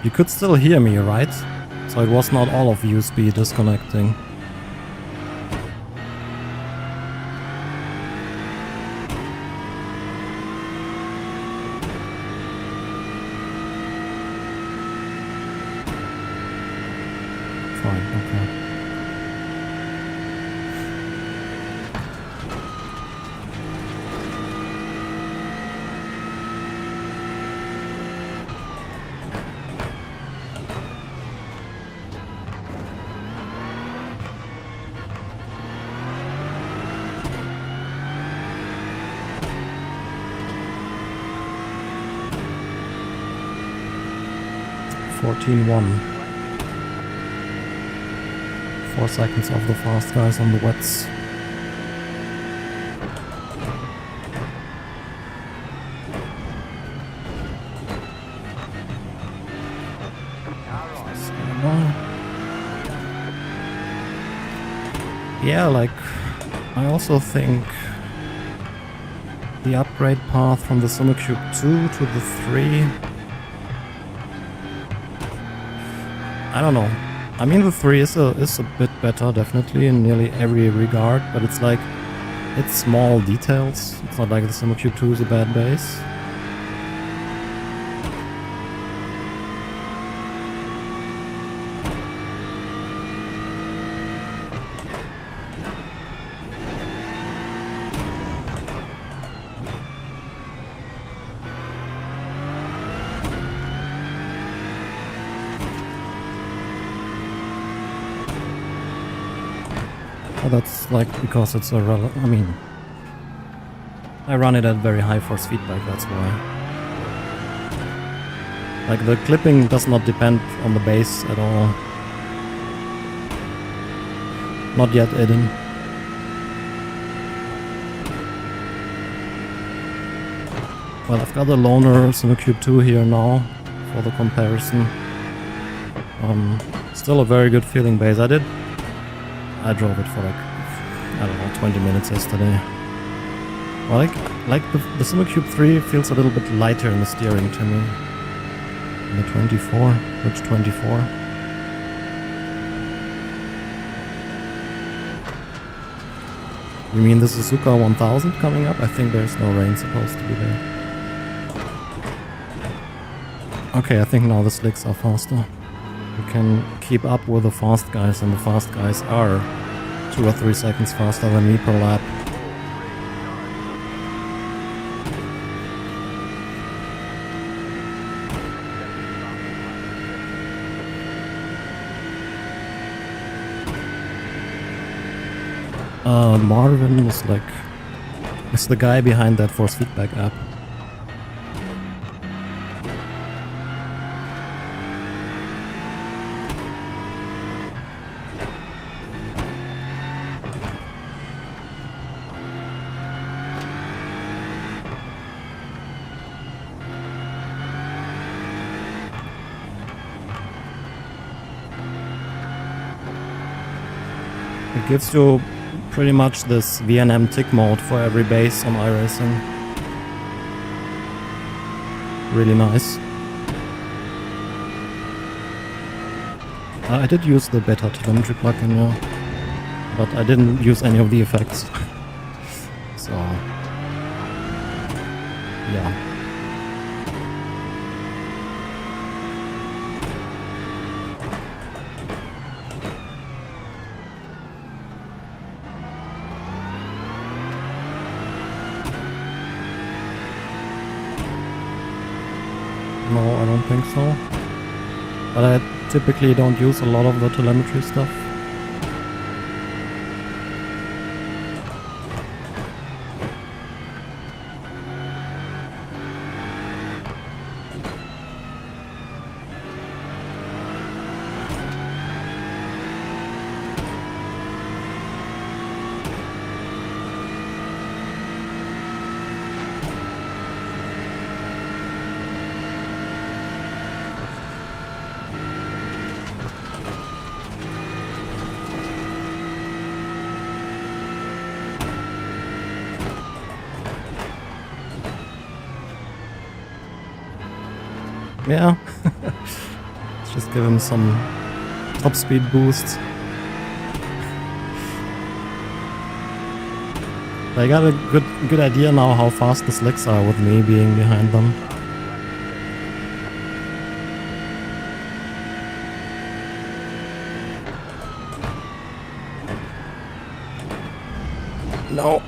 You could still hear me, right? So it was not all of USB disconnecting. Fine, okay. (14.1). 4 seconds off the fast guys on the wets. Yeah, like, I also think the upgrade path from the Simucube 2 to the 3, I don't know. I mean, the 3 is a bit better, definitely, in nearly every regard, but it's like, it's small details. It's not like the Simucube 2 is a bad base. That's like because it's a I mean, I run it at very high force feedback, that's why. Like, the clipping does not depend on the base at all. Not yet, Eden. Well, I've got a loaner Simucube 2 here now for the comparison. Still a very good feeling base. I drove it for like, I don't know, 20 minutes yesterday. Well, like the Simucube 3 feels a little bit lighter in the steering to me. In the 24, which 24? You mean the Suzuka 1000 coming up? I think there's no rain supposed to be there. Okay, I think now the slicks are faster. We can keep up with the fast guys, and the fast guys are 2 or 3 seconds faster than me per lap. Marvin is the guy behind that force feedback app. It gives you pretty much this VNM tick mode for every base on iRacing. Really nice. I did use the beta telemetry plugin, yeah, but I didn't use any of the effects. So, yeah. No, I don't think so. But I typically don't use a lot of the telemetry stuff. Yeah. Let's just give him some top speed boosts. I got a good idea now how fast the slicks are with me being behind them. No.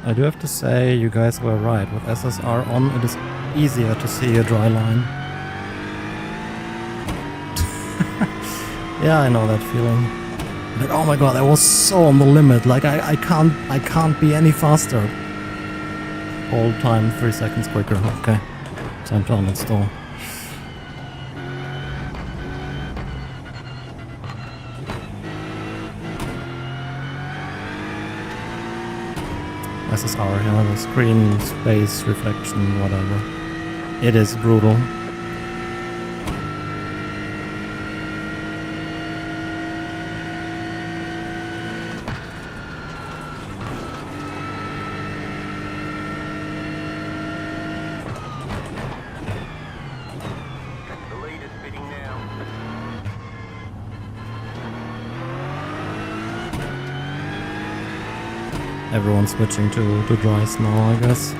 I do have to say, you guys were right. With SSR on, it is easier to see a dry line. Yeah, I know that feeling. Like, oh my god, I was so on the limit. Like, I can't be any faster. Hold time 3 seconds quicker. Okay, time to uninstall. SSR, you know, the screen space reflection, whatever. It is brutal. The lead is spitting now. Everyone's switching to dries now, I guess.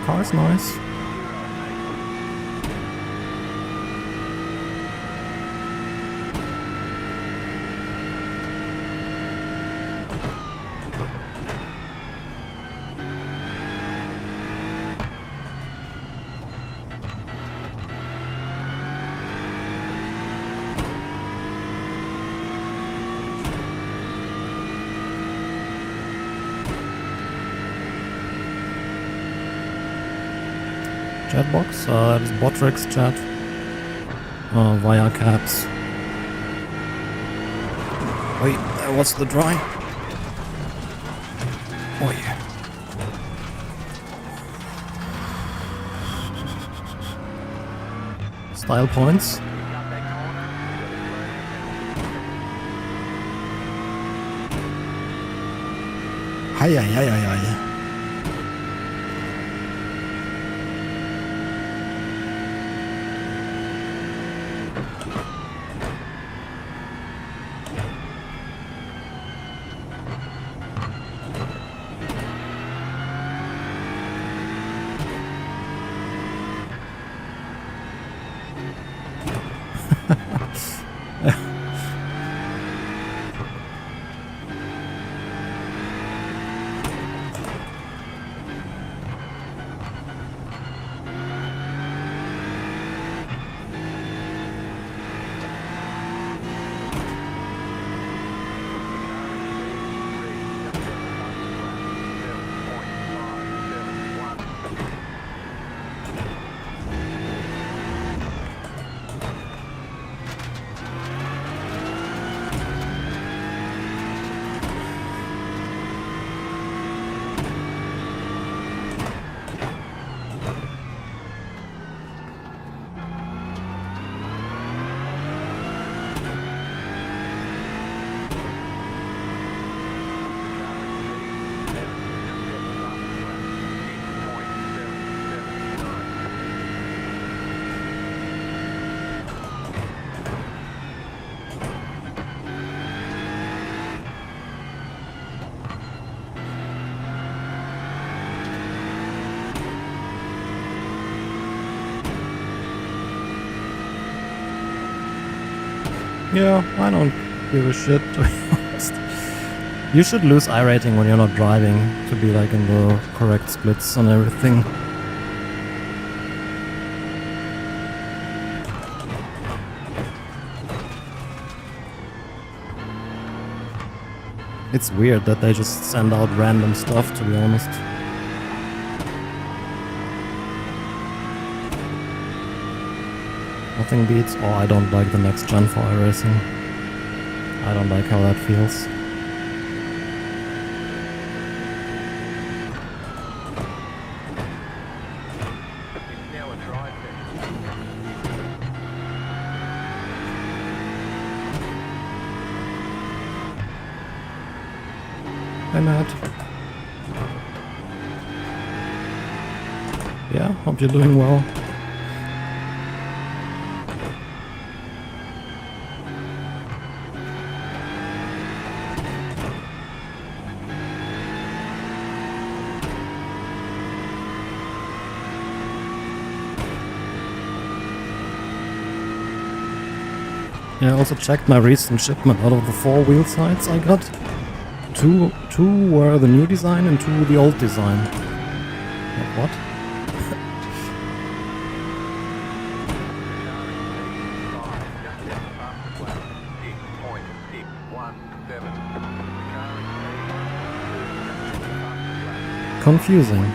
Car's nice. Chatbox, it is Botrix chat via caps. Wait, what's the dry? Oh yeah. Style points. Hi, hi, hi, hi, hi. Yeah, I don't give a shit, to be honest. You should lose iRating when you're not driving to be like in the correct splits and everything. It's weird that they just send out random stuff, to be honest. Nothing beats... Oh, I don't like the next gen for iRacing. I don't like how that feels. It's now a try session. Hey, Matt. Yeah, hope you're doing well. Yeah, I also checked my recent shipment. Out of the 4 wheel sides I got, two were the new design and 2 the old design. What? Confusing.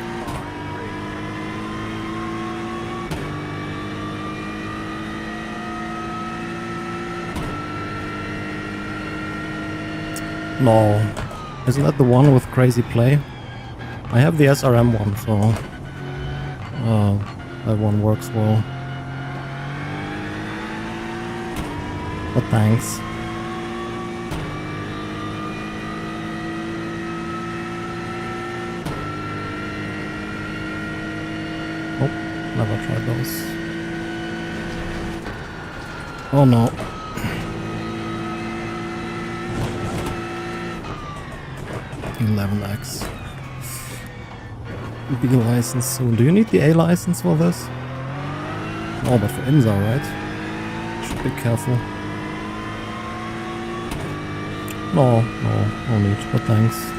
No. Isn't that the one with crazy play? I have the SRM one, so that one works well. But thanks. Oh, never tried those. Oh no. $11X. B license soon. Do you need the A license for this? Oh, but for IMSA, right? Should be careful. No need, but thanks.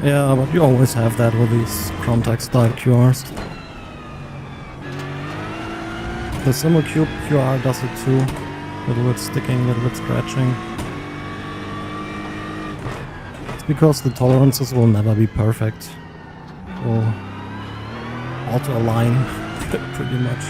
Yeah, but you always have that with these contact style QRs. The Simucube QR does it too. A little bit sticking, a little bit scratching. It's because the tolerances will never be perfect. Will auto-align pretty much.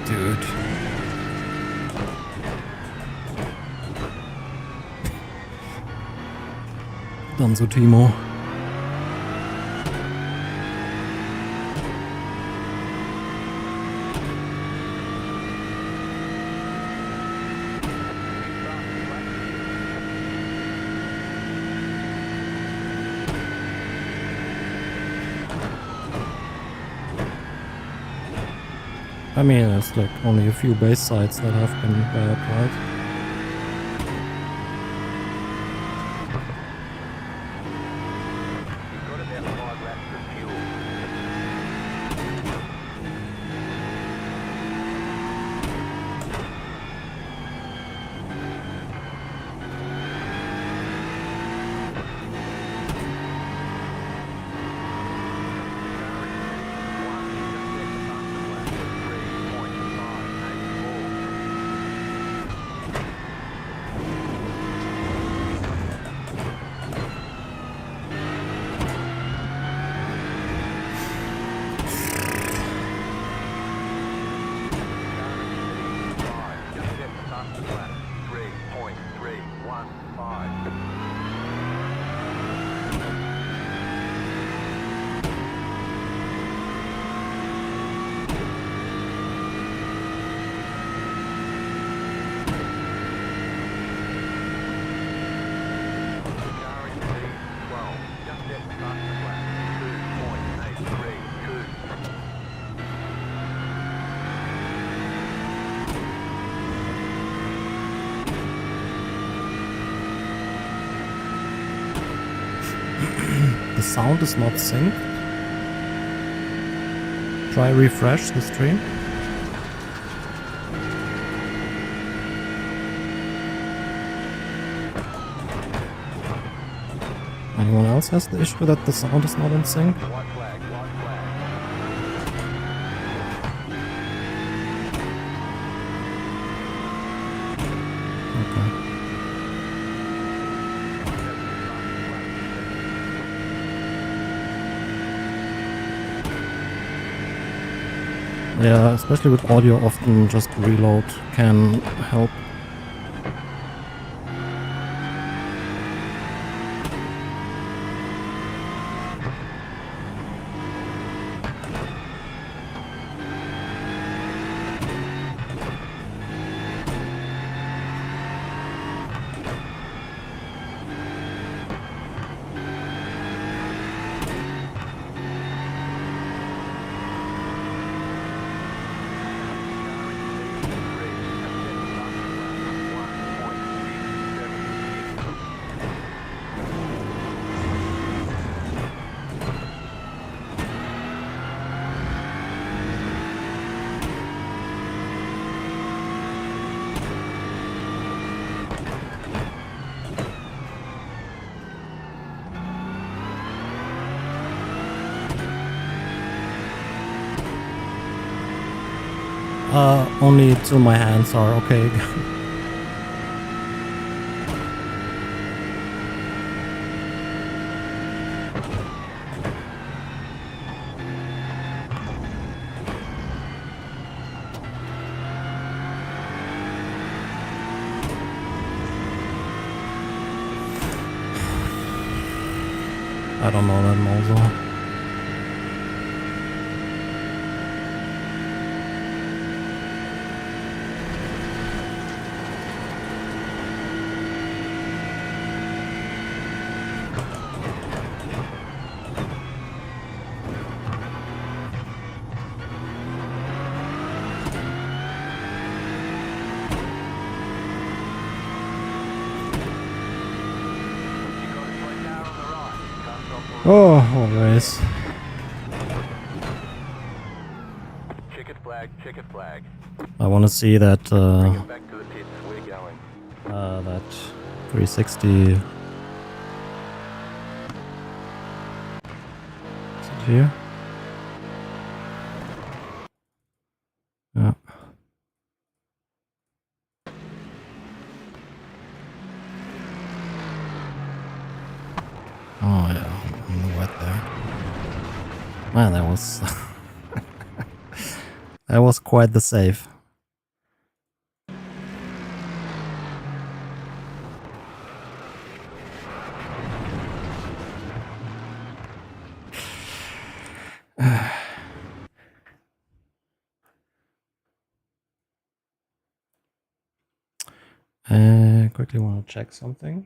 Dude. Dann so Timo. I mean, there's like only a few base sites that have been bad, right? The sound is not synced. Try refresh the stream. Anyone else has the issue that the sound is not in sync? White flag, white flag. Okay. Yeah, especially with audio, often just reload can help. Only till my hands are okay. I don't know that also. Oh, always. Checkered flag. I want to see that Back to the pits, we're going. that 360. Is it here? Yeah. Oh yeah, I'm the wet there. Man, that was that was quite the save. Quickly want to check something.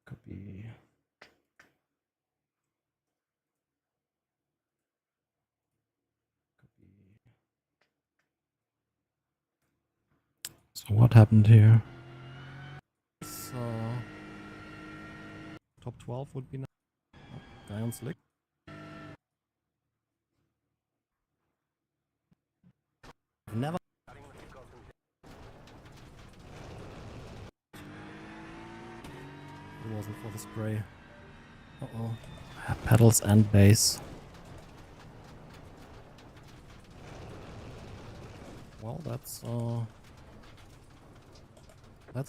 Copy. So what happened here? So top 12 would be nice. Oh, guy on slick. Never. It wasn't for the spray. Uh-oh. Pedals and bass. Well, that's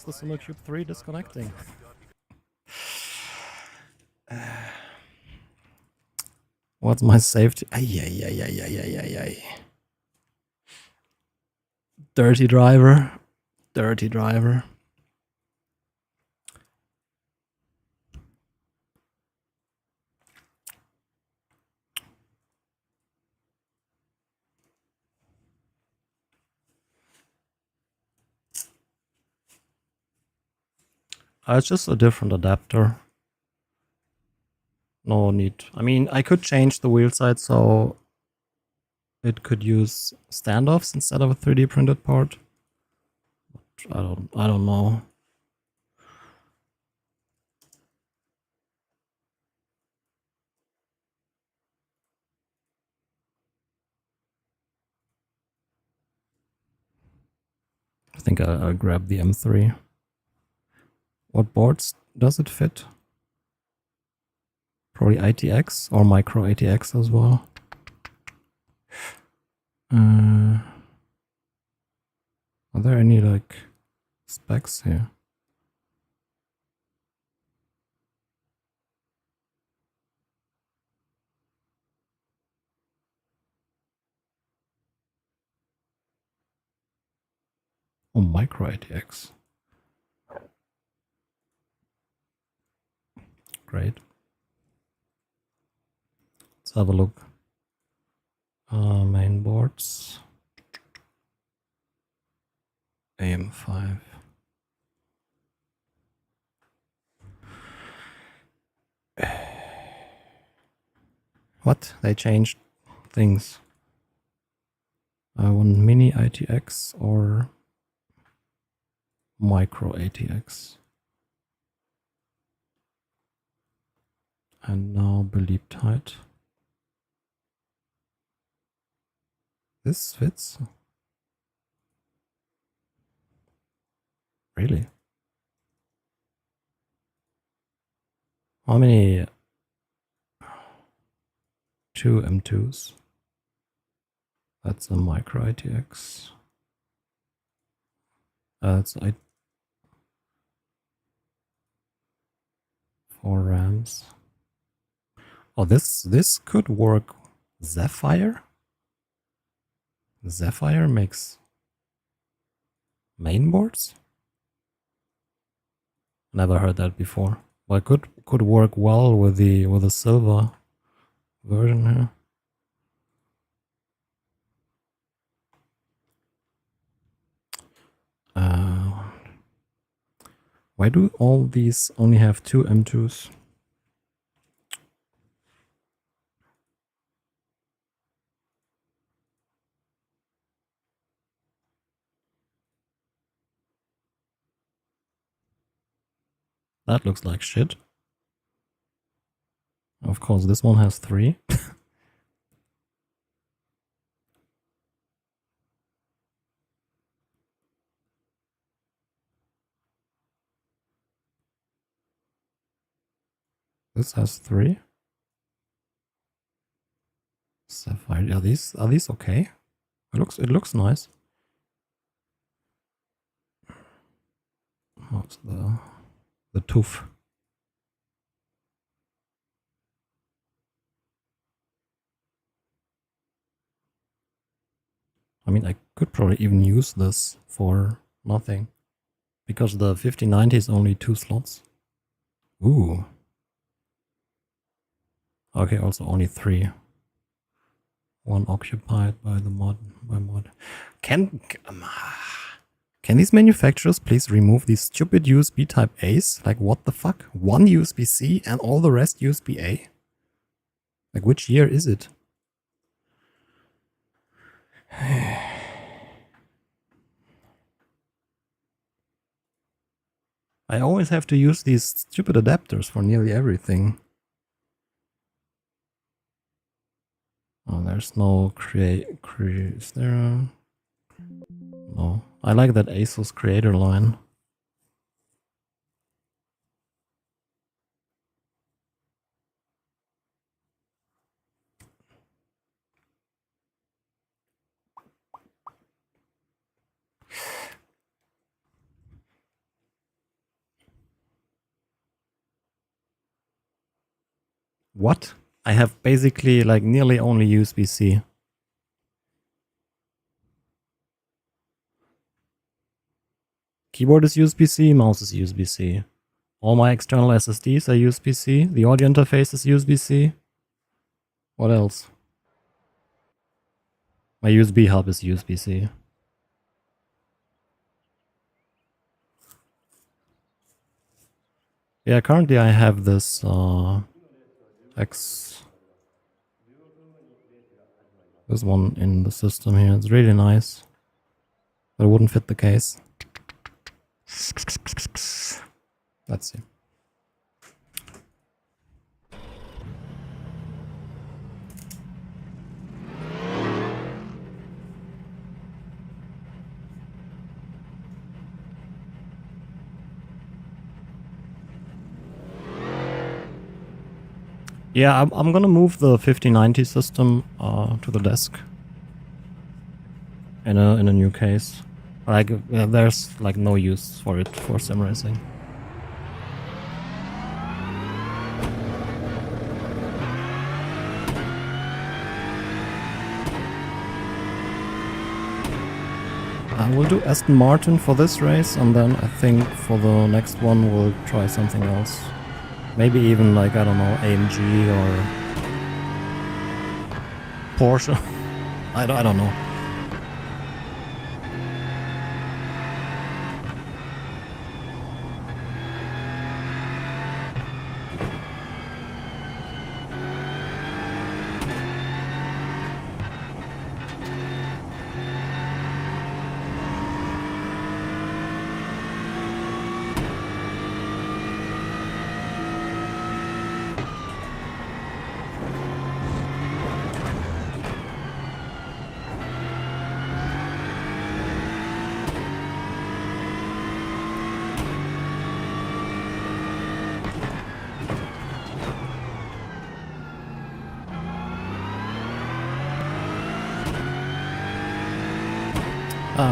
the Simucube 3 disconnecting. What's my safety? Ay. Dirty driver. Dirty driver. It's just a different adapter. No need. I mean, I could change the wheel side so it could use standoffs instead of a 3D printed part. I don't know. I think I'll grab the M3. What boards does it fit? Probably ITX or micro ATX as well. Are there any like specs here? Oh, micro ATX. Great. Let's have a look. Main boards. AM5. What? They changed things. I want mini ITX or micro ATX. And now Beliebtheit. This fits? Really? How many? 2 M2s. That's a micro ITX. That's 4 RAMs. Oh, this could work. Zephyr? Zephyr makes mainboards? Never heard that before. Well, could work well with the silver version here. Why do all these only have 2 M2s? That looks like shit. Of course, this one has 3. This has 3. Sapphire. Are these okay? It looks nice. What's the tooth? I mean, I could probably even use this for nothing, because the 5090 is only 2 slots. Ooh. Okay, also only 3. 1 occupied by the mod. Can these manufacturers please remove these stupid USB type A's? Like, what the fuck? 1 USB-C and all the rest USB-A? Like, which year is it? I always have to use these stupid adapters for nearly everything. Oh, there's no is there a... No. I like that ASUS creator line. What? I have basically like nearly only USB-C. Keyboard is USB-C, mouse is USB-C. All my external SSDs are USB-C. The audio interface is USB-C. What else? My USB hub is USB-C. Yeah, currently I have this this one in the system here. It's really nice, but it wouldn't fit the case. Let's see. Yeah, I'm gonna move the 5090 system to the desk in a new case. Like, there's like no use for it for sim racing. We'll do Aston Martin for this race, and then I think for the next one we'll try something else. Maybe even like, I don't know, AMG or Porsche. I don't know.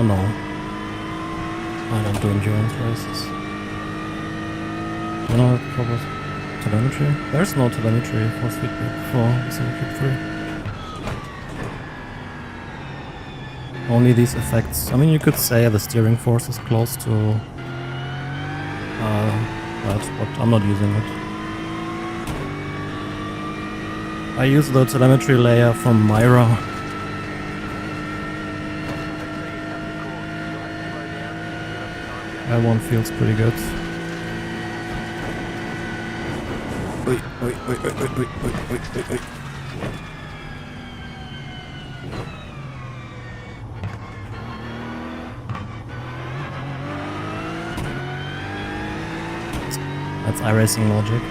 No. I don't do endurance races. You know, proper telemetry? There's no telemetry force feedback for Simucube 3. Only these effects. I mean, you could say the steering force is close to that, but I'm not using it. I use the telemetry layer from Myra. That one feels pretty good. Wait. That's iRacing logic.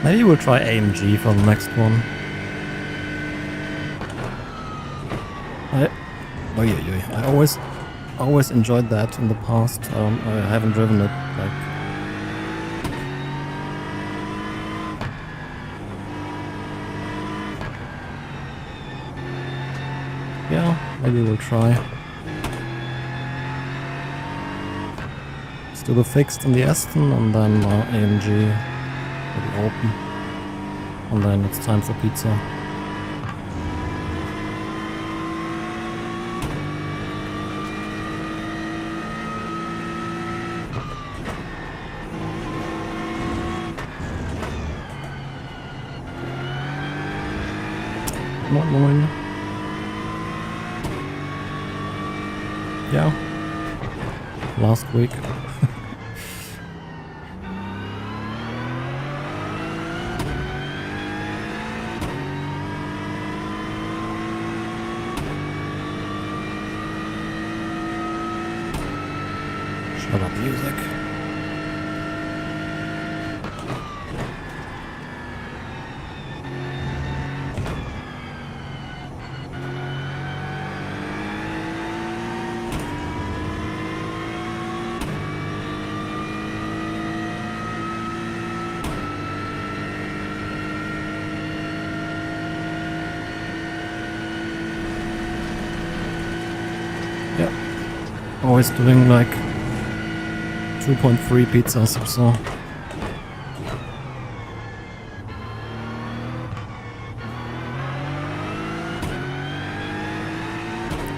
Maybe we'll try AMG for the next one. I always enjoyed that in the past. I haven't driven it like. Yeah, maybe we'll try. Let's do the fixed in the Aston, and then AMG will be open, and then it's time for pizza. Not mine. Yeah. Last week. Shut up, music. Always doing like 2.3 pizzas or so.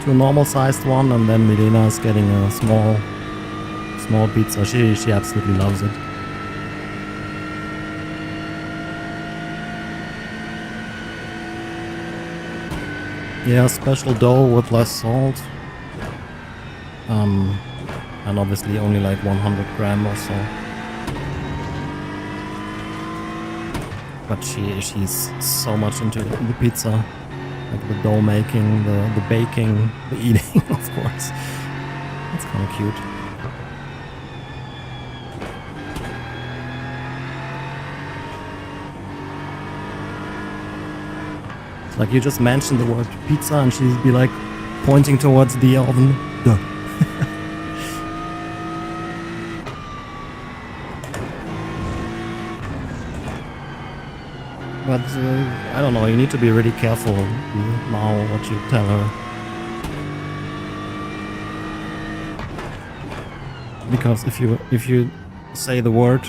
To a normal sized one, and then Milena is getting a small pizza. She absolutely loves it. Yeah, special dough with less salt. And obviously only like 100 gram or so. But she's so much into the pizza. Like the dough making, the baking, the eating, of course. That's kind of cute. It's like you just mention the word pizza and she'd be like pointing towards the oven. Duh. But I don't know, you need to be really careful now what you tell her. Because if you say the word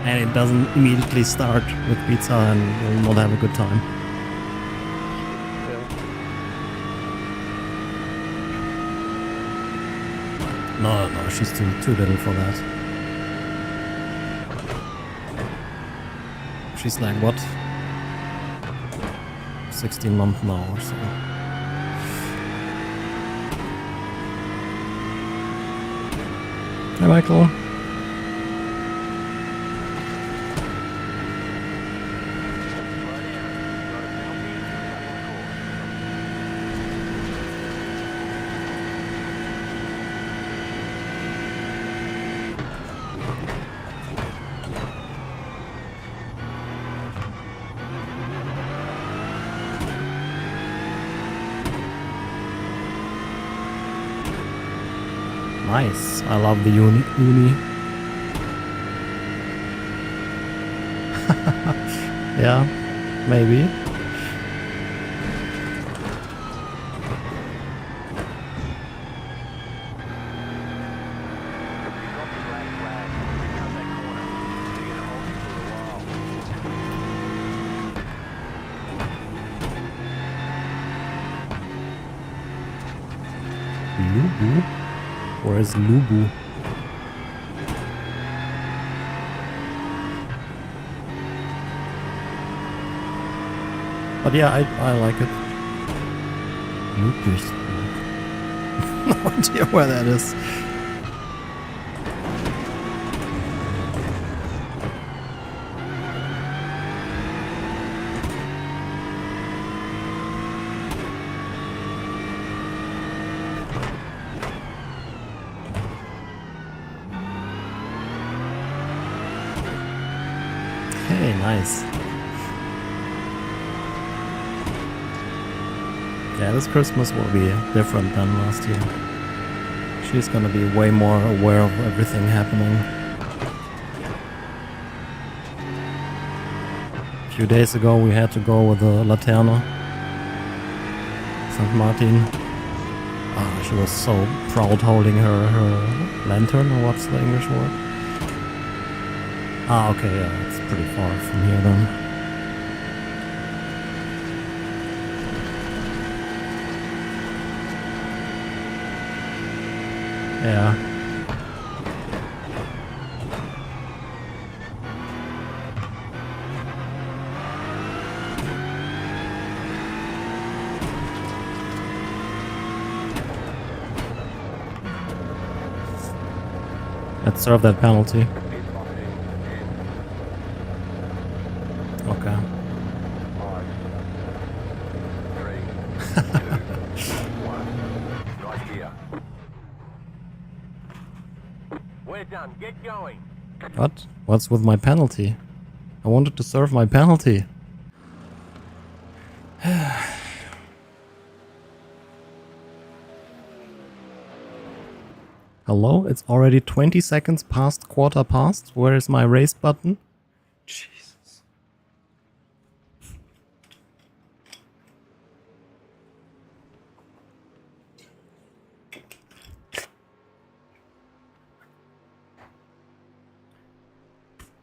and it doesn't immediately start with pizza, and you'll not have a good time. No, she's too little for that. She's like, what? 16 months now or so. Hi, Michael. Nice. I love the uni. Yeah, maybe. Lubu? Where's Lubu? But yeah, I like it. Ludwigsburg. No idea where that is. Hey, nice. Yeah, this Christmas will be different than last year. She's gonna be way more aware of everything happening. A few days ago we had to go with the Laterna. St. Martin. She was so proud holding her lantern, or what's the English word? Okay, yeah, it's pretty far from here then. Yeah. Let's serve that penalty. Okay. 5, 3, 2, 1. Right here. We're done. Get going. What? What's with my penalty? I wanted to serve my penalty. Hello? It's already 20 seconds past quarter past. Where is my race button? Jesus.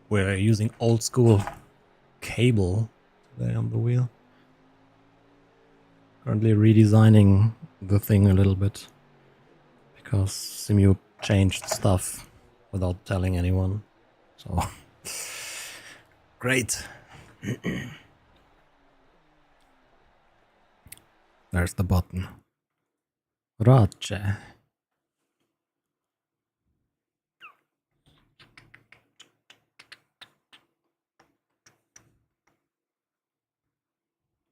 We're using old school cable today on the wheel. Currently redesigning the thing a little bit. Because Simucube changed stuff without telling anyone. So, great. There's the button. Rache.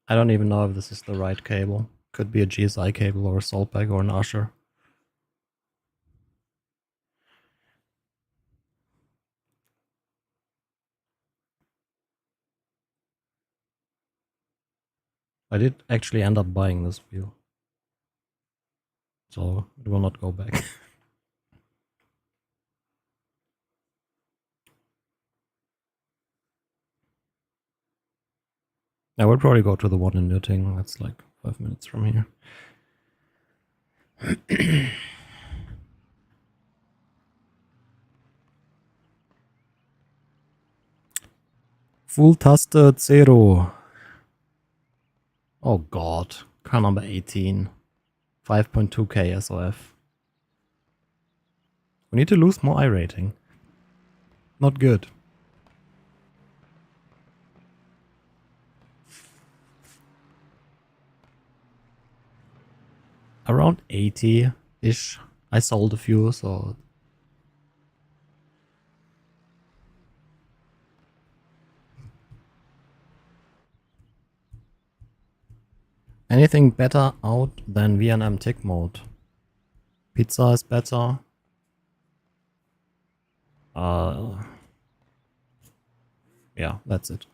I don't even know if this is the right cable. Could be a GSI cable or a saltback or an usher. I did actually end up buying this wheel, so it will not go back. I will probably go to the one in Nürting. That's like 5 minutes from here. Full Taste Zero. Oh god. Car number 18. 5.2k SOF. We need to lose more iRating. Not good. Around 80-ish. I sold a few, so... Anything better out than VNM tick mode? Pizza is better. Yeah, that's it.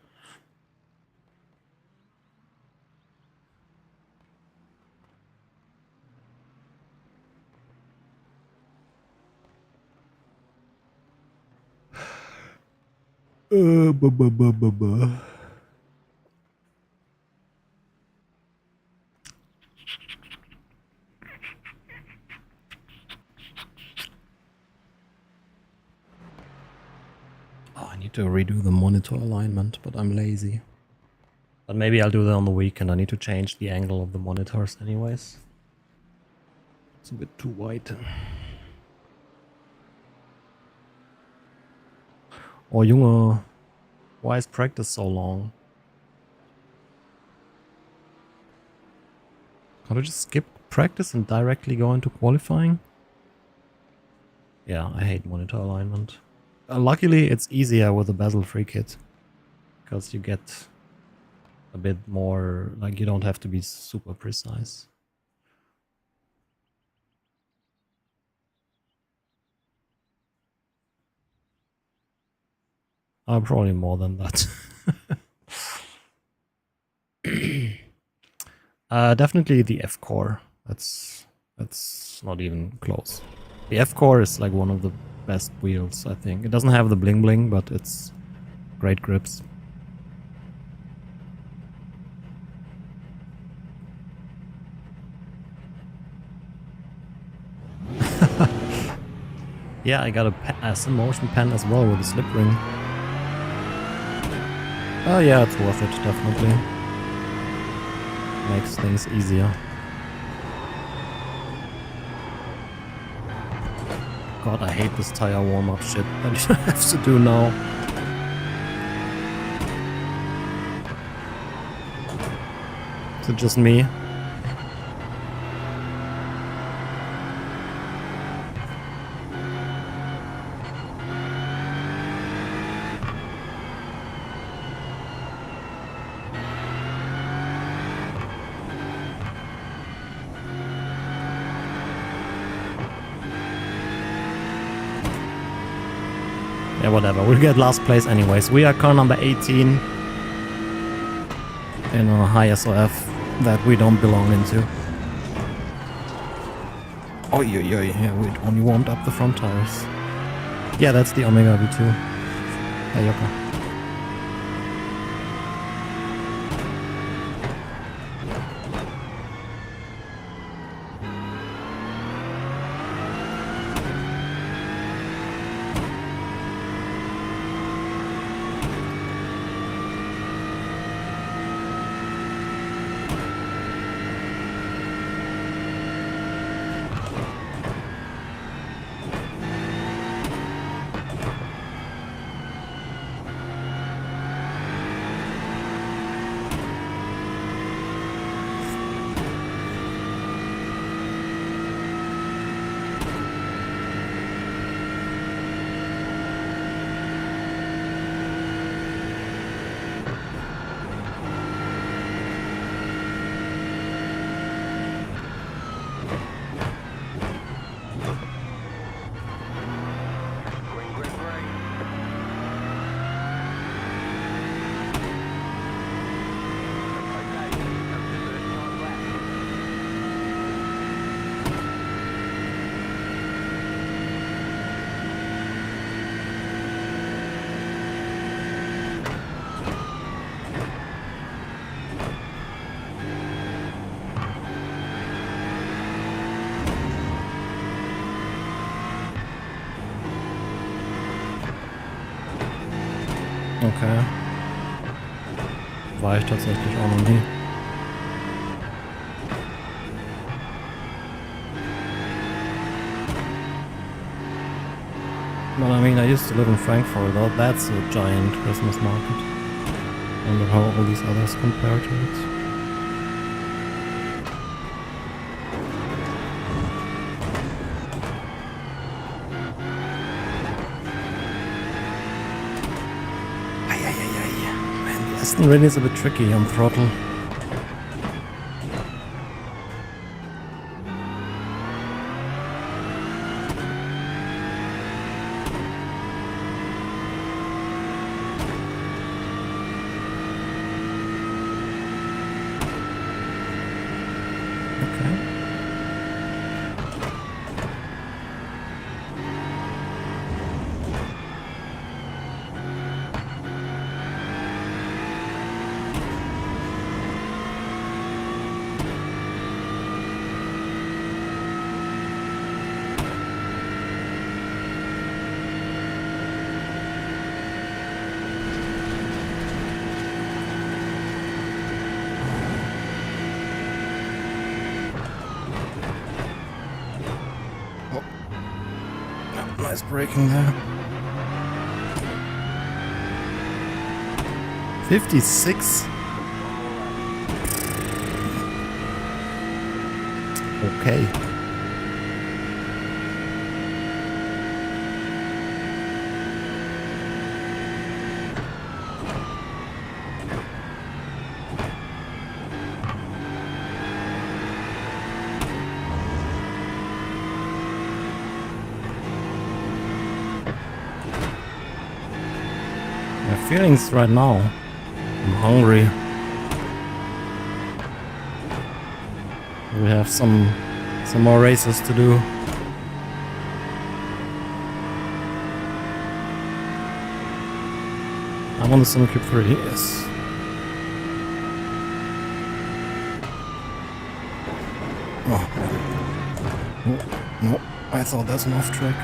Oh, I need to redo the monitor alignment, but I'm lazy. But maybe I'll do that on the weekend. I need to change the angle of the monitors anyways. It's a bit too wide. Oh, Junge. Why is practice so long? Can't I just skip practice and directly go into qualifying? Yeah, I hate monitor alignment. Luckily, it's easier with the bezel-free kit. Because you get a bit more... Like, you don't have to be super precise. Probably more than that. Definitely the F-Core. That's not even close. The F-Core is like one of the best wheels, I think. It doesn't have the bling bling, but it's great grips. Yeah, I got a Simumotion pen as well with a slip ring. Oh yeah, it's worth it, definitely. Makes things easier. God, I hate this tire warm-up shit that you have to do now. Is it just me? Yeah, whatever. We'll get last place anyways. We are car number 18 in a high SOF that we don't belong into. Oh, yeah, we only warmed up the front tires. Yeah, that's the Omega V2. Ayaka. Okay. War ich tatsächlich auch noch nie. But I mean, I used to live in Frankfurt, though. That's a giant Christmas market. I wonder how all these others compare to it. Man, the Aston really is a bit tricky on throttle. Nice braking there. 56. Okay. My feelings right now. I'm hungry. We have some more races to do. I'm on the Simucube 3, yes. Oh, no, I thought that's an off track.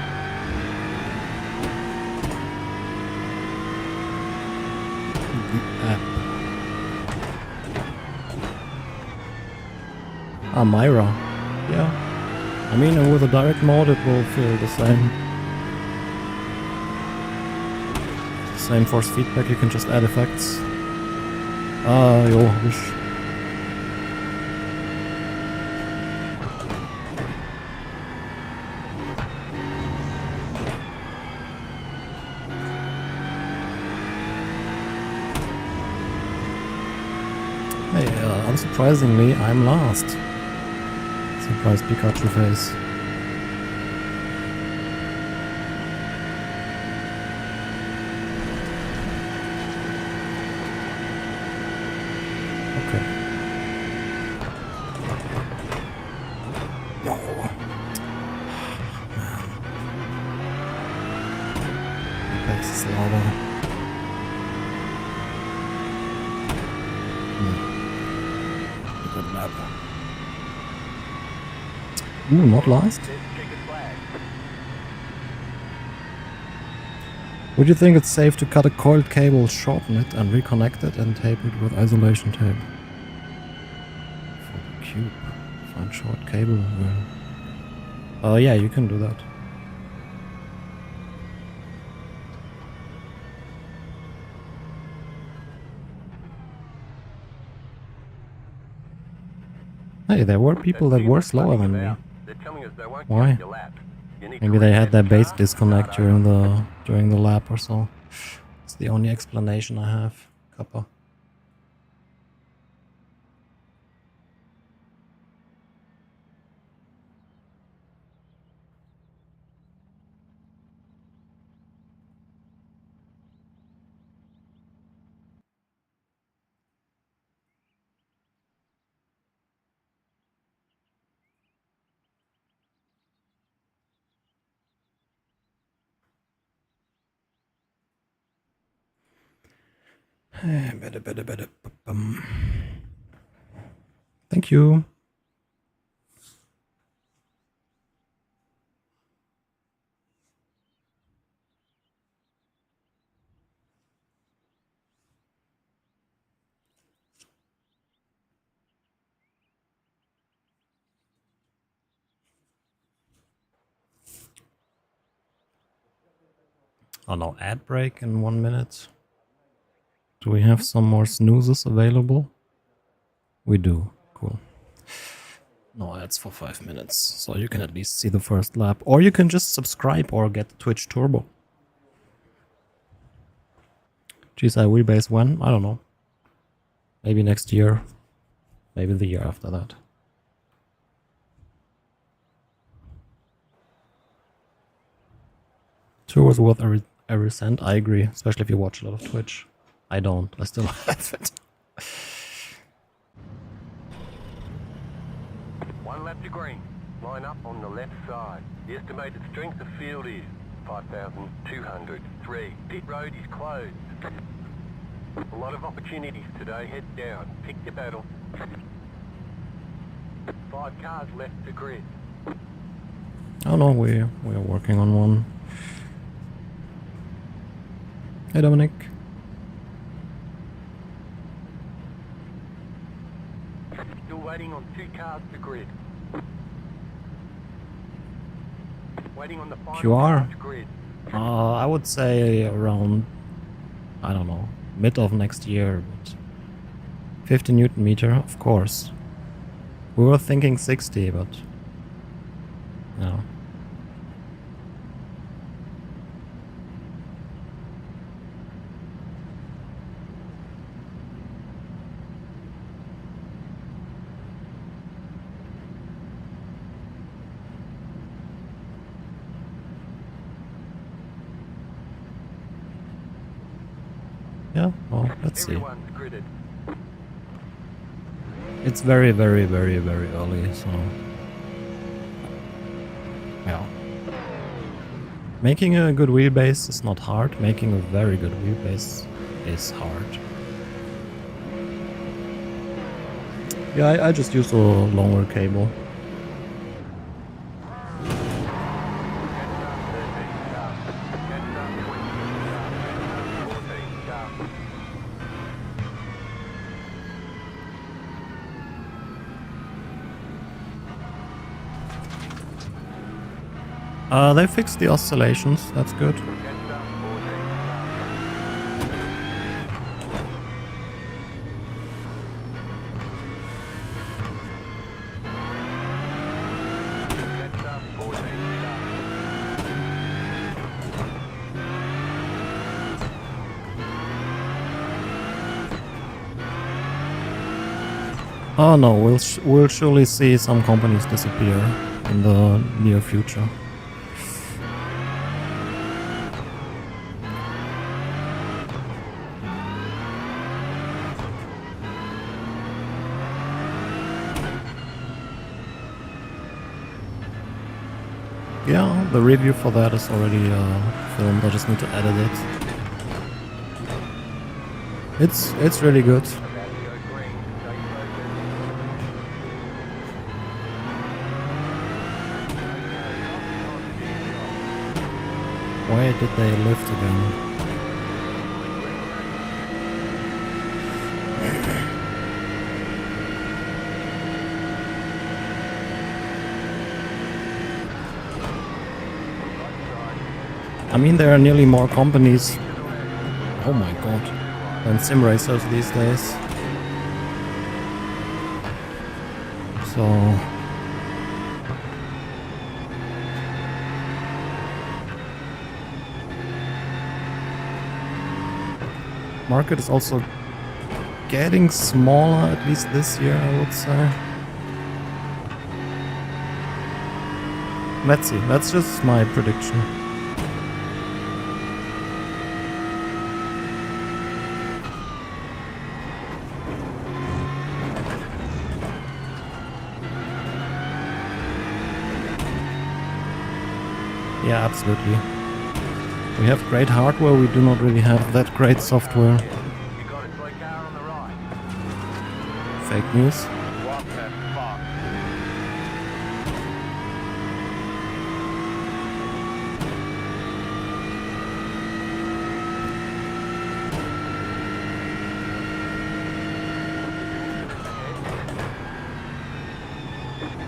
Myra. Yeah. I mean, with a direct mode it will feel the same. Same force feedback, you can just add effects. Jo, wish. Hey, unsurprisingly, I'm last. Surprise Pikachu face. Okay. No. Man. Apex is lava. Good lap. Ooh, not last. Would you think it's safe to cut a coiled cable, shorten it, and reconnect it and tape it with isolation tape? For the cube. Find short cable. Yeah, you can do that. Hey, there were people that were slower than me. Why? Maybe they had their base disconnect during the lap or so. It's the only explanation I have. Kappa. Better. Thank you. Oh no, ad break in 1 minute. Do we have some more snoozes available? We do. Cool. No ads for 5 minutes, so you can at least see the first lap. Or you can just subscribe or get Twitch Turbo. GSI wheelbase when? I don't know. Maybe next year. Maybe the year after that. Tour was worth every cent. I agree, especially if you watch a lot of Twitch. I don't. I still have it. One lap to green. Line up on the left side. The estimated strength of field is 5,203. Pit road is closed. A lot of opportunities today. Head down. Pick your battle. 5 cars left to grid. Oh no, we are working on one. Hey Dominic. Still waiting on 2 cars to grid. Waiting on the final QR? car to grid. I would say around, I don't know, mid of next year. But 50 Newton meter, of course. We were thinking 60, but no. Yeah, well, let's see. Everyone's gridded. It's very, very, very, very early, so yeah. Making a good wheelbase is not hard. Making a very good wheelbase is hard. Yeah, I just use a longer cable. They fixed the oscillations, that's good. Oh no, we'll surely see some companies disappear in the near future. Yeah, the review for that is already filmed. I just need to edit it. It's really good. Why did they lift again? I mean, there are nearly more companies, oh my god, than sim racers these days. So market is also getting smaller, at least this year, I would say. Let's see, that's just my prediction. Yeah, absolutely. We have great hardware, we do not really have that great software. You got it, slow car on the right. Fake news. What the fuck?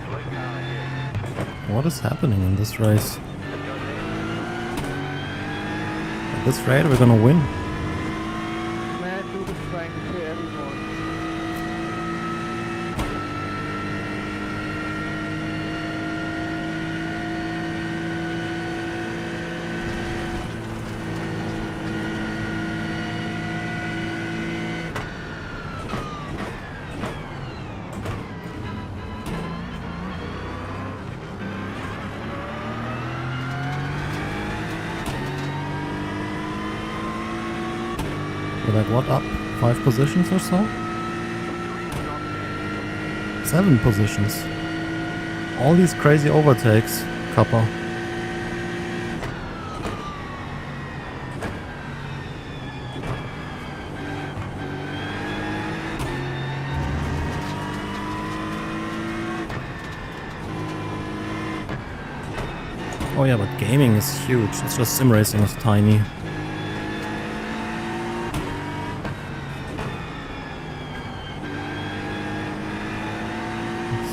Slow car ahead. What is happening in this race? this rate, we're gonna win. Man, dude is trying to kill everyone. We're like, what, up 5 positions or so? 7 positions. All these crazy overtakes, Kappa. Oh yeah, but gaming is huge. It's just sim racing is tiny.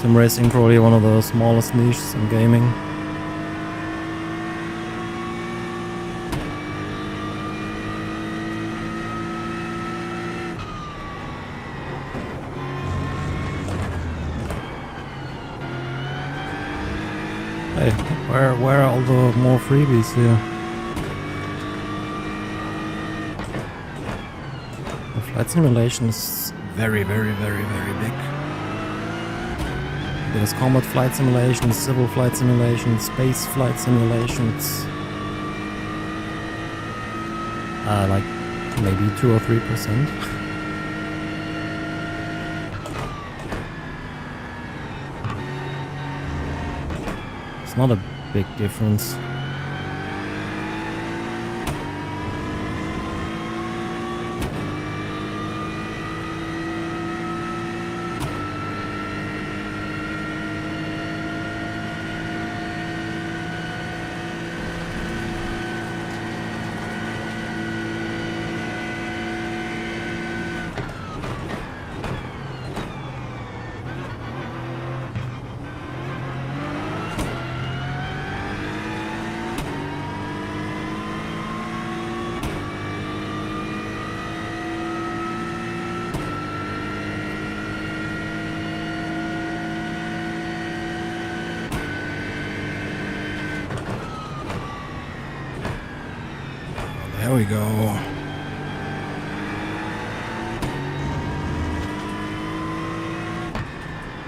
Sim racing probably one of the smallest niches in gaming. Hey, where are all the more freebies here? The flight simulation is very big. There's combat flight simulation, civil flight simulation, space flight simulations. Like maybe 2 or 3%. It's not a big difference. There we go.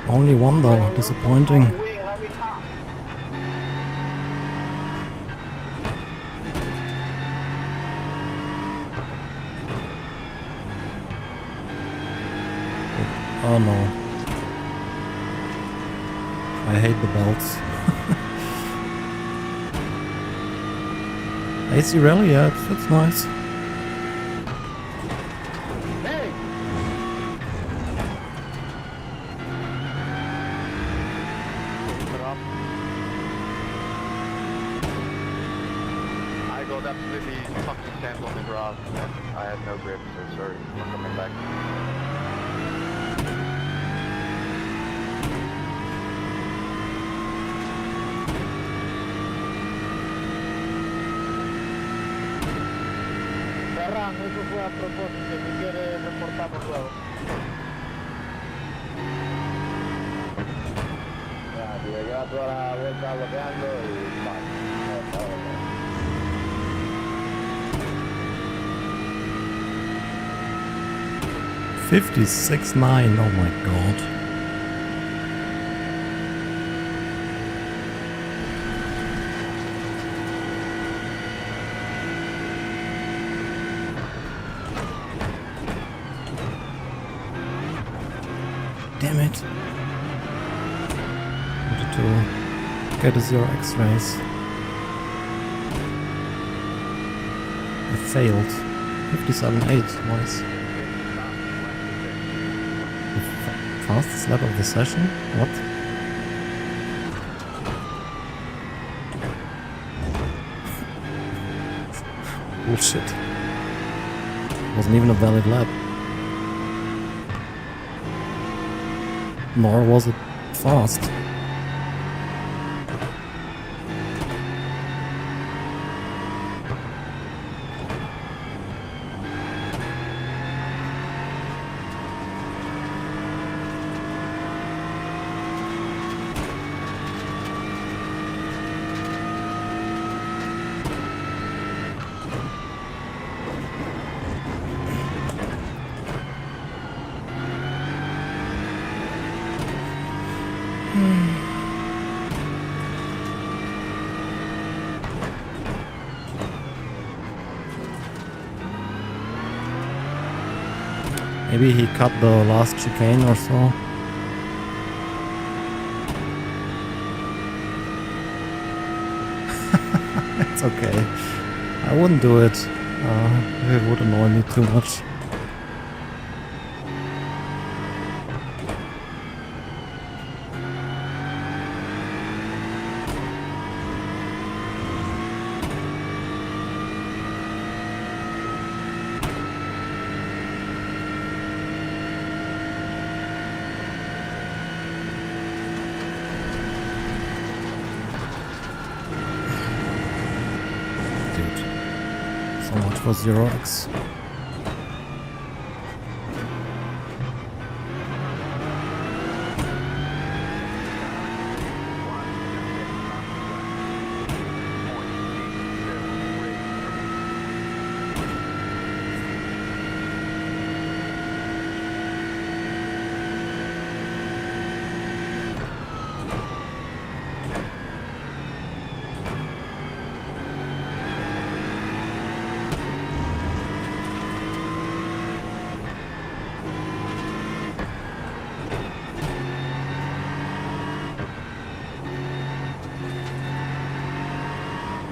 Only one though, disappointing. Oh no. I hate the belts. AC Rally, yeah, it's nice. Hey! I got absolutely fucking sent on the grass and I had no grip, so sorry for coming back. Ferran, eso fue a propósito, si quieres reportamos luego. Ya, si me lleva toda la vuelta bloqueando y vale. 56.9, oh my god. Damn it. Wanted to get a 0x race. I failed. 57.8, nice. Fastest lap of the session? What? Bullshit. Wasn't even a valid lap. Nor was it fast. Maybe he cut the last chicane or so. It's okay. I wouldn't do it. It would annoy me too much. So much for 0x.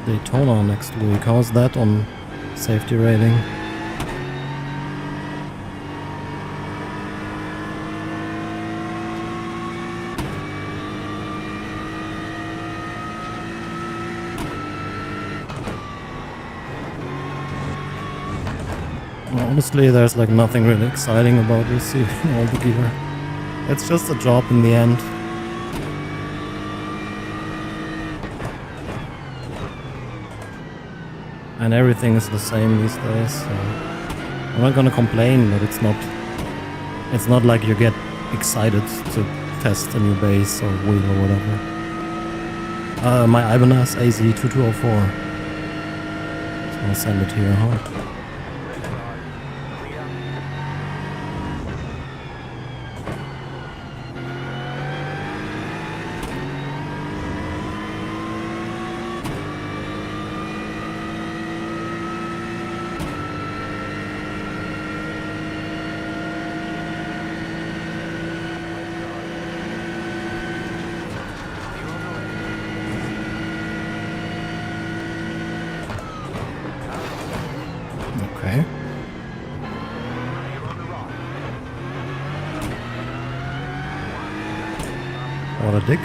Daytona next week. How's that on safety rating? Well, honestly, there's like nothing really exciting about receiving all the gear. It's just a job in the end. And everything is the same these days, so I'm not gonna complain, but it's not like you get excited to test a new base or wheel or whatever. My Ibanez AZ2204. So I'll send it here, huh? Okay. What a dick.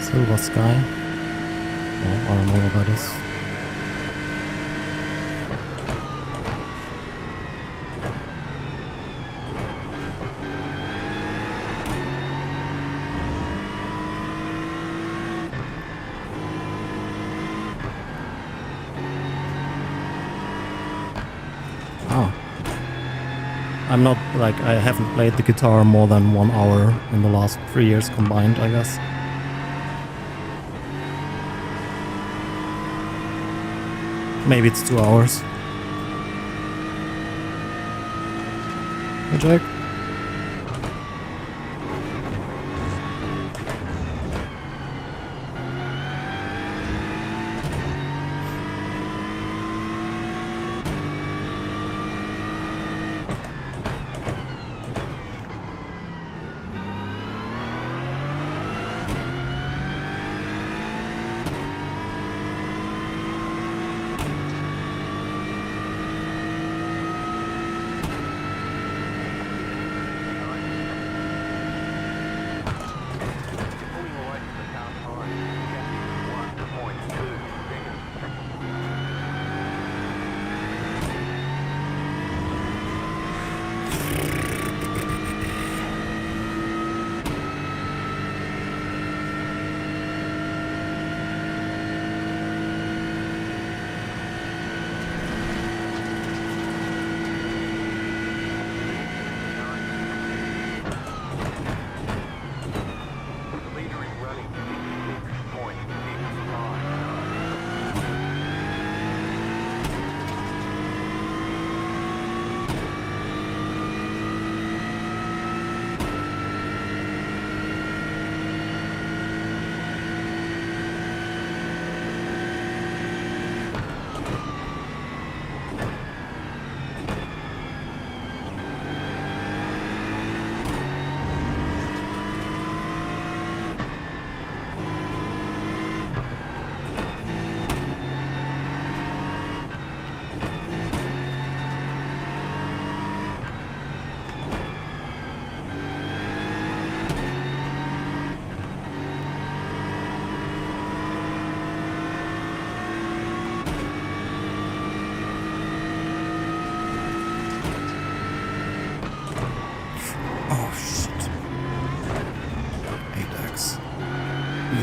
Silver sky. Oh, I don't know what that is. I'm not, like, I haven't played the guitar more than 1 hour in the last 3 years combined, I guess. Maybe it's 2 hours. Hey, Jack.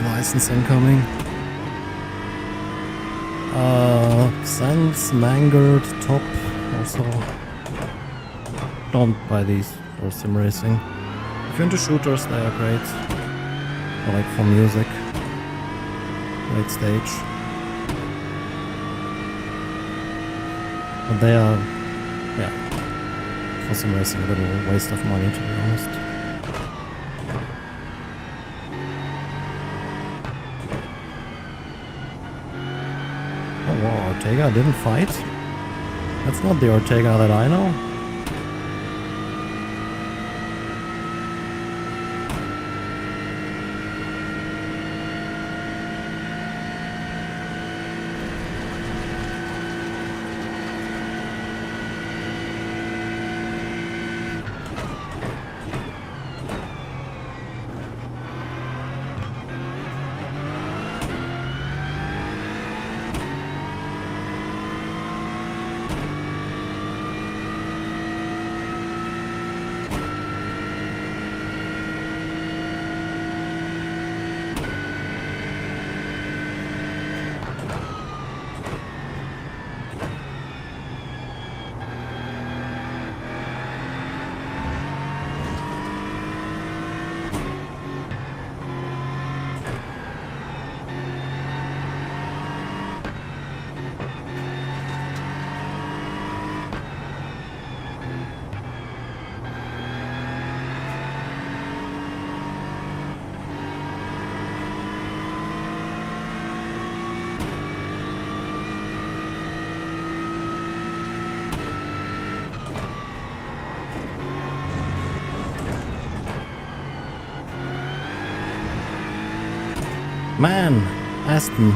license incoming. Sands, Mangered, Top, also. Don't buy these for sim racing. If you're into shooters, they are great. Or like for music. Great stage. But they are, yeah, for sim racing a little waste of money, to be honest. Oh wow, Ortega didn't fight? That's not the Ortega that I know. Man, Aston.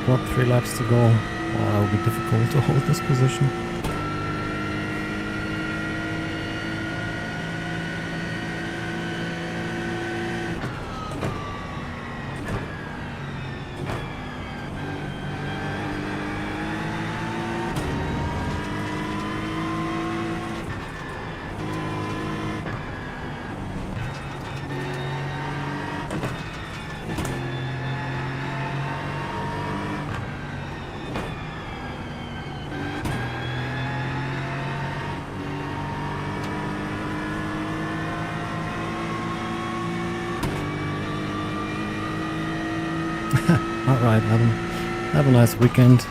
What, 3 laps to go? Well, it'll be difficult to hold this position. Alright, have a nice weekend.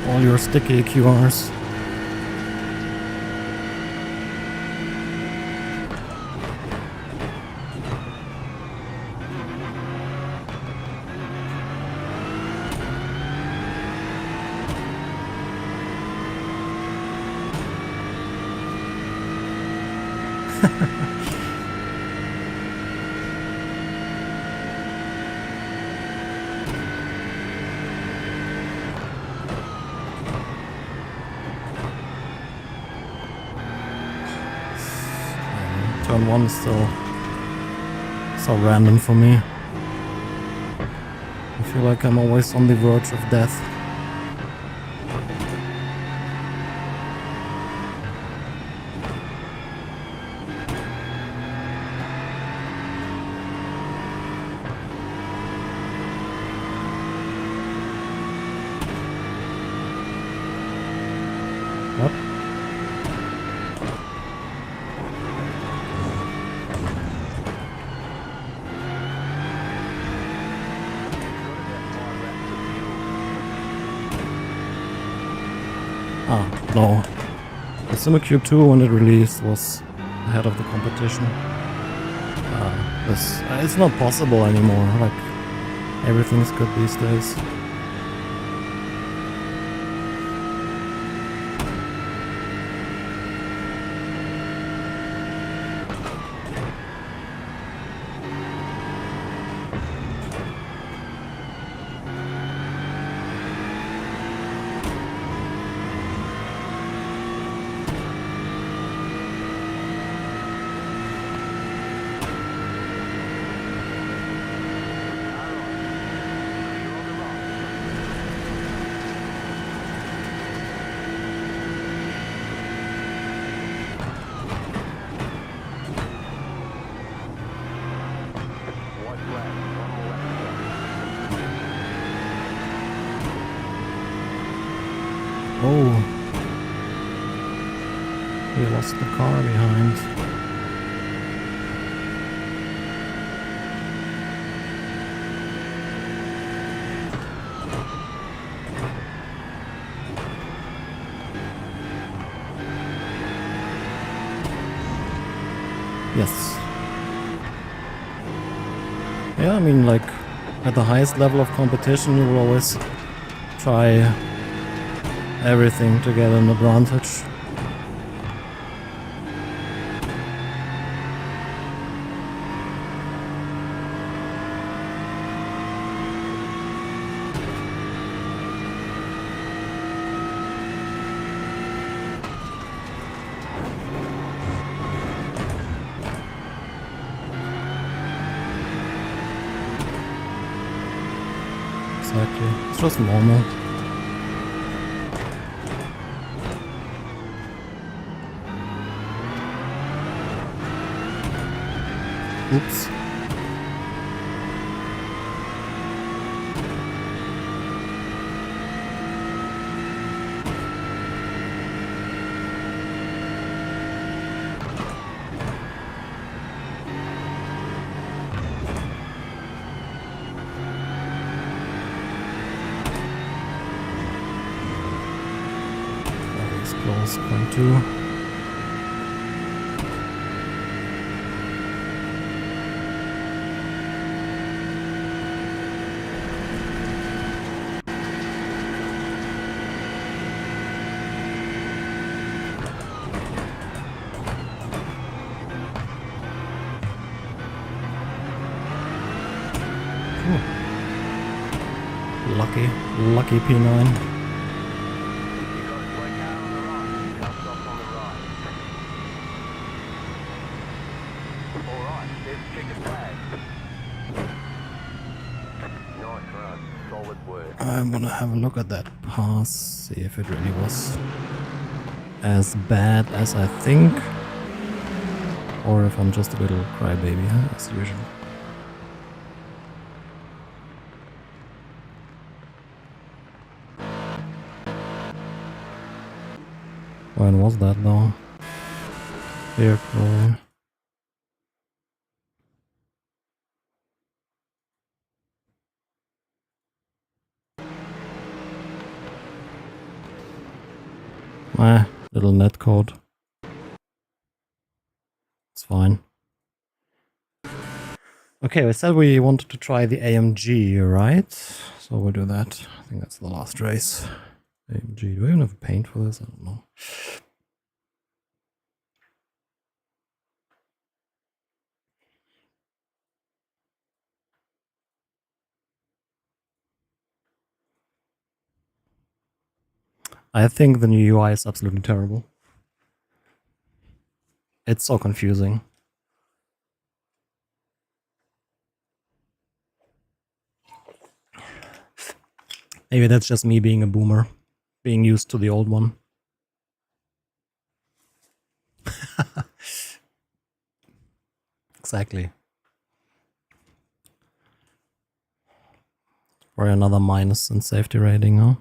All your sticky QRs. Turn 1 is still so random for me. I feel like I'm always on the verge of death. What? Ah, no. The Simucube 2, when it released, was ahead of the competition. It's not possible anymore. Like, everything's good these days. Oh, we lost the car behind. Yes. Yeah, I mean, like, at the highest level of competition, you will always try everything to get an advantage. Exactly. It's just normal. Oops. That was close, 0.2. Lucky P9. I want to have a look at that pass, see if it really was as bad as I think, or if I'm just a little crybaby, huh? As usual. When was that though? Vehicle. Little netcode. It's fine. Okay, we said we wanted to try the AMG, right? So we'll do that. I think that's the last race. AMG. Do I even have a paint for this? I don't know. I think the new UI is absolutely terrible. It's so confusing. Maybe that's just me being a boomer, being used to the old one. Exactly. For another minus in safety rating, huh?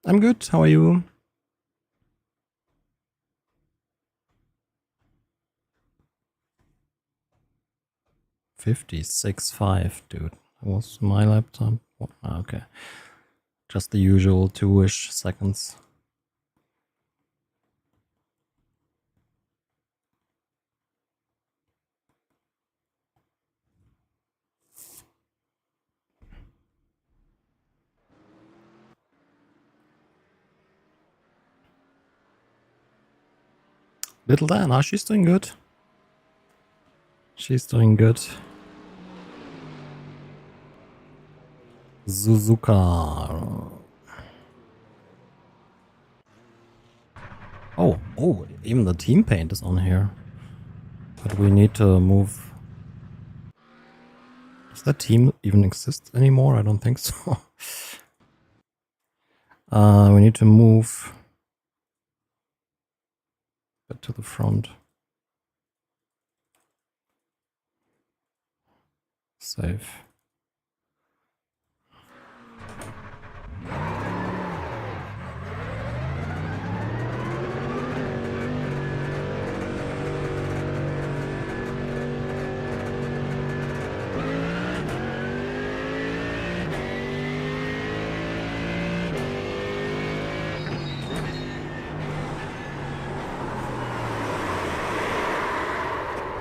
I'm good. How are you? $56.5, dude. That was my laptop. Okay. Just the usual 2-ish seconds. Little Diana, she's doing good. She's doing good. Suzuka. Oh, even the team paint is on here. But we need to move. Does that team even exist anymore? I don't think so. We need to move it to the front. Save.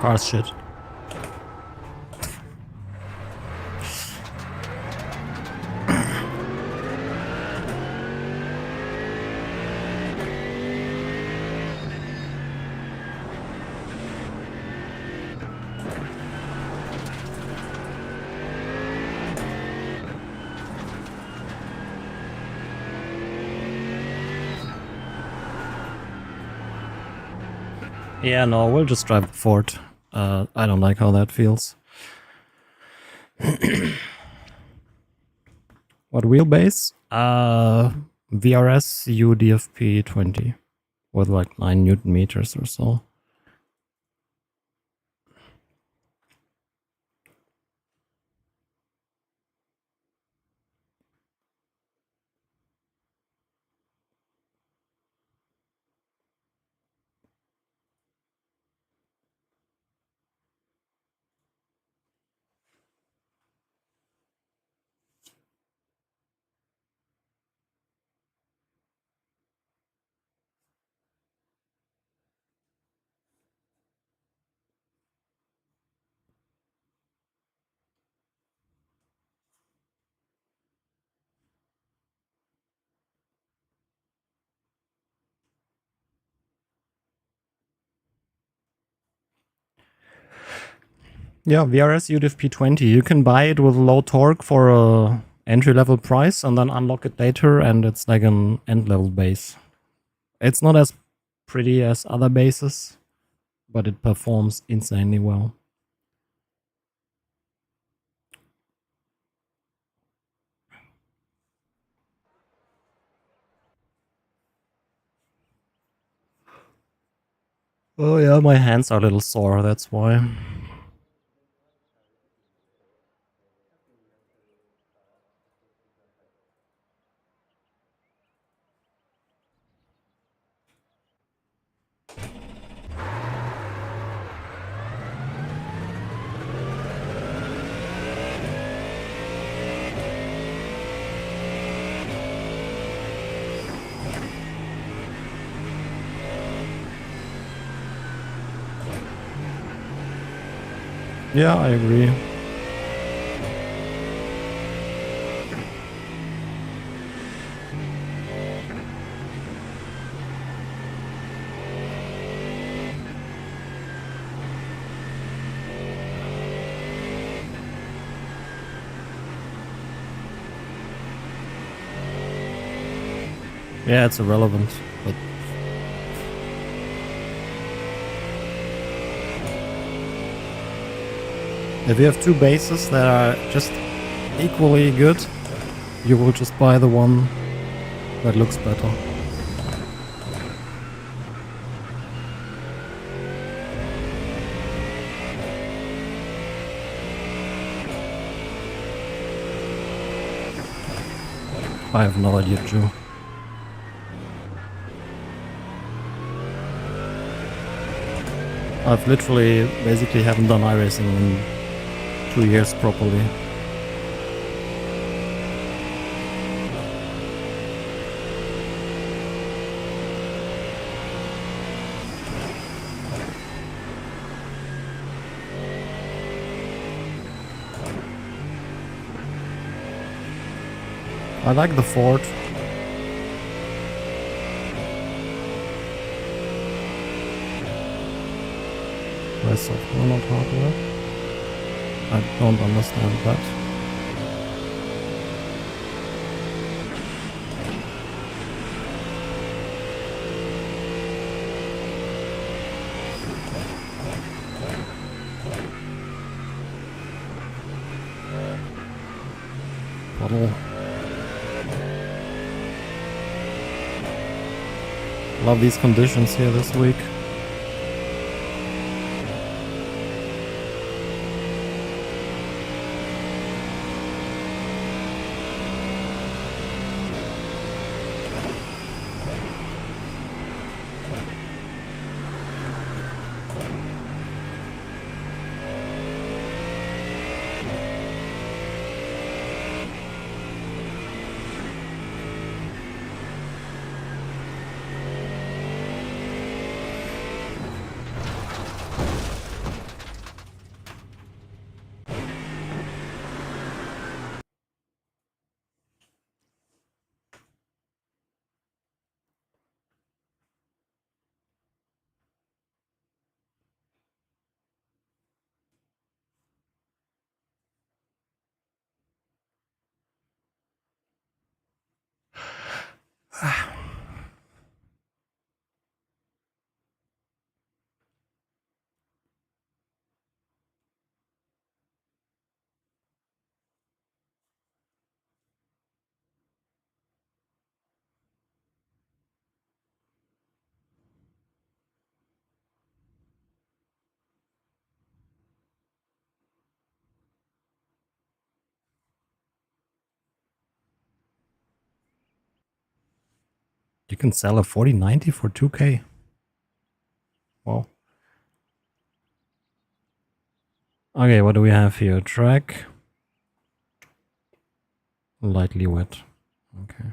Car's shit. Yeah, no, we'll just drive the Ford. I don't like how that feels. What wheelbase? VRS UDFP 20 with like 9 Newton meters or so. Yeah, VRS UDFP 20. You can buy it with low torque for a entry-level price and then unlock it later, and it's like an end-level base. It's not as pretty as other bases, but it performs insanely well. Oh yeah, my hands are a little sore, that's why. Yeah, I agree. Yeah, it's irrelevant, but if you have two bases that are just equally good, you will just buy the one that looks better. I have no idea, Joe. I've literally basically haven't done iRacing in 2 years properly. I like the Ford. Why software not hardware? I don't understand that. Puddle. Love these conditions here this week. You can sell a 4090 for 2K. Wow. Okay, what do we have here? Track. Lightly wet. Okay.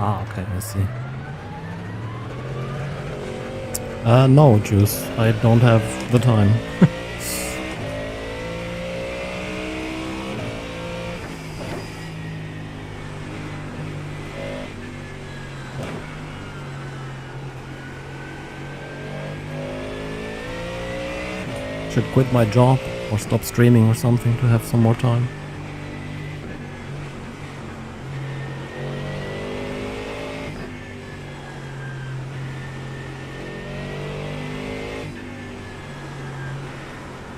Ah, okay, I see. No, Juice. I don't have the time. Should quit my job or stop streaming or something to have some more time.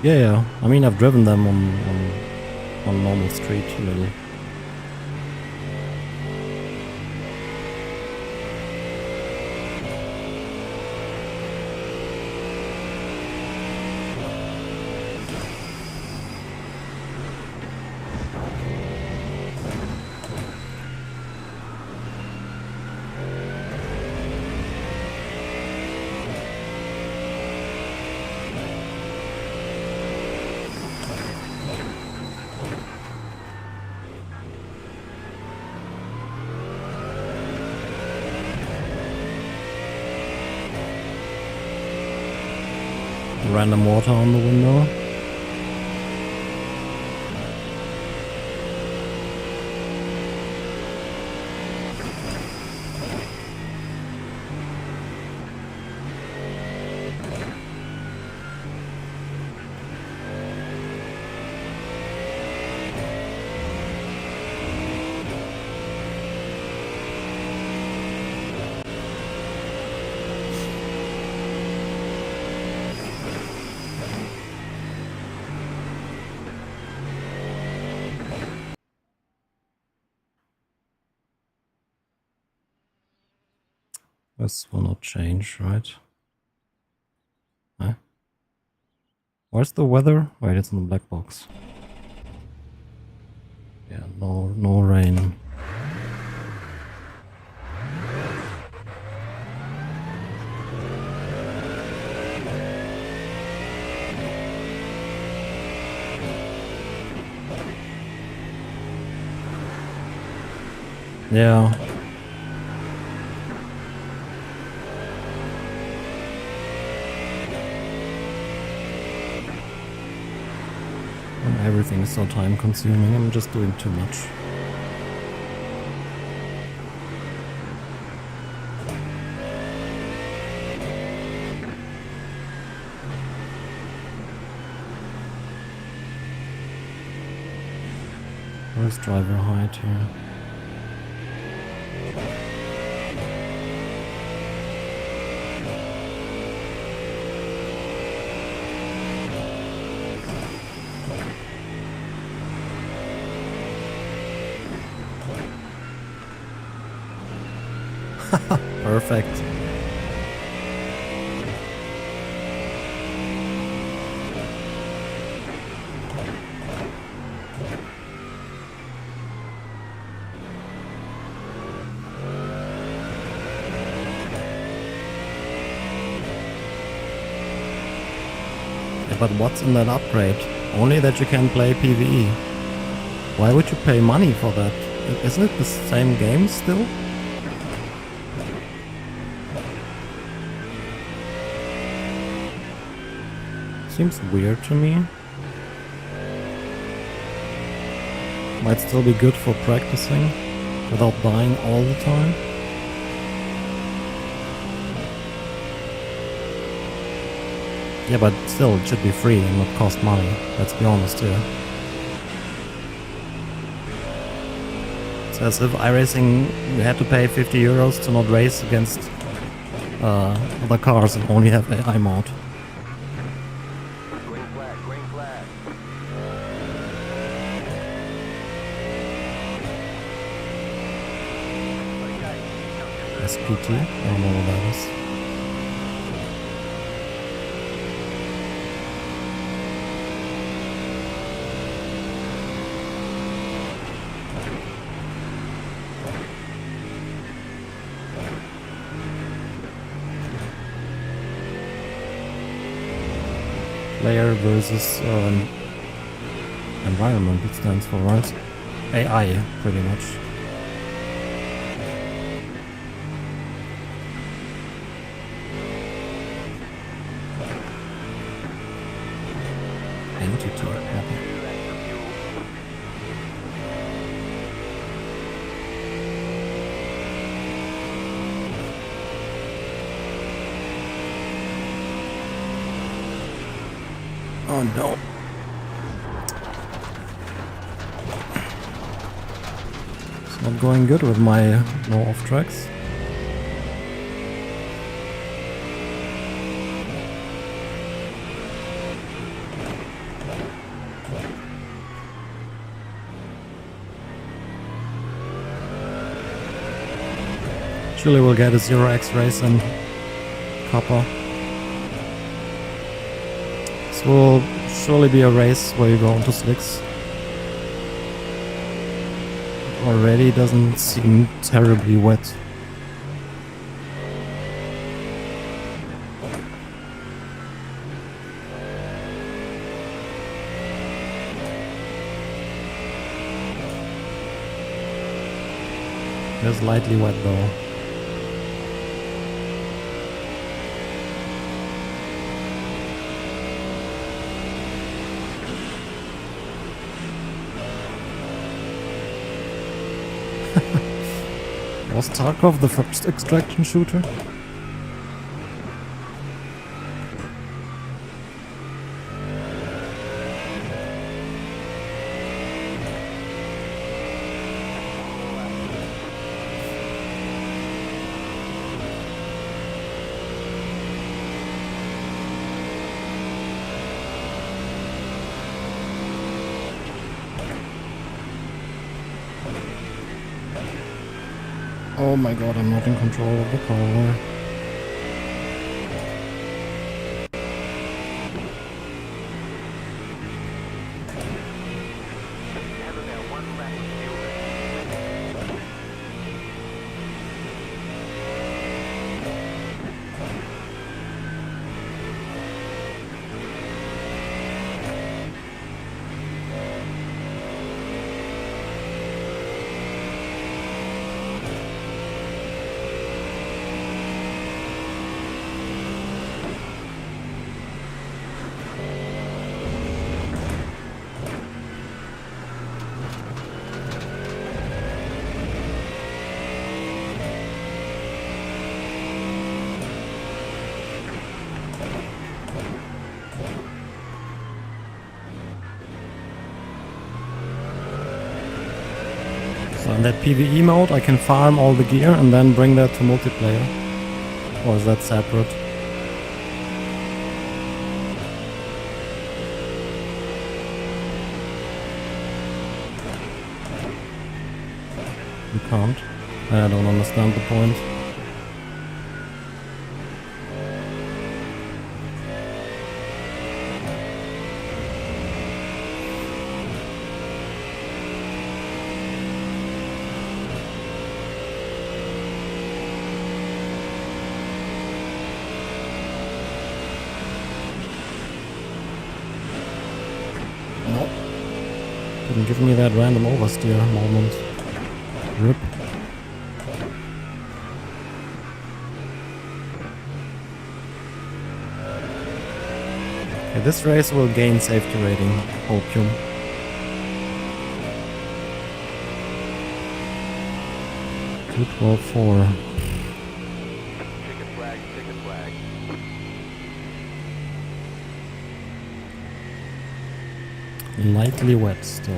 Yeah. I mean, I've driven them on normal street a little. Random water on the window. This will not change, right? Huh? Where's the weather? Wait, it's in the black box. Yeah, no rain. Yeah. And everything is so time consuming, I'm just doing too much. Where's driver height here? Perfect. Yeah, but what's in that upgrade? Only that you can play PvE. Why would you pay money for that? Isn't it the same game still? Seems weird to me. Might still be good for practicing without dying all the time. Yeah, but still, it should be free and not cost money. Let's be honest here. It's as if iRacing, you had to pay 50 euros to not race against other cars and only have AI mode. Green flag, green flag. SPT? I don't know what that is. Player versus environment, it stands for, right? AI, pretty much. Entity. Okay. Oh no. It's not going good with my no off tracks. Surely we'll get a 0x race in Copper. This will surely be a race where you go into slicks. Already doesn't seem terribly wet. It's lightly wet though. Was Tarkov the first extraction shooter? Oh my god, I'm not in control of the car. Have about 1 lap of fuel left. So in that PvE mode, I can farm all the gear and then bring that to multiplayer. Or is that separate? You can't. I don't understand the point. Nope. Didn't give me that random oversteer moment. Rip. Okay, this race will gain safety rating, opium. Two 12.4. Ticket flag, ticket flag. Lightly wet still.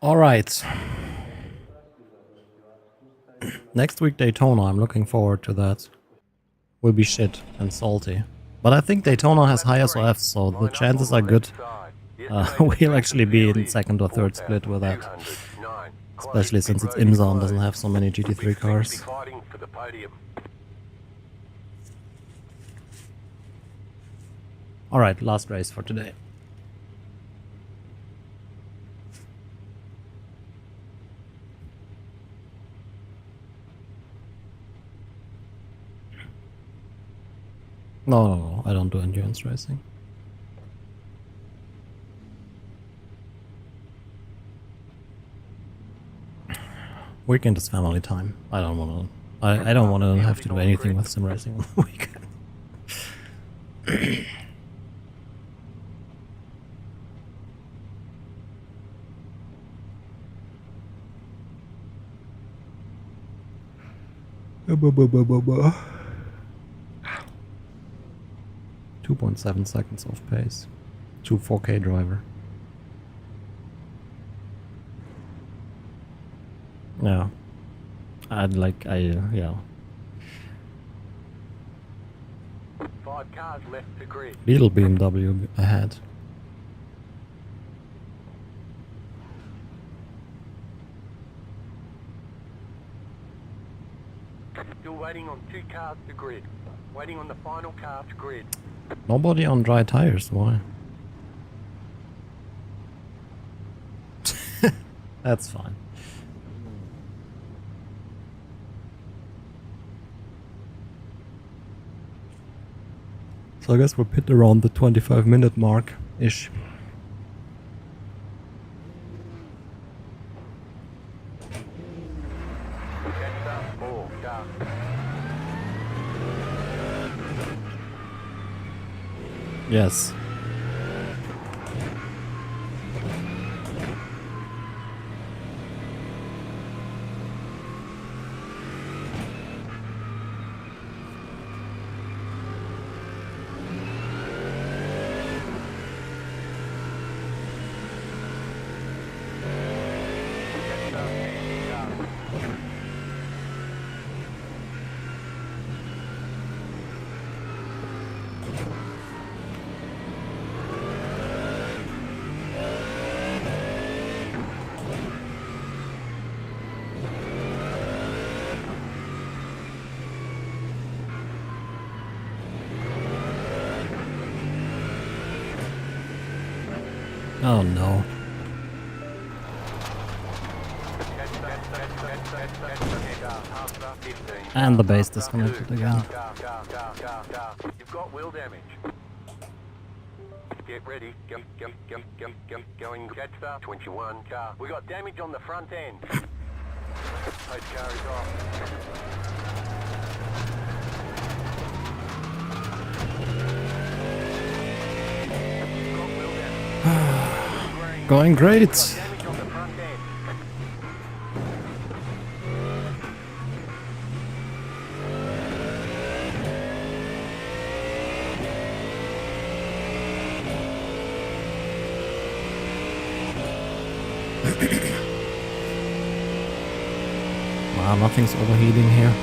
All right. Next week Daytona, I'm looking forward to that. Will be shit and salty. But I think Daytona has high SOFs, so the chances are good. We'll actually be in second or third split with that. Especially since it's IMSA and doesn't have so many GT3 cars. Alright, last race for today. No, I don't do endurance racing. Weekend is family time. I don't want to. I don't want to have to do anything with sim racing on the weekend. Ba-ba-ba-ba-ba. 2.7 seconds off pace. 4K driver. Yeah. Yeah. 5 cars left to grid. Little BMW ahead. Still waiting on 2 cars to grid. Waiting on the final car to grid. Nobody on dry tires, why? That's fine. So I guess we're pit around the 25-minute mark-ish. Catch up, 4, car. Yes. Oh no. And the base disconnected again. You've got wheel damage. Get ready. Going catch up. 21 car. We got damage on the front end. Post car is off. Going great. Damage on the front end. Wow, nothing's overheating here.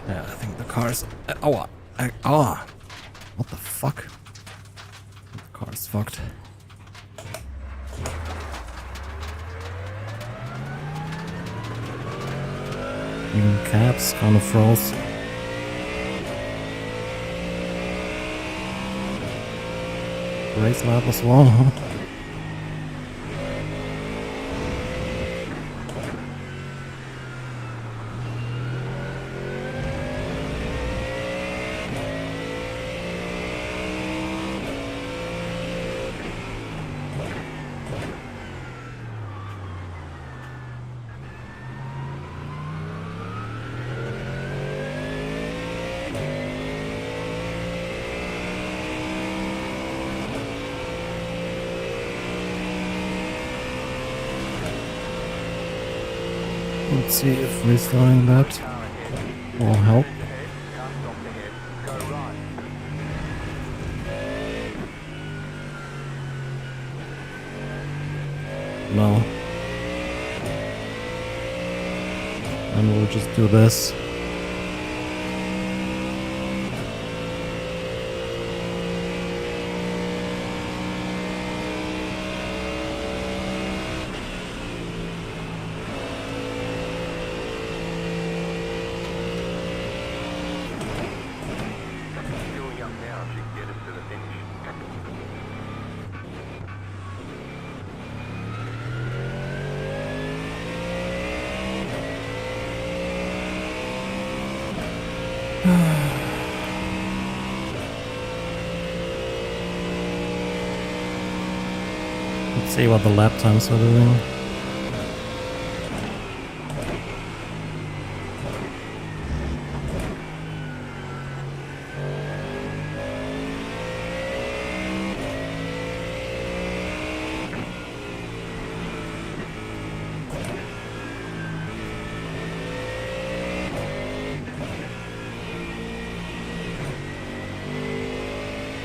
Yeah, I think the car's... Oh, what the fuck? The car's fucked. Even caps kind of froze. Race lap as well, huh? Let's see if restarting that will help. No. And we'll just do this. Doing up now should get us to the finish. Let's see what the lap times are doing.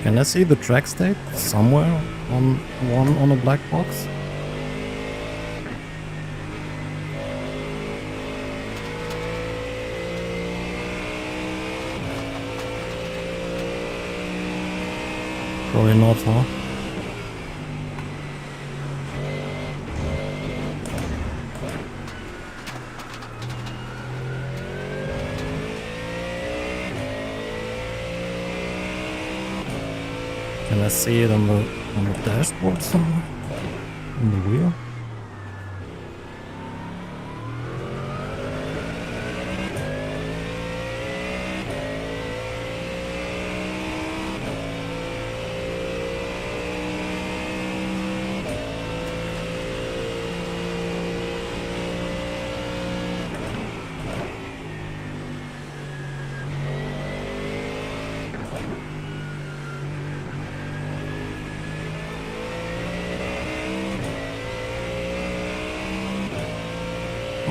Can I see the track state somewhere on a black box? Probably not, huh? Can I see it on the dashboard somewhere? On the wheel?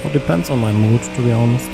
Well, depends on my mood, to be honest.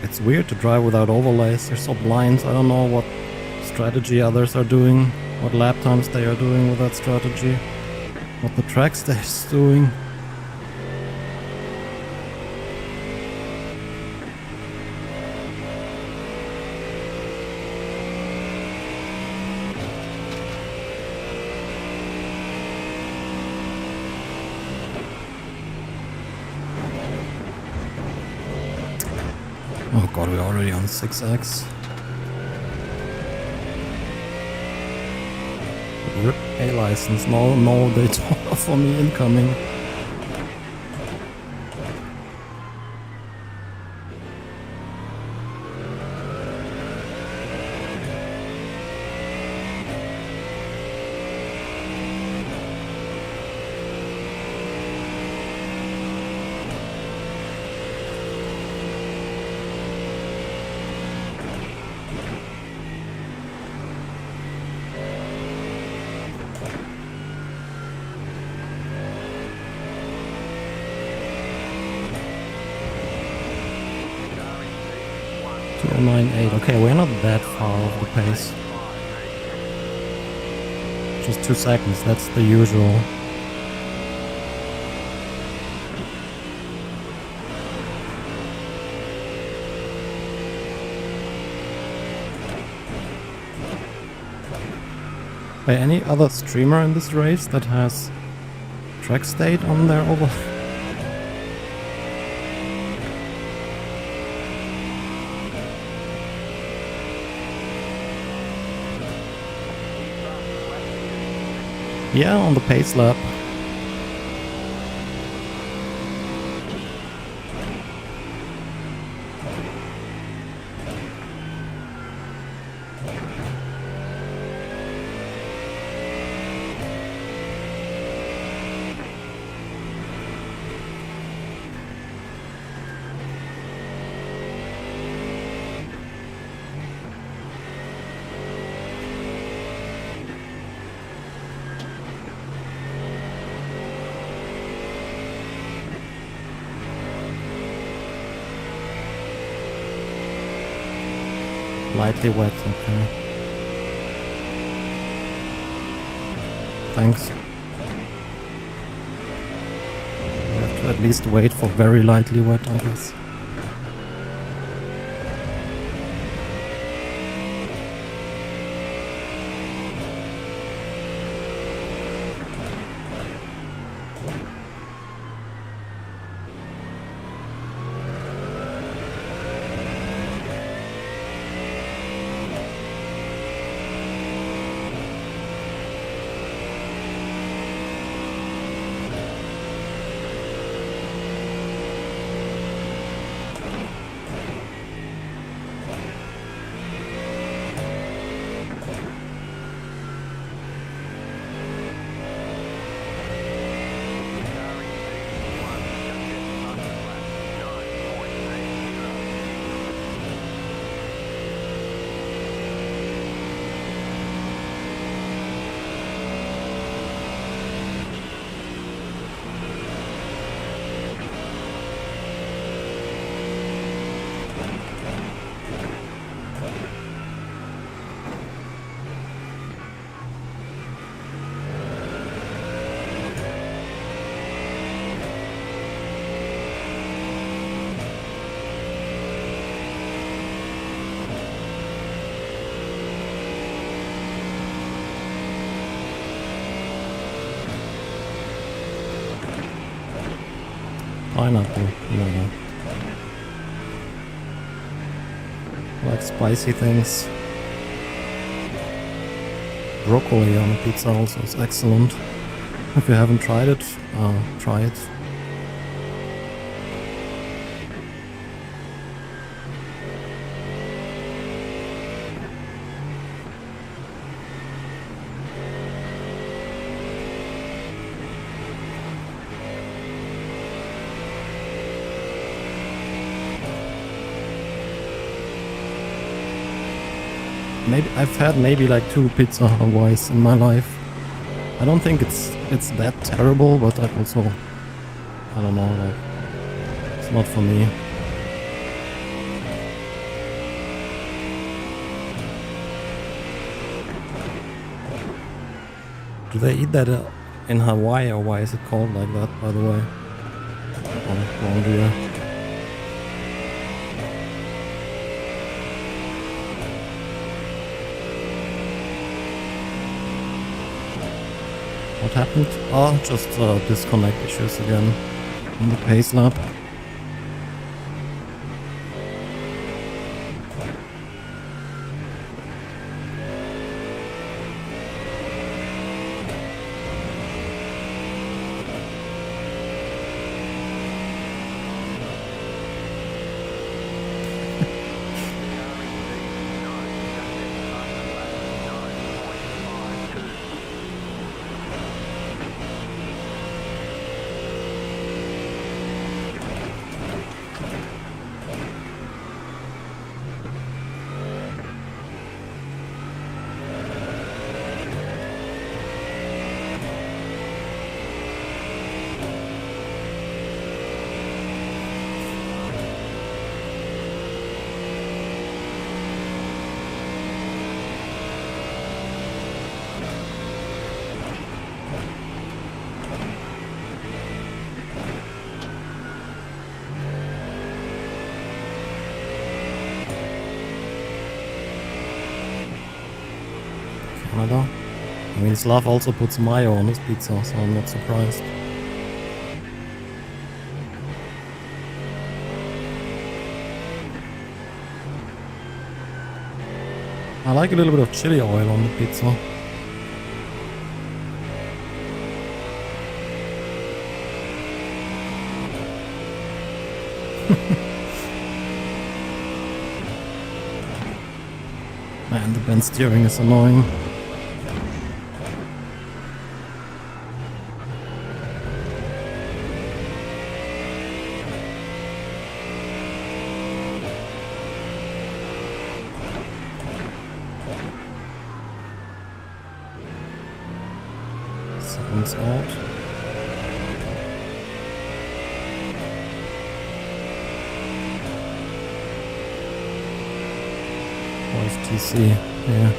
It's weird to drive without overlays. They're so blind. I don't know what strategy others are doing, what lap times they are doing with that strategy, what the track stage's doing. Oh god, we're already on 6x. RIP A license. No Daytona for me incoming. Okay, we're not that far off the pace. Just 2 seconds, that's the usual. By any other streamer in this race that has track state on their overlay? Yeah, on the pace lap. Lightly wet, okay. Thanks. We have to at least wait for very lightly wet, I guess. Pineapple, no. I like spicy things. Broccoli on a pizza also is excellent. If you haven't tried it, try it. Maybe I've had like 2 pizza Hawaiis in my life. I don't think it's that terrible, but I don't know, like, it's not for me. Do they eat that in Hawaii, or why is it called like that, by the way? Oh, wrong dear. What happened? Oh, just disconnect issues again in the pace lap. Canada. I mean, Slav also puts mayo on his pizza, so I'm not surprised. I like a little bit of chili oil on the pizza. Man, the bend steering is annoying. Seconds out. Where's TC? Yeah.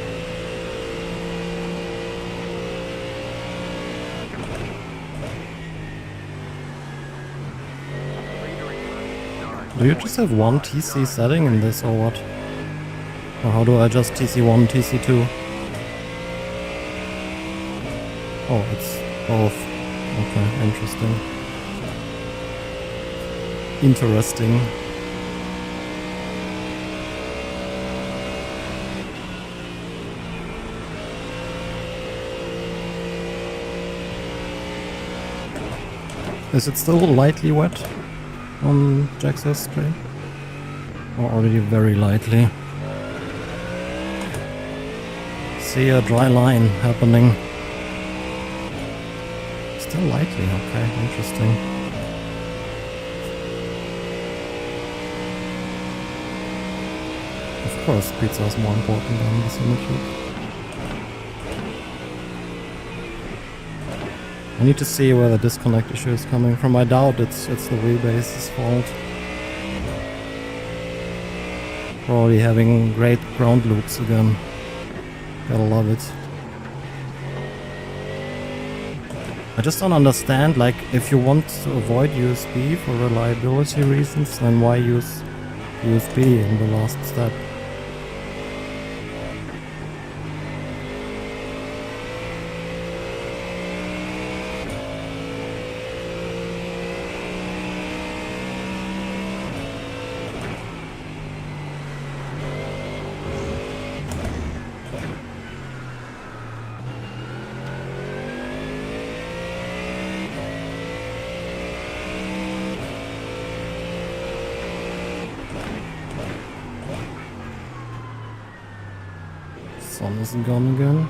Do you just have one TC setting in this or what? Or how do I just TC1, TC2? Oh, it's both. Okay, interesting. Interesting. Is it still lightly wet on Jax's Straight? Or already very lightly? See a dry line happening. Still lightly, okay, interesting. Of course, pizza is more important than the Simucube. I need to see where the disconnect issue is coming from. I doubt it's the wheelbase's fault. Probably having great ground loops again. Gotta love it. I just don't understand, like, if you want to avoid USB for reliability reasons, then why use USB in the last step? Sun is gone again.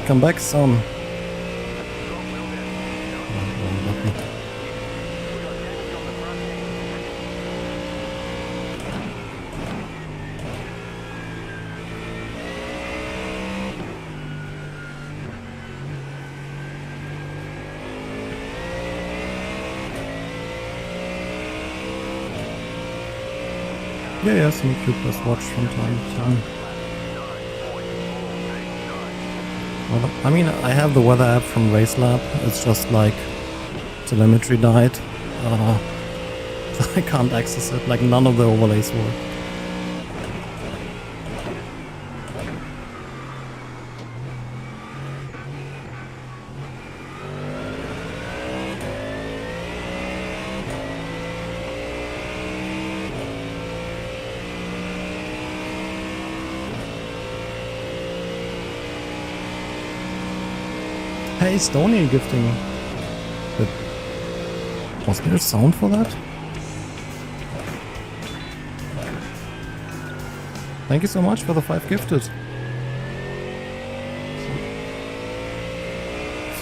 Come back, Sun. Yeah, Simucube does watch from time to time. Well, I mean, I have the weather app from RaceLab. It's just like telemetry died. I can't access it. Like none of the overlays work. Hey, Stony gifting. But was there a sound for that? Thank you so much for the 5 gifted.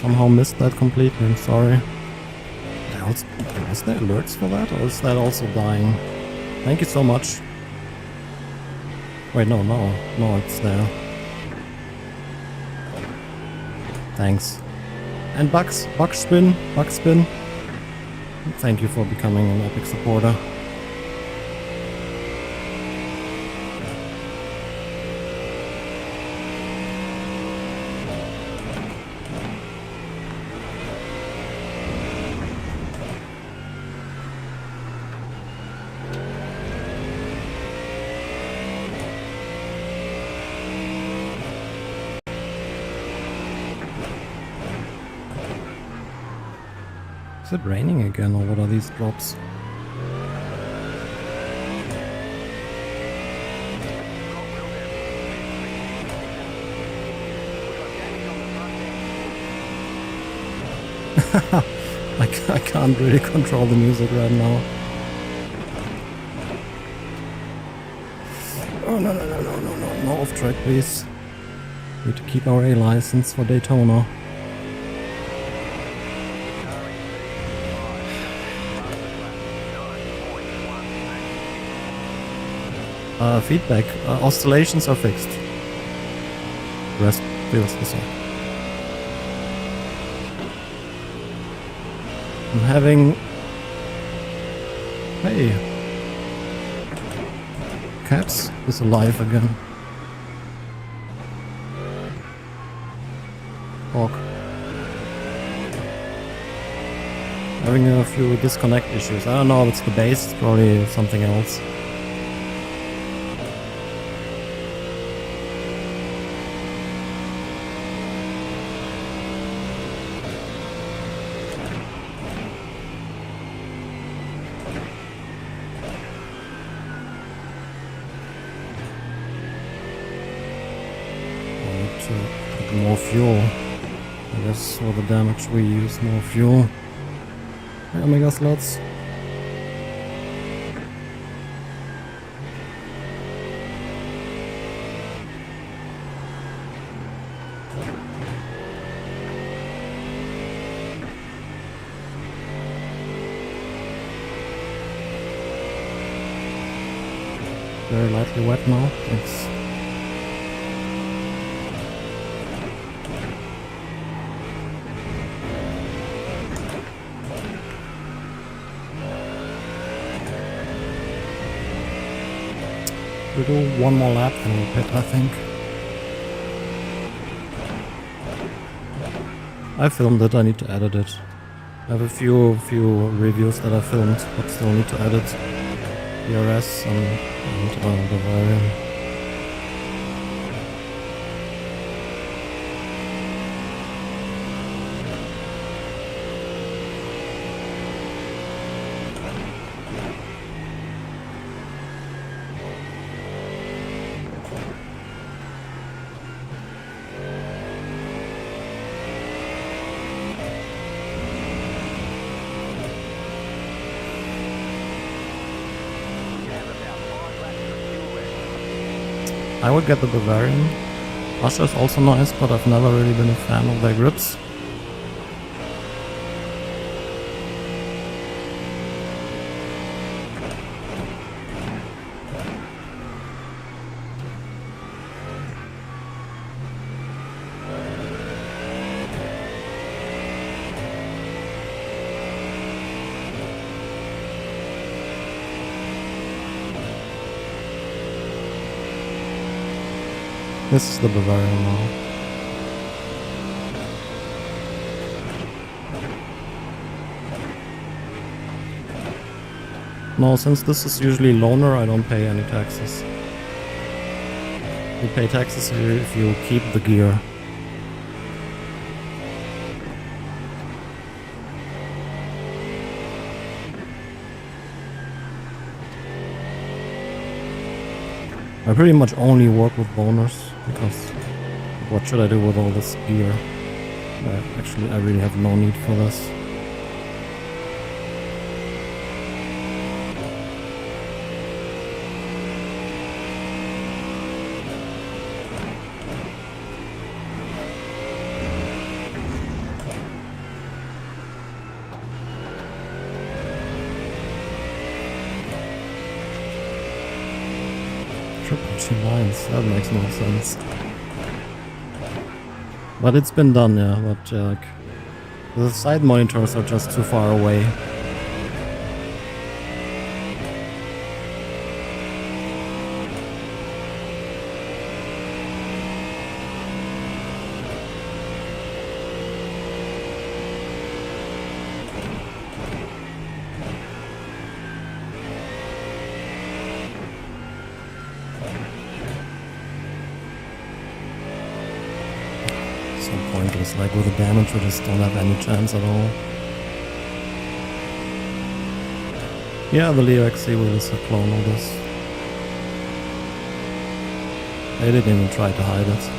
Somehow missed that completely, I'm sorry. Was there alerts for that, or is that also dying? Thank you so much. Wait, no, it's there. Thanks. And Buckspin. Thank you for becoming an epic supporter. Is it raining again, or what are these drops? I can't really control the music right now. Oh no, off track please. Need to keep our A license for Daytona. Feedback. Oscillations are fixed. The rest feels the same. I'm having... Hey! Cats is alive again. Hawk. Having a few disconnect issues. I don't know if it's the base, it's probably something else. More fuel. I guess for the damage we use more fuel. Hey, Omega slots. Very lightly wet now, thanks. We'll do one more lap and we'll pit, I think. I filmed it, I need to edit it. I have a few reviews that I filmed, but still need to edit DRS and the variant. I would get the Bavarian. Russia is also nice, but I've never really been a fan of their grips. This is the Bavarian now. No, since this is usually loaner, I don't pay any taxes. You pay taxes if you keep the gear. I pretty much only work with boners, because what should I do with all this gear? Actually, I really have no need for this. Lines, that makes no sense. But it's been done, yeah, but like the side monitors are just too far away. Pointless, like with the damage we just don't have any chance at all. Yeah, the Leo XC wheel is a clone of this. They didn't even try to hide it.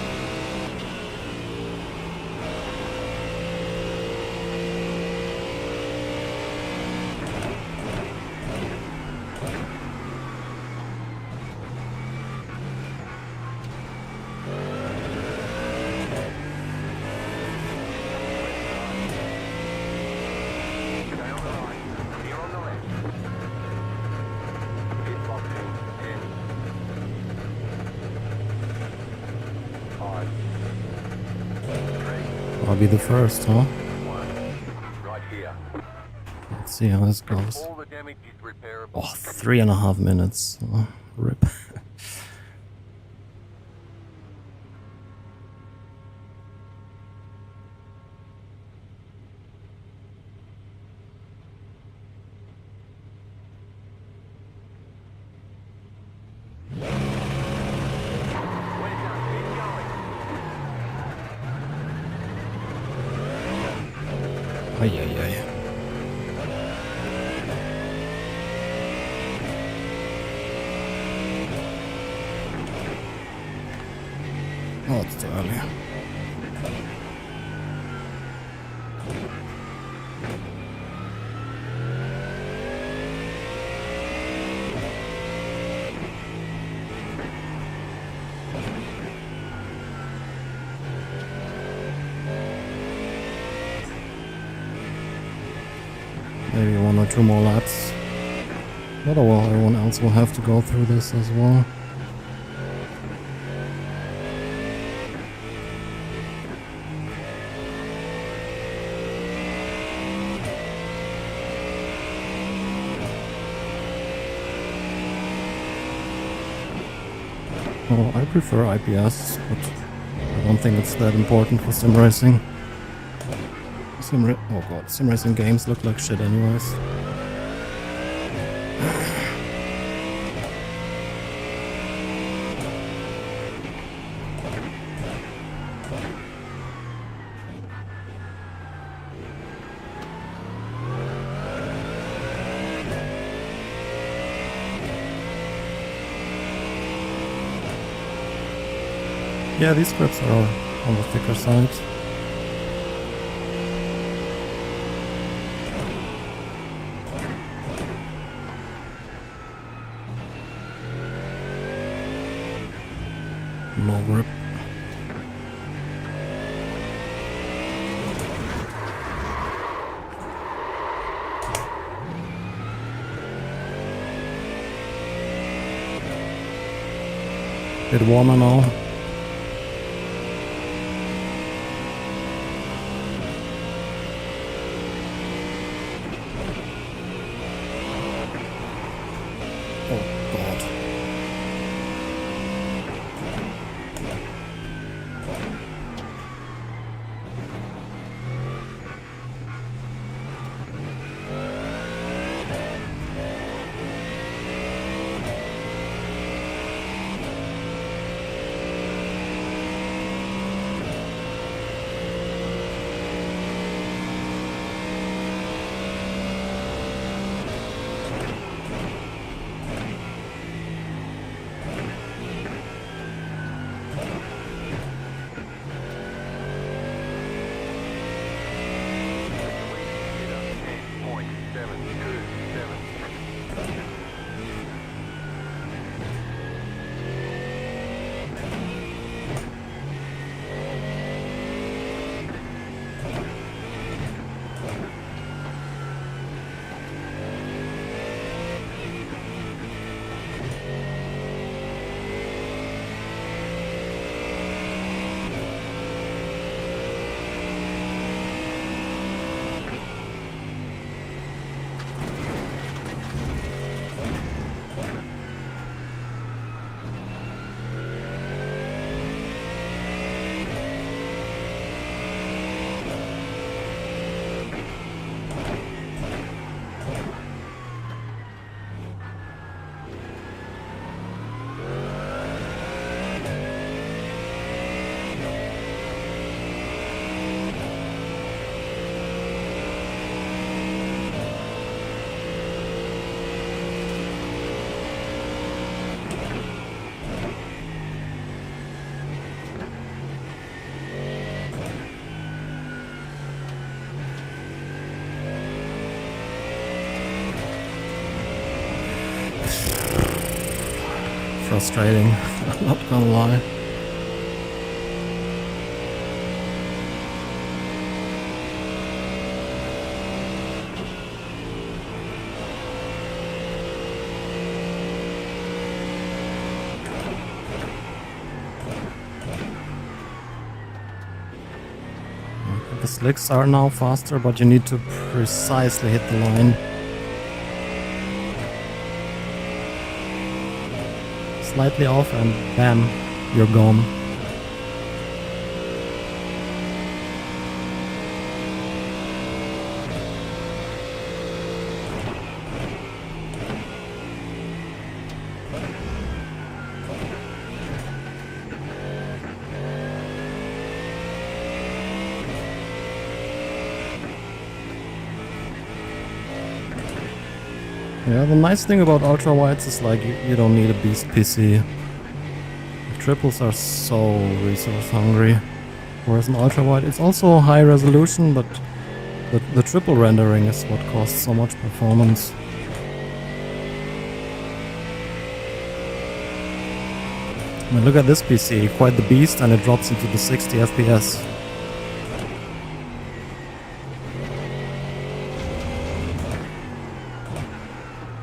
I'll be the first, huh? Right here. Let's see how this goes. All the damage is repairable. Oh, 3.5 minutes. Oh, rip. Ay, ay, ay. Oh, it's too early. Maybe 1 or 2 more laps. But oh well, everyone else will have to go through this as well. Well, I prefer IPS, but I don't think it's that important for sim racing. Oh god, sim racing games look like shit anyways. Yeah, these grips are on the thicker side. No grip. Bit warmer now. Oh God. Frustrating, I'm not gonna lie. The slicks are now faster, but you need to precisely hit the line. Slightly off and bam, you're gone. Yeah, the nice thing about ultra wides is like you don't need a beast PC. The triples are so resource hungry. Whereas an ultra wide, it's also high resolution, but the triple rendering is what costs so much performance. I mean, look at this PC, quite the beast, and it drops into the 60 FPS.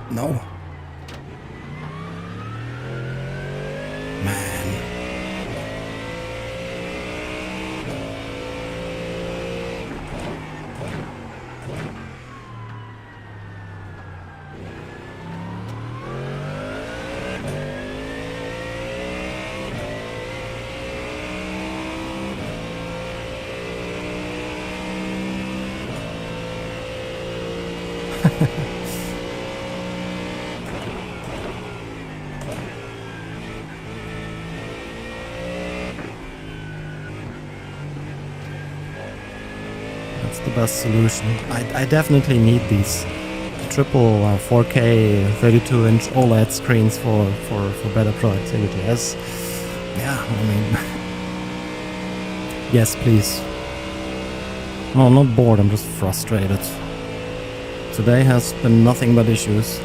No. Man. That's the best solution. I definitely need these triple 4K 32-inch OLED screens for better productivity. As yeah, I mean, yes, please. No, I'm not bored. I'm just frustrated. Today has been nothing but issues.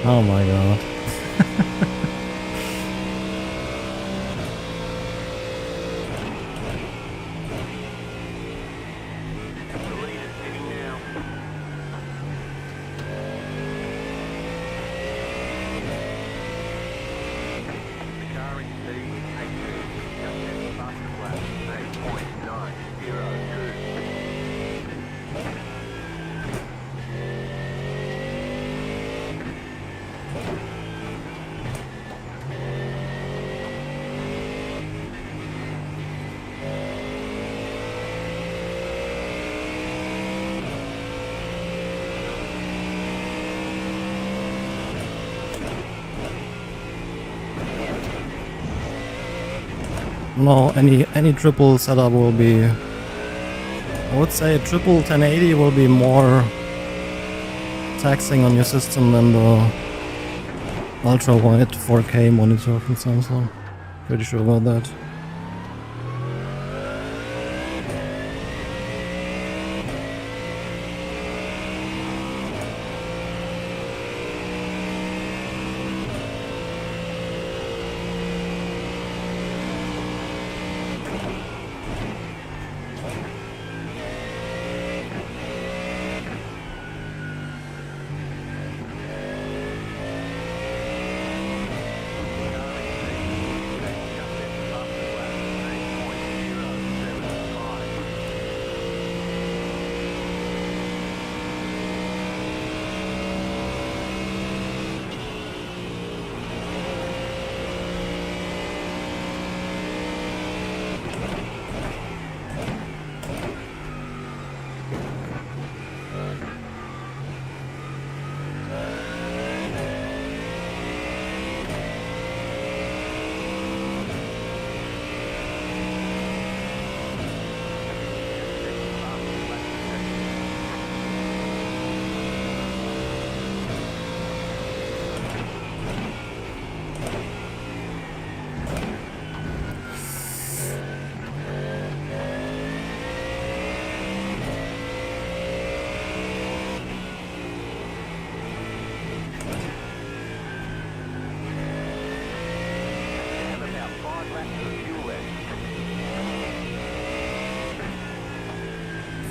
Oh my god. The lead is pitting now. The car in P18 just hit the fastest lap, 8.902. No, any triple setup will be... I would say a triple 1080 will be more taxing on your system than the ultra wide 4K monitor from Samsung. Pretty sure about that.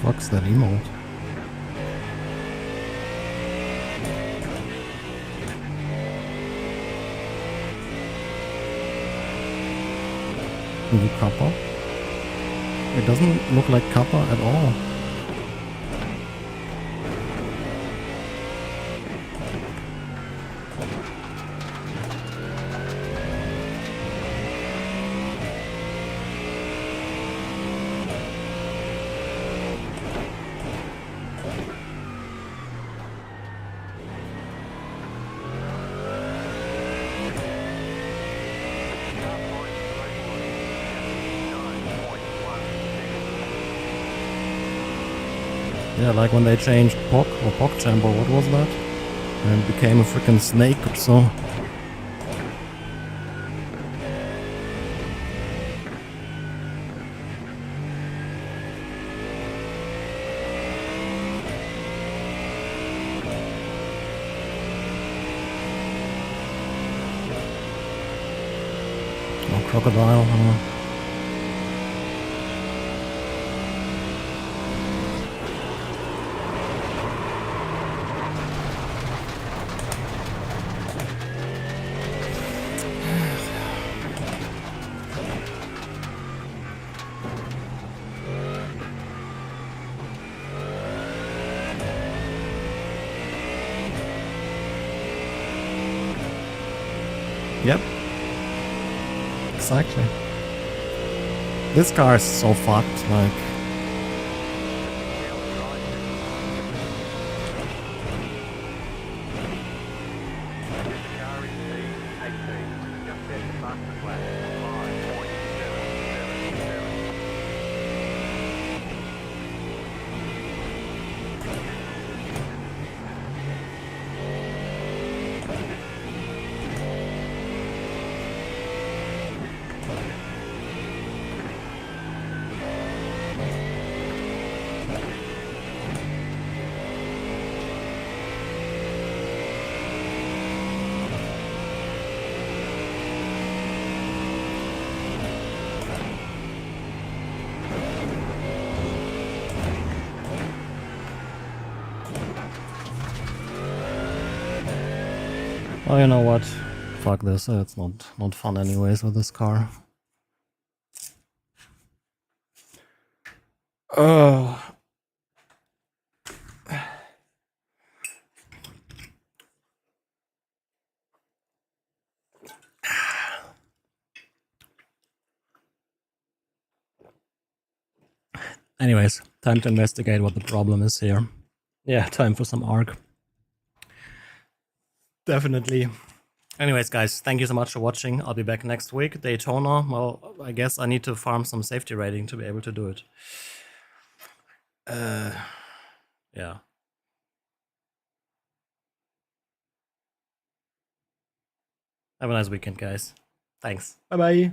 Fuck's that emote? New Kappa? It doesn't look like Kappa at all. Yeah, like when they changed POC or POC or what was that? And it became a freaking snake or so. Oh, crocodile, huh? Yep. Exactly. This car is so fucked, like... Oh, you know what? Fuck this. It's not fun anyways with this car. Oh. Anyways, time to investigate what the problem is here. Yeah, time for some arc. Definitely. Anyways, guys, thank you so much for watching. I'll be back next week. Daytona, well, I guess I need to farm some safety rating to be able to do it. Yeah. Have a nice weekend, guys. Thanks. Bye-bye.